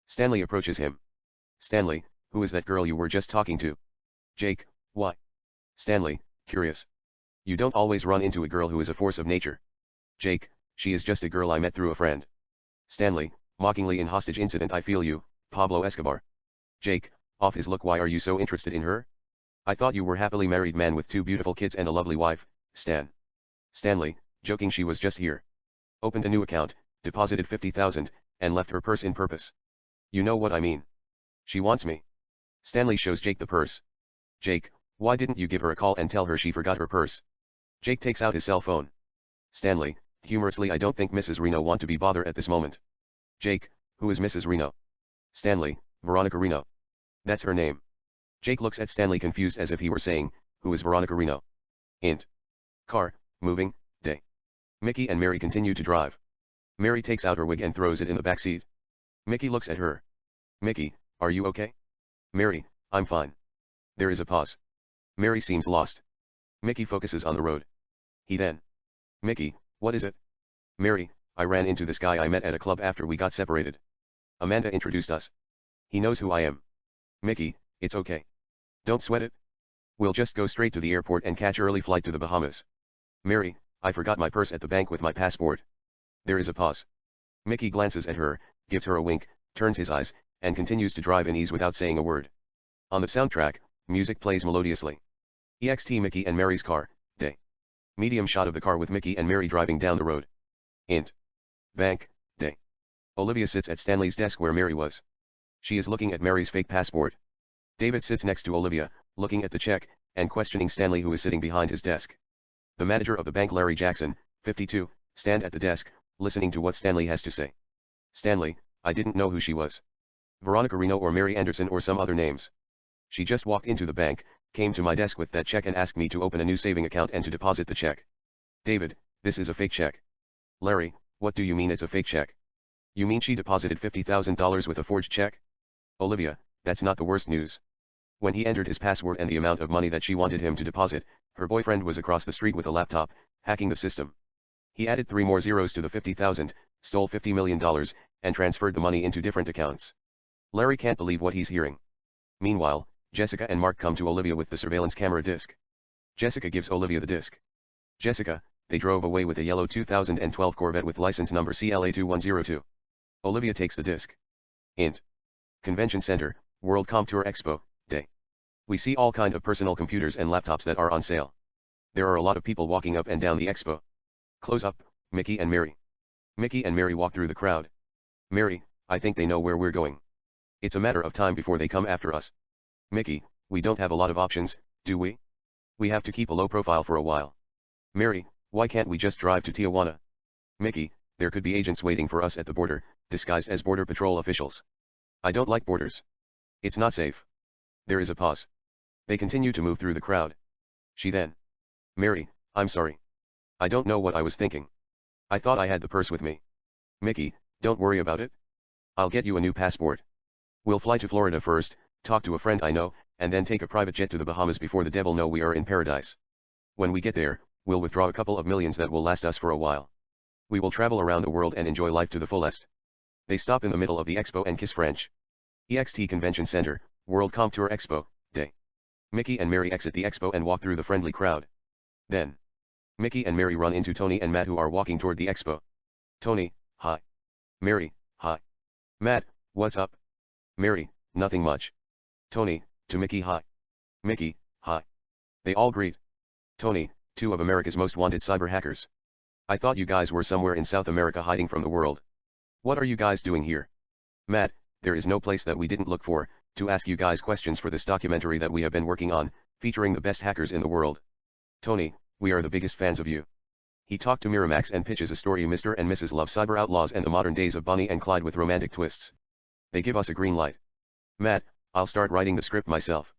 Stanley approaches him. Stanley, who is that girl you were just talking to? Jake, why? Stanley, curious. You don't always run into a girl who is a force of nature. Jake, she is just a girl I met through a friend. Stanley, mockingly in hostage incident I feel you, Pablo Escobar. Jake, off his look why are you so interested in her? I thought you were happily married man with 2 beautiful kids and a lovely wife, Stan. Stanley, joking she was just here. Opened a new account, deposited 50,000, and left her purse in purpose. You know what I mean. She wants me. Stanley shows Jake the purse. Jake, why didn't you give her a call and tell her she forgot her purse? Jake takes out his cell phone. Stanley, humorously I don't think Mrs. Reno want to be bothered at this moment. Jake, who is Mrs. Reno? Stanley, Veronica Reno. That's her name. Jake looks at Stanley confused as if he were saying, who is Veronica Reno? Int. Car, moving, day. Mickey and Mary continue to drive. Mary takes out her wig and throws it in the back seat. Mickey looks at her. Mickey, are you okay? Mary, I'm fine. There is a pause. Mary seems lost. Mickey focuses on the road. He then. Mickey, what is it? Mary, I ran into this guy I met at a club after we got separated. Amanda introduced us. He knows who I am. Mickey, it's okay. Don't sweat it. We'll just go straight to the airport and catch early flight to the Bahamas. Mary, I forgot my purse at the bank with my passport. There is a pause. Mickey glances at her, gives her a wink, turns his eyes, and continues to drive in ease without saying a word. On the soundtrack, music plays melodiously. EXT Mickey and Mary's car, day. Medium shot of the car with Mickey and Mary driving down the road. Int. Bank, day. Olivia sits at Stanley's desk where Mary was. She is looking at Mary's fake passport. David sits next to Olivia, looking at the check, and questioning Stanley who is sitting behind his desk. The manager of the bank Larry Jackson, 52, stand at the desk, listening to what Stanley has to say. Stanley, I didn't know who she was. Veronica Reno or Mary Anderson or some other names. She just walked into the bank, came to my desk with that check and asked me to open a new saving account and to deposit the check. David, this is a fake check. Larry, what do you mean it's a fake check? You mean she deposited $50,000 with a forged check? Olivia, that's not the worst news. When he entered his password and the amount of money that she wanted him to deposit, her boyfriend was across the street with a laptop, hacking the system. He added 3 more zeros to the 50,000, stole $50 million, and transferred the money into different accounts. Larry can't believe what he's hearing. Meanwhile, Jessica and Mark come to Olivia with the surveillance camera disc. Jessica gives Olivia the disc. Jessica, they drove away with a yellow 2012 Corvette with license number CLA2102. Olivia takes the disc. Int. Convention Center, World Tour Expo, Day. We see all kind of personal computers and laptops that are on sale. There are a lot of people walking up and down the expo. Close up, Mickey and Mary. Mickey and Mary walk through the crowd. Mary, I think they know where we're going. It's a matter of time before they come after us. Mickey, we don't have a lot of options, do we? We have to keep a low profile for a while. Mary, why can't we just drive to Tijuana? Mickey, there could be agents waiting for us at the border, disguised as border patrol officials. I don't like borders. It's not safe. There is a pause. They continue to move through the crowd. She then. Mary, I'm sorry. I don't know what I was thinking. I thought I had the purse with me. Mickey, don't worry about it. I'll get you a new passport. We'll fly to Florida first, talk to a friend I know, and then take a private jet to the Bahamas before the devil know we are in paradise. When we get there, we'll withdraw a couple of millions that will last us for a while. We will travel around the world and enjoy life to the fullest. They stop in the middle of the expo and kiss French. EXT Convention Center, World Tour Expo, Day. Mickey and Mary exit the expo and walk through the friendly crowd. Then. Mickey and Mary run into Tony and Matt who are walking toward the expo. Tony, hi. Mary, hi. Matt, what's up? Mary, nothing much. Tony, to Mickey hi. Mickey, hi. They all greet. Tony, 2 of America's most wanted cyber hackers. I thought you guys were somewhere in South America hiding from the world. What are you guys doing here? Matt, there is no place that we didn't look for, to ask you guys questions for this documentary that we have been working on, featuring the best hackers in the world. Tony, we are the biggest fans of you. He talked to Miramax and pitches a story Mr. and Mrs. Love cyber outlaws and the modern days of Bonnie and Clyde with romantic twists. They give us a green light. Matt, I'll start writing the script myself.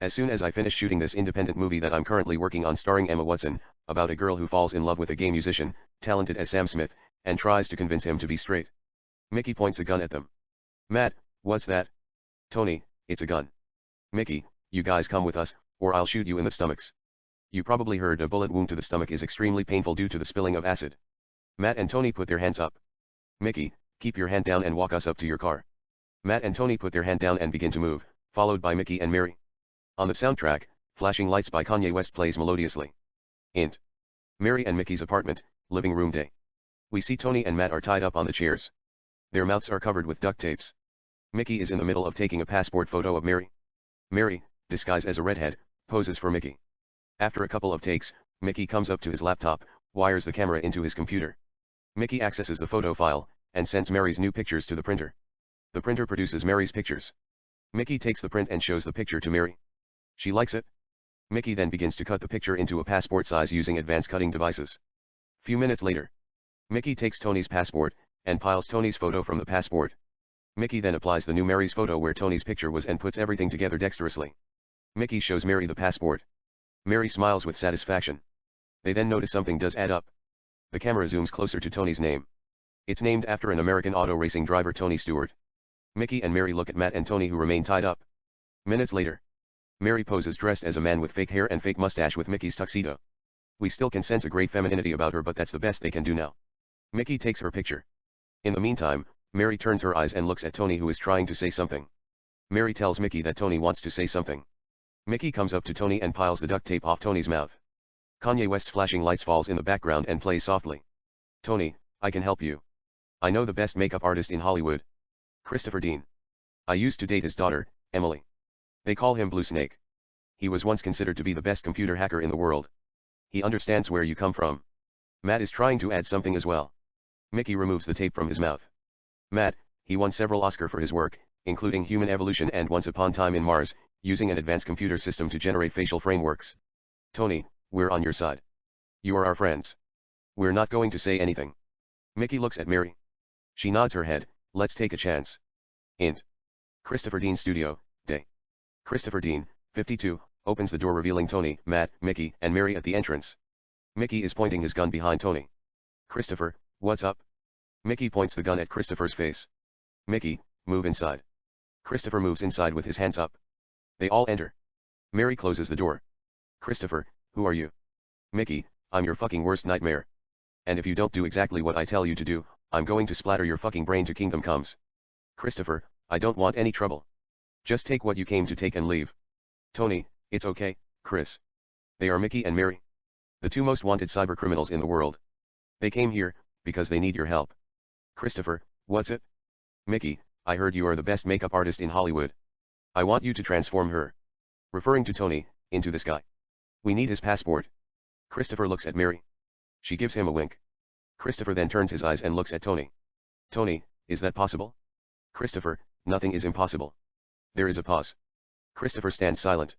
As soon as I finish shooting this independent movie that I'm currently working on starring Emma Watson, about a girl who falls in love with a gay musician, talented as Sam Smith, and tries to convince him to be straight. Mickey points a gun at them. Matt, what's that? Tony, it's a gun. Mickey, you guys come with us, or I'll shoot you in the stomachs. You probably heard a bullet wound to the stomach is extremely painful due to the spilling of acid. Matt and Tony put their hands up. Mickey, keep your hand down and walk us up to your car. Matt and Tony put their hand down and begin to move, followed by Mickey and Mary. On the soundtrack, Flashing Lights by Kanye West plays melodiously. Int. Mary and Mickey's apartment, living room day. We see Tony and Matt are tied up on the chairs. Their mouths are covered with duct tapes. Mickey is in the middle of taking a passport photo of Mary. Mary, disguised as a redhead, poses for Mickey. After a couple of takes, Mickey comes up to his laptop, wires the camera into his computer. Mickey accesses the photo file, and sends Mary's new pictures to the printer. The printer produces Mary's pictures. Mickey takes the print and shows the picture to Mary. She likes it. Mickey then begins to cut the picture into a passport size using advanced cutting devices. Few minutes later, Mickey takes Tony's passport, and piles Tony's photo from the passport. Mickey then applies the new Mary's photo where Tony's picture was and puts everything together dexterously. Mickey shows Mary the passport. Mary smiles with satisfaction. They then notice something does add up. The camera zooms closer to Tony's name. It's named after an American auto racing driver, Tony Stewart. Mickey and Mary look at Matt and Tony, who remain tied up. Minutes later, Mary poses dressed as a man with fake hair and fake mustache with Mickey's tuxedo. We still can sense a great femininity about her, but that's the best they can do now. Mickey takes her picture. In the meantime, Mary turns her eyes and looks at Tony, who is trying to say something. Mary tells Mickey that Tony wants to say something. Mickey comes up to Tony and piles the duct tape off Tony's mouth. Kanye West's Flashing Lights falls in the background and plays softly. Tony, I can help you. I know the best makeup artist in Hollywood. Christopher Dean. I used to date his daughter, Emily. They call him Blue Snake. He was once considered to be the best computer hacker in the world. He understands where you come from. Matt is trying to add something as well. Mickey removes the tape from his mouth. Matt, he won several Oscars for his work, including Human Evolution and Once Upon a Time in Mars, using an advanced computer system to generate facial frameworks. Tony, we're on your side. You are our friends. We're not going to say anything. Mickey looks at Mary. She nods her head. Let's take a chance. Int. Christopher Dean Studio, Day. Christopher Dean, 52, opens the door revealing Tony, Matt, Mickey, and Mary at the entrance. Mickey is pointing his gun behind Tony. Christopher, what's up? Mickey points the gun at Christopher's face. Mickey, move inside. Christopher moves inside with his hands up. They all enter. Mary closes the door. Christopher, who are you? Mickey, I'm your fucking worst nightmare. And if you don't do exactly what I tell you to do, I'm going to splatter your fucking brain to kingdom comes. Christopher, I don't want any trouble. Just take what you came to take and leave. Tony, it's okay, Chris. They are Mickey and Mary. The two most wanted cyber criminals in the world. They came here, because they need your help. Christopher, what's it? Mickey, I heard you are the best makeup artist in Hollywood. I want you to transform her. Referring to Tony, into this guy. We need his passport. Christopher looks at Mary. She gives him a wink. Christopher then turns his eyes and looks at Tony. Tony, is that possible? Christopher, nothing is impossible. There is a pause. Christopher stands silent.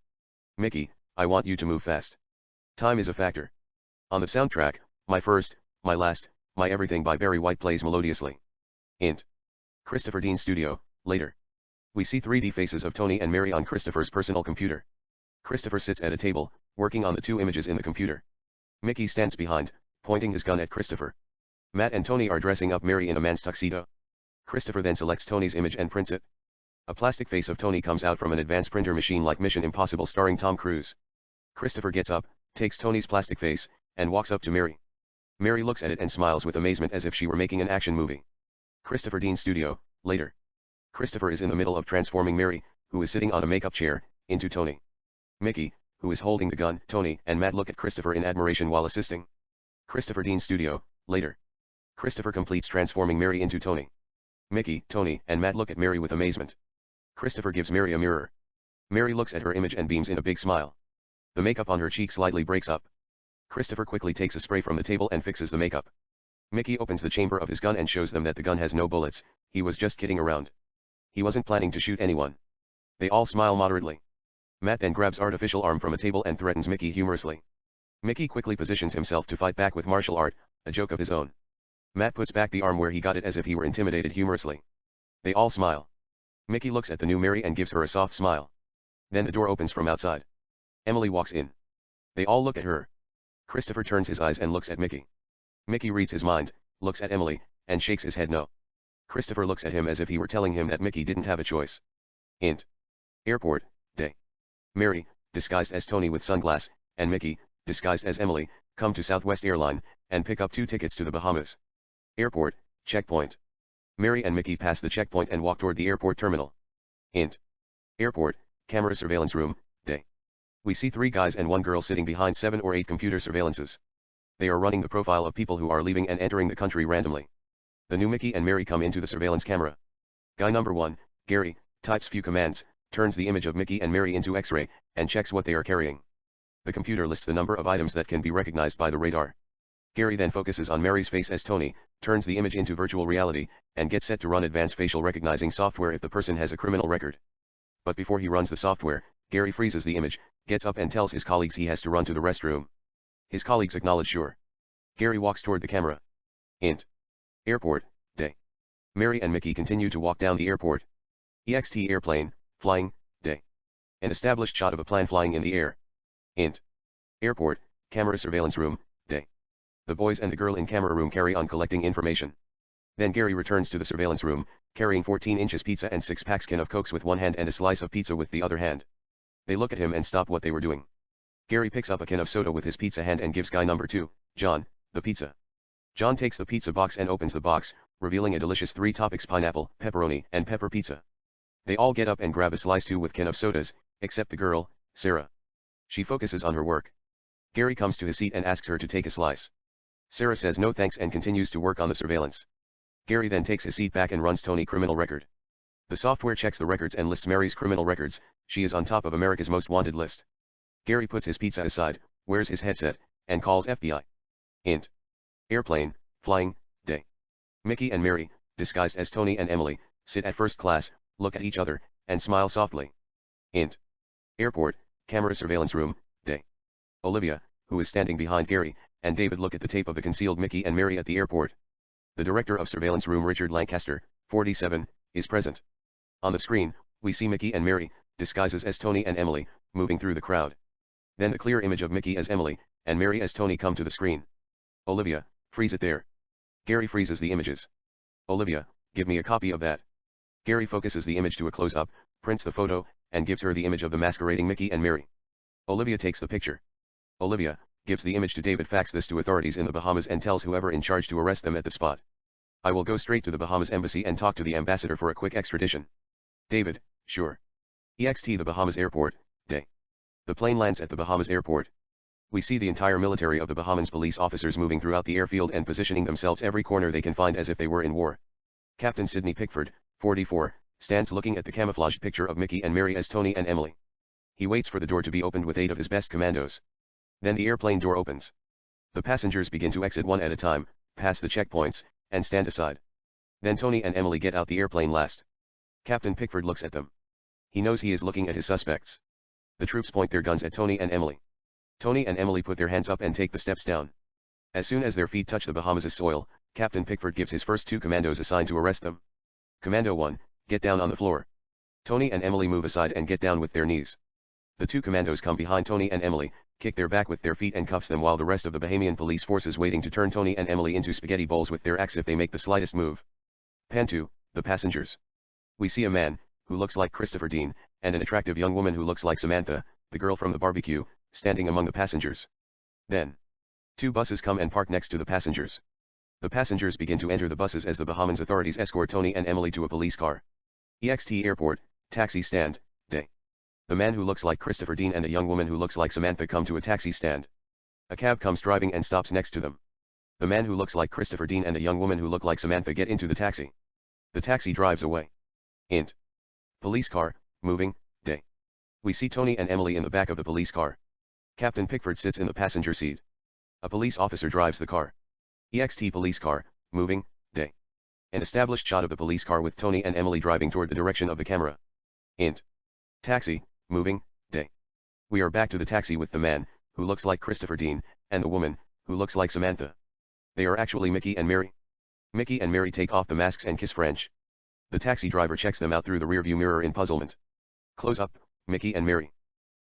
Mickey, I want you to move fast. Time is a factor. On the soundtrack, My First, My Last, My Everything by Barry White plays melodiously. Int. Christopher Dean Studio, later. We see 3D faces of Tony and Mary on Christopher's personal computer. Christopher sits at a table, working on the two images in the computer. Mickey stands behind, pointing his gun at Christopher. Matt and Tony are dressing up Mary in a man's tuxedo. Christopher then selects Tony's image and prints it. A plastic face of Tony comes out from an advanced printer machine like Mission Impossible starring Tom Cruise. Christopher gets up, takes Tony's plastic face, and walks up to Mary. Mary looks at it and smiles with amazement as if she were making an action movie. Christopher Dean Studio, later. Christopher is in the middle of transforming Mary, who is sitting on a makeup chair, into Tony. Mickey, who is holding the gun, Tony and Matt look at Christopher in admiration while assisting. Christopher Dean Studio, later. Christopher completes transforming Mary into Tony. Mickey, Tony, and Matt look at Mary with amazement. Christopher gives Mary a mirror. Mary looks at her image and beams in a big smile. The makeup on her cheek slightly breaks up. Christopher quickly takes a spray from the table and fixes the makeup. Mickey opens the chamber of his gun and shows them that the gun has no bullets. He was just kidding around. He wasn't planning to shoot anyone. They all smile moderately. Matt then grabs artificial arm from a table and threatens Mickey humorously. Mickey quickly positions himself to fight back with martial art, a joke of his own. Matt puts back the arm where he got it as if he were intimidated humorously. They all smile. Mickey looks at the new Mary and gives her a soft smile. Then the door opens from outside. Emily walks in. They all look at her. Christopher turns his eyes and looks at Mickey. Mickey reads his mind, looks at Emily, and shakes his head no. Christopher looks at him as if he were telling him that Mickey didn't have a choice. Int. Airport, day. Mary, disguised as Tony with sunglasses, and Mickey, disguised as Emily, come to Southwest Airline, and pick up 2 tickets to the Bahamas. Airport, checkpoint. Mary and Mickey pass the checkpoint and walk toward the airport terminal. Int. Airport, camera surveillance room, day. We see 3 guys and 1 girl sitting behind 7 or 8 computer surveillances. They are running the profile of people who are leaving and entering the country randomly. The new Mickey and Mary come into the surveillance camera. Guy number 1, Gary, types few commands, turns the image of Mickey and Mary into X-ray, and checks what they are carrying. The computer lists the number of items that can be recognized by the radar. Gary then focuses on Mary's face as Tony, turns the image into virtual reality, and gets set to run advanced facial recognizing software if the person has a criminal record. But before he runs the software, Gary freezes the image, gets up and tells his colleagues he has to run to the restroom. His colleagues acknowledge sure. Gary walks toward the camera. Int. Airport, day. Mary and Mickey continue to walk down the airport. EXT airplane, flying, day. An established shot of a plane flying in the air. Int. Airport, camera surveillance room, day. The boys and the girl in camera room carry on collecting information. Then Gary returns to the surveillance room, carrying 14 inches pizza and 6-pack can of Cokes with one hand and a slice of pizza with the other hand. They look at him and stop what they were doing. Gary picks up a can of soda with his pizza hand and gives guy number 2, John, the pizza. John takes the pizza box and opens the box, revealing a delicious 3 toppings pineapple, pepperoni, and pepper pizza. They all get up and grab a slice too with can of sodas, except the girl, Sarah. She focuses on her work. Gary comes to his seat and asks her to take a slice. Sarah says no thanks and continues to work on the surveillance. Gary then takes his seat back and runs Tony criminal record. The software checks the records and lists Mary's criminal records. She is on top of America's most wanted list. Gary puts his pizza aside, wears his headset, and calls FBI. Int. Airplane, flying, day. Mickey and Mary, disguised as Tony and Emily, sit at first class, look at each other, and smile softly. Int. Airport, camera surveillance room, day. Olivia, who is standing behind Gary, and David look at the tape of the concealed Mickey and Mary at the airport. The director of surveillance room Richard Lancaster, 47, is present. On the screen, we see Mickey and Mary, disguises as Tony and Emily, moving through the crowd. Then the clear image of Mickey as Emily, and Mary as Tony come to the screen. Olivia, freeze it there. Gary freezes the images. Olivia, give me a copy of that. Gary focuses the image to a close-up, prints the photo, and gives her the image of the masquerading Mickey and Mary. Olivia takes the picture. Olivia, gives the image to David, fax this to authorities in the Bahamas and tells whoever in charge to arrest them at the spot. I will go straight to the Bahamas embassy and talk to the ambassador for a quick extradition. David, sure. EXT the Bahamas airport, day. The plane lands at the Bahamas airport. We see the entire military of the Bahamas police officers moving throughout the airfield and positioning themselves every corner they can find as if they were in war. Captain Sidney Pickford, 44, stands looking at the camouflaged picture of Mickey and Mary as Tony and Emily. He waits for the door to be opened with 8 of his best commandos. Then the airplane door opens. The passengers begin to exit one at a time, pass the checkpoints, and stand aside. Then Tony and Emily get out the airplane last. Captain Pickford looks at them. He knows he is looking at his suspects. The troops point their guns at Tony and Emily. Tony and Emily put their hands up and take the steps down. As soon as their feet touch the Bahamas' soil, Captain Pickford gives his first 2 commandos assigned to arrest them. Commando 1, get down on the floor. Tony and Emily move aside and get down with their knees. The 2 commandos come behind Tony and Emily, kick their back with their feet and cuffs them while the rest of the Bahamian police force is waiting to turn Tony and Emily into spaghetti bowls with their axe if they make the slightest move. Pan 2, the passengers. We see a man, who looks like Christopher Dean, and an attractive young woman who looks like Samantha, the girl from the barbecue, standing among the passengers. Then 2 buses come and park next to the passengers. The passengers begin to enter the buses as the Bahamas authorities escort Tony and Emily to a police car. EXT airport, taxi stand, day. The man who looks like Christopher Dean and the young woman who looks like Samantha come to a taxi stand. A cab comes driving and stops next to them. The man who looks like Christopher Dean and the young woman who look like Samantha get into the taxi. The taxi drives away. Int. Police car, moving, day. We see Tony and Emily in the back of the police car. Captain Pickford sits in the passenger seat. A police officer drives the car. EXT police car, moving, day. An established shot of the police car with Tony and Emily driving toward the direction of the camera. Int. Taxi, moving, day. We are back to the taxi with the man, who looks like Christopher Dean, and the woman, who looks like Samantha. They are actually Mickey and Mary. Mickey and Mary take off the masks and kiss French. The taxi driver checks them out through the rearview mirror in puzzlement. Close up, Mickey and Mary.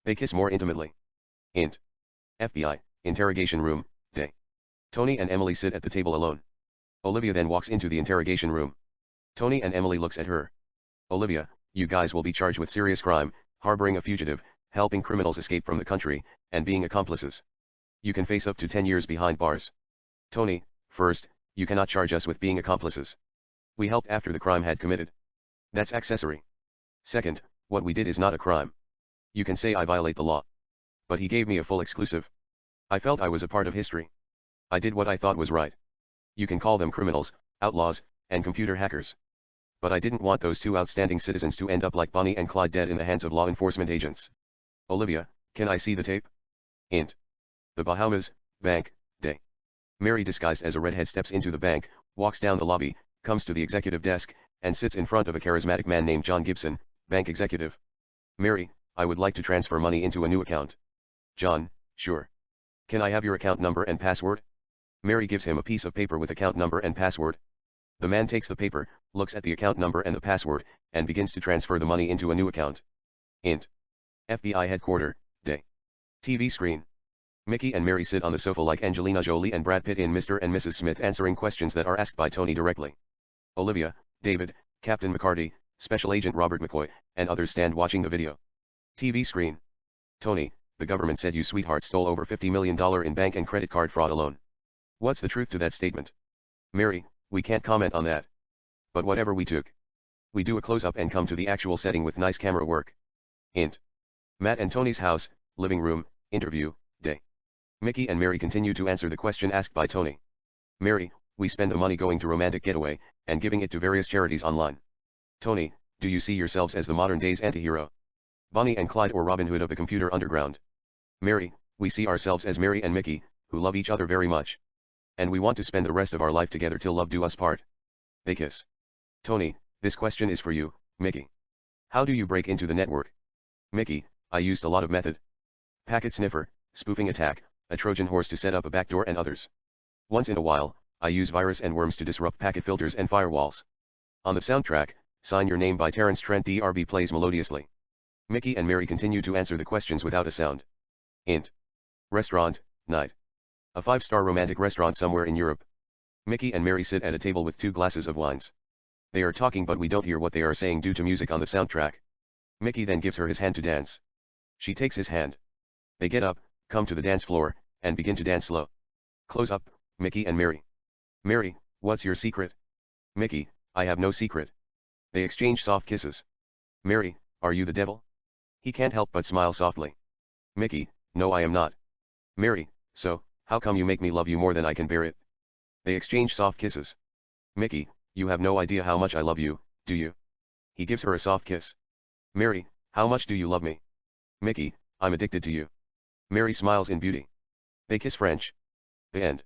They kiss more intimately. Int. FBI, interrogation room, day. Tony and Emily sit at the table alone. Olivia then walks into the interrogation room. Tony and Emily looks at her. Olivia, you guys will be charged with serious crime, harboring a fugitive, helping criminals escape from the country, and being accomplices. You can face up to 10 years behind bars. Tony, first, you cannot charge us with being accomplices. We helped after the crime had committed. That's accessory. Second, what we did is not a crime. You can say I violate the law. But he gave me a full exclusive. I felt I was a part of history. I did what I thought was right. You can call them criminals, outlaws, and computer hackers. But I didn't want those two outstanding citizens to end up like Bonnie and Clyde dead in the hands of law enforcement agents. Olivia, can I see the tape? Int. The Bahamas, bank, day. Mary disguised as a redhead steps into the bank, walks down the lobby, comes to the executive desk, and sits in front of a charismatic man named John Gibson, bank executive. Mary, I would like to transfer money into a new account. John, sure. Can I have your account number and password? Mary gives him a piece of paper with account number and password. The man takes the paper, looks at the account number and the password, and begins to transfer the money into a new account. Int. FBI headquarter, day. TV screen. Mickey and Mary sit on the sofa like Angelina Jolie and Brad Pitt in Mr. and Mrs. Smith answering questions that are asked by Tony directly. Olivia, David, Captain McCarty, Special Agent Robert McCoy, and others stand watching the video. TV screen. Tony, the government said you sweetheart stole over $50 million in bank and credit card fraud alone. What's the truth to that statement? Mary, we can't comment on that. But whatever we took. We do a close-up and come to the actual setting with nice camera work. Int. Matt and Tony's house, living room, interview, day. Mickey and Mary continue to answer the question asked by Tony. Mary, we spend the money going to romantic getaway, and giving it to various charities online. Tony, do you see yourselves as the modern day's antihero? Bonnie and Clyde or Robin Hood of the computer underground? Mary, we see ourselves as Mary and Mickey, who love each other very much. And we want to spend the rest of our life together till love do us part. They kiss. Tony, this question is for you, Mickey. How do you break into the network? Mickey, I used a lot of method. Packet sniffer, spoofing attack, a Trojan horse to set up a backdoor and others. Once in a while, I use virus and worms to disrupt packet filters and firewalls. On the soundtrack, Sign Your Name by Terence Trent DRB plays melodiously. Mickey and Mary continue to answer the questions without a sound. Int. Restaurant, night. A 5-star romantic restaurant somewhere in Europe. Mickey and Mary sit at a table with 2 glasses of wines. They are talking but we don't hear what they are saying due to music on the soundtrack. Mickey then gives her his hand to dance. She takes his hand. They get up, come to the dance floor, and begin to dance slow. Close up, Mickey and Mary. Mary, what's your secret? Mickey, I have no secret. They exchange soft kisses. Mary, are you the devil? He can't help but smile softly. Mickey, no I am not. Mary, so, how come you make me love you more than I can bear it? They exchange soft kisses. Mickey, you have no idea how much I love you, do you? He gives her a soft kiss. Mary, how much do you love me? Mickey, I'm addicted to you. Mary smiles in beauty. They kiss French. The end.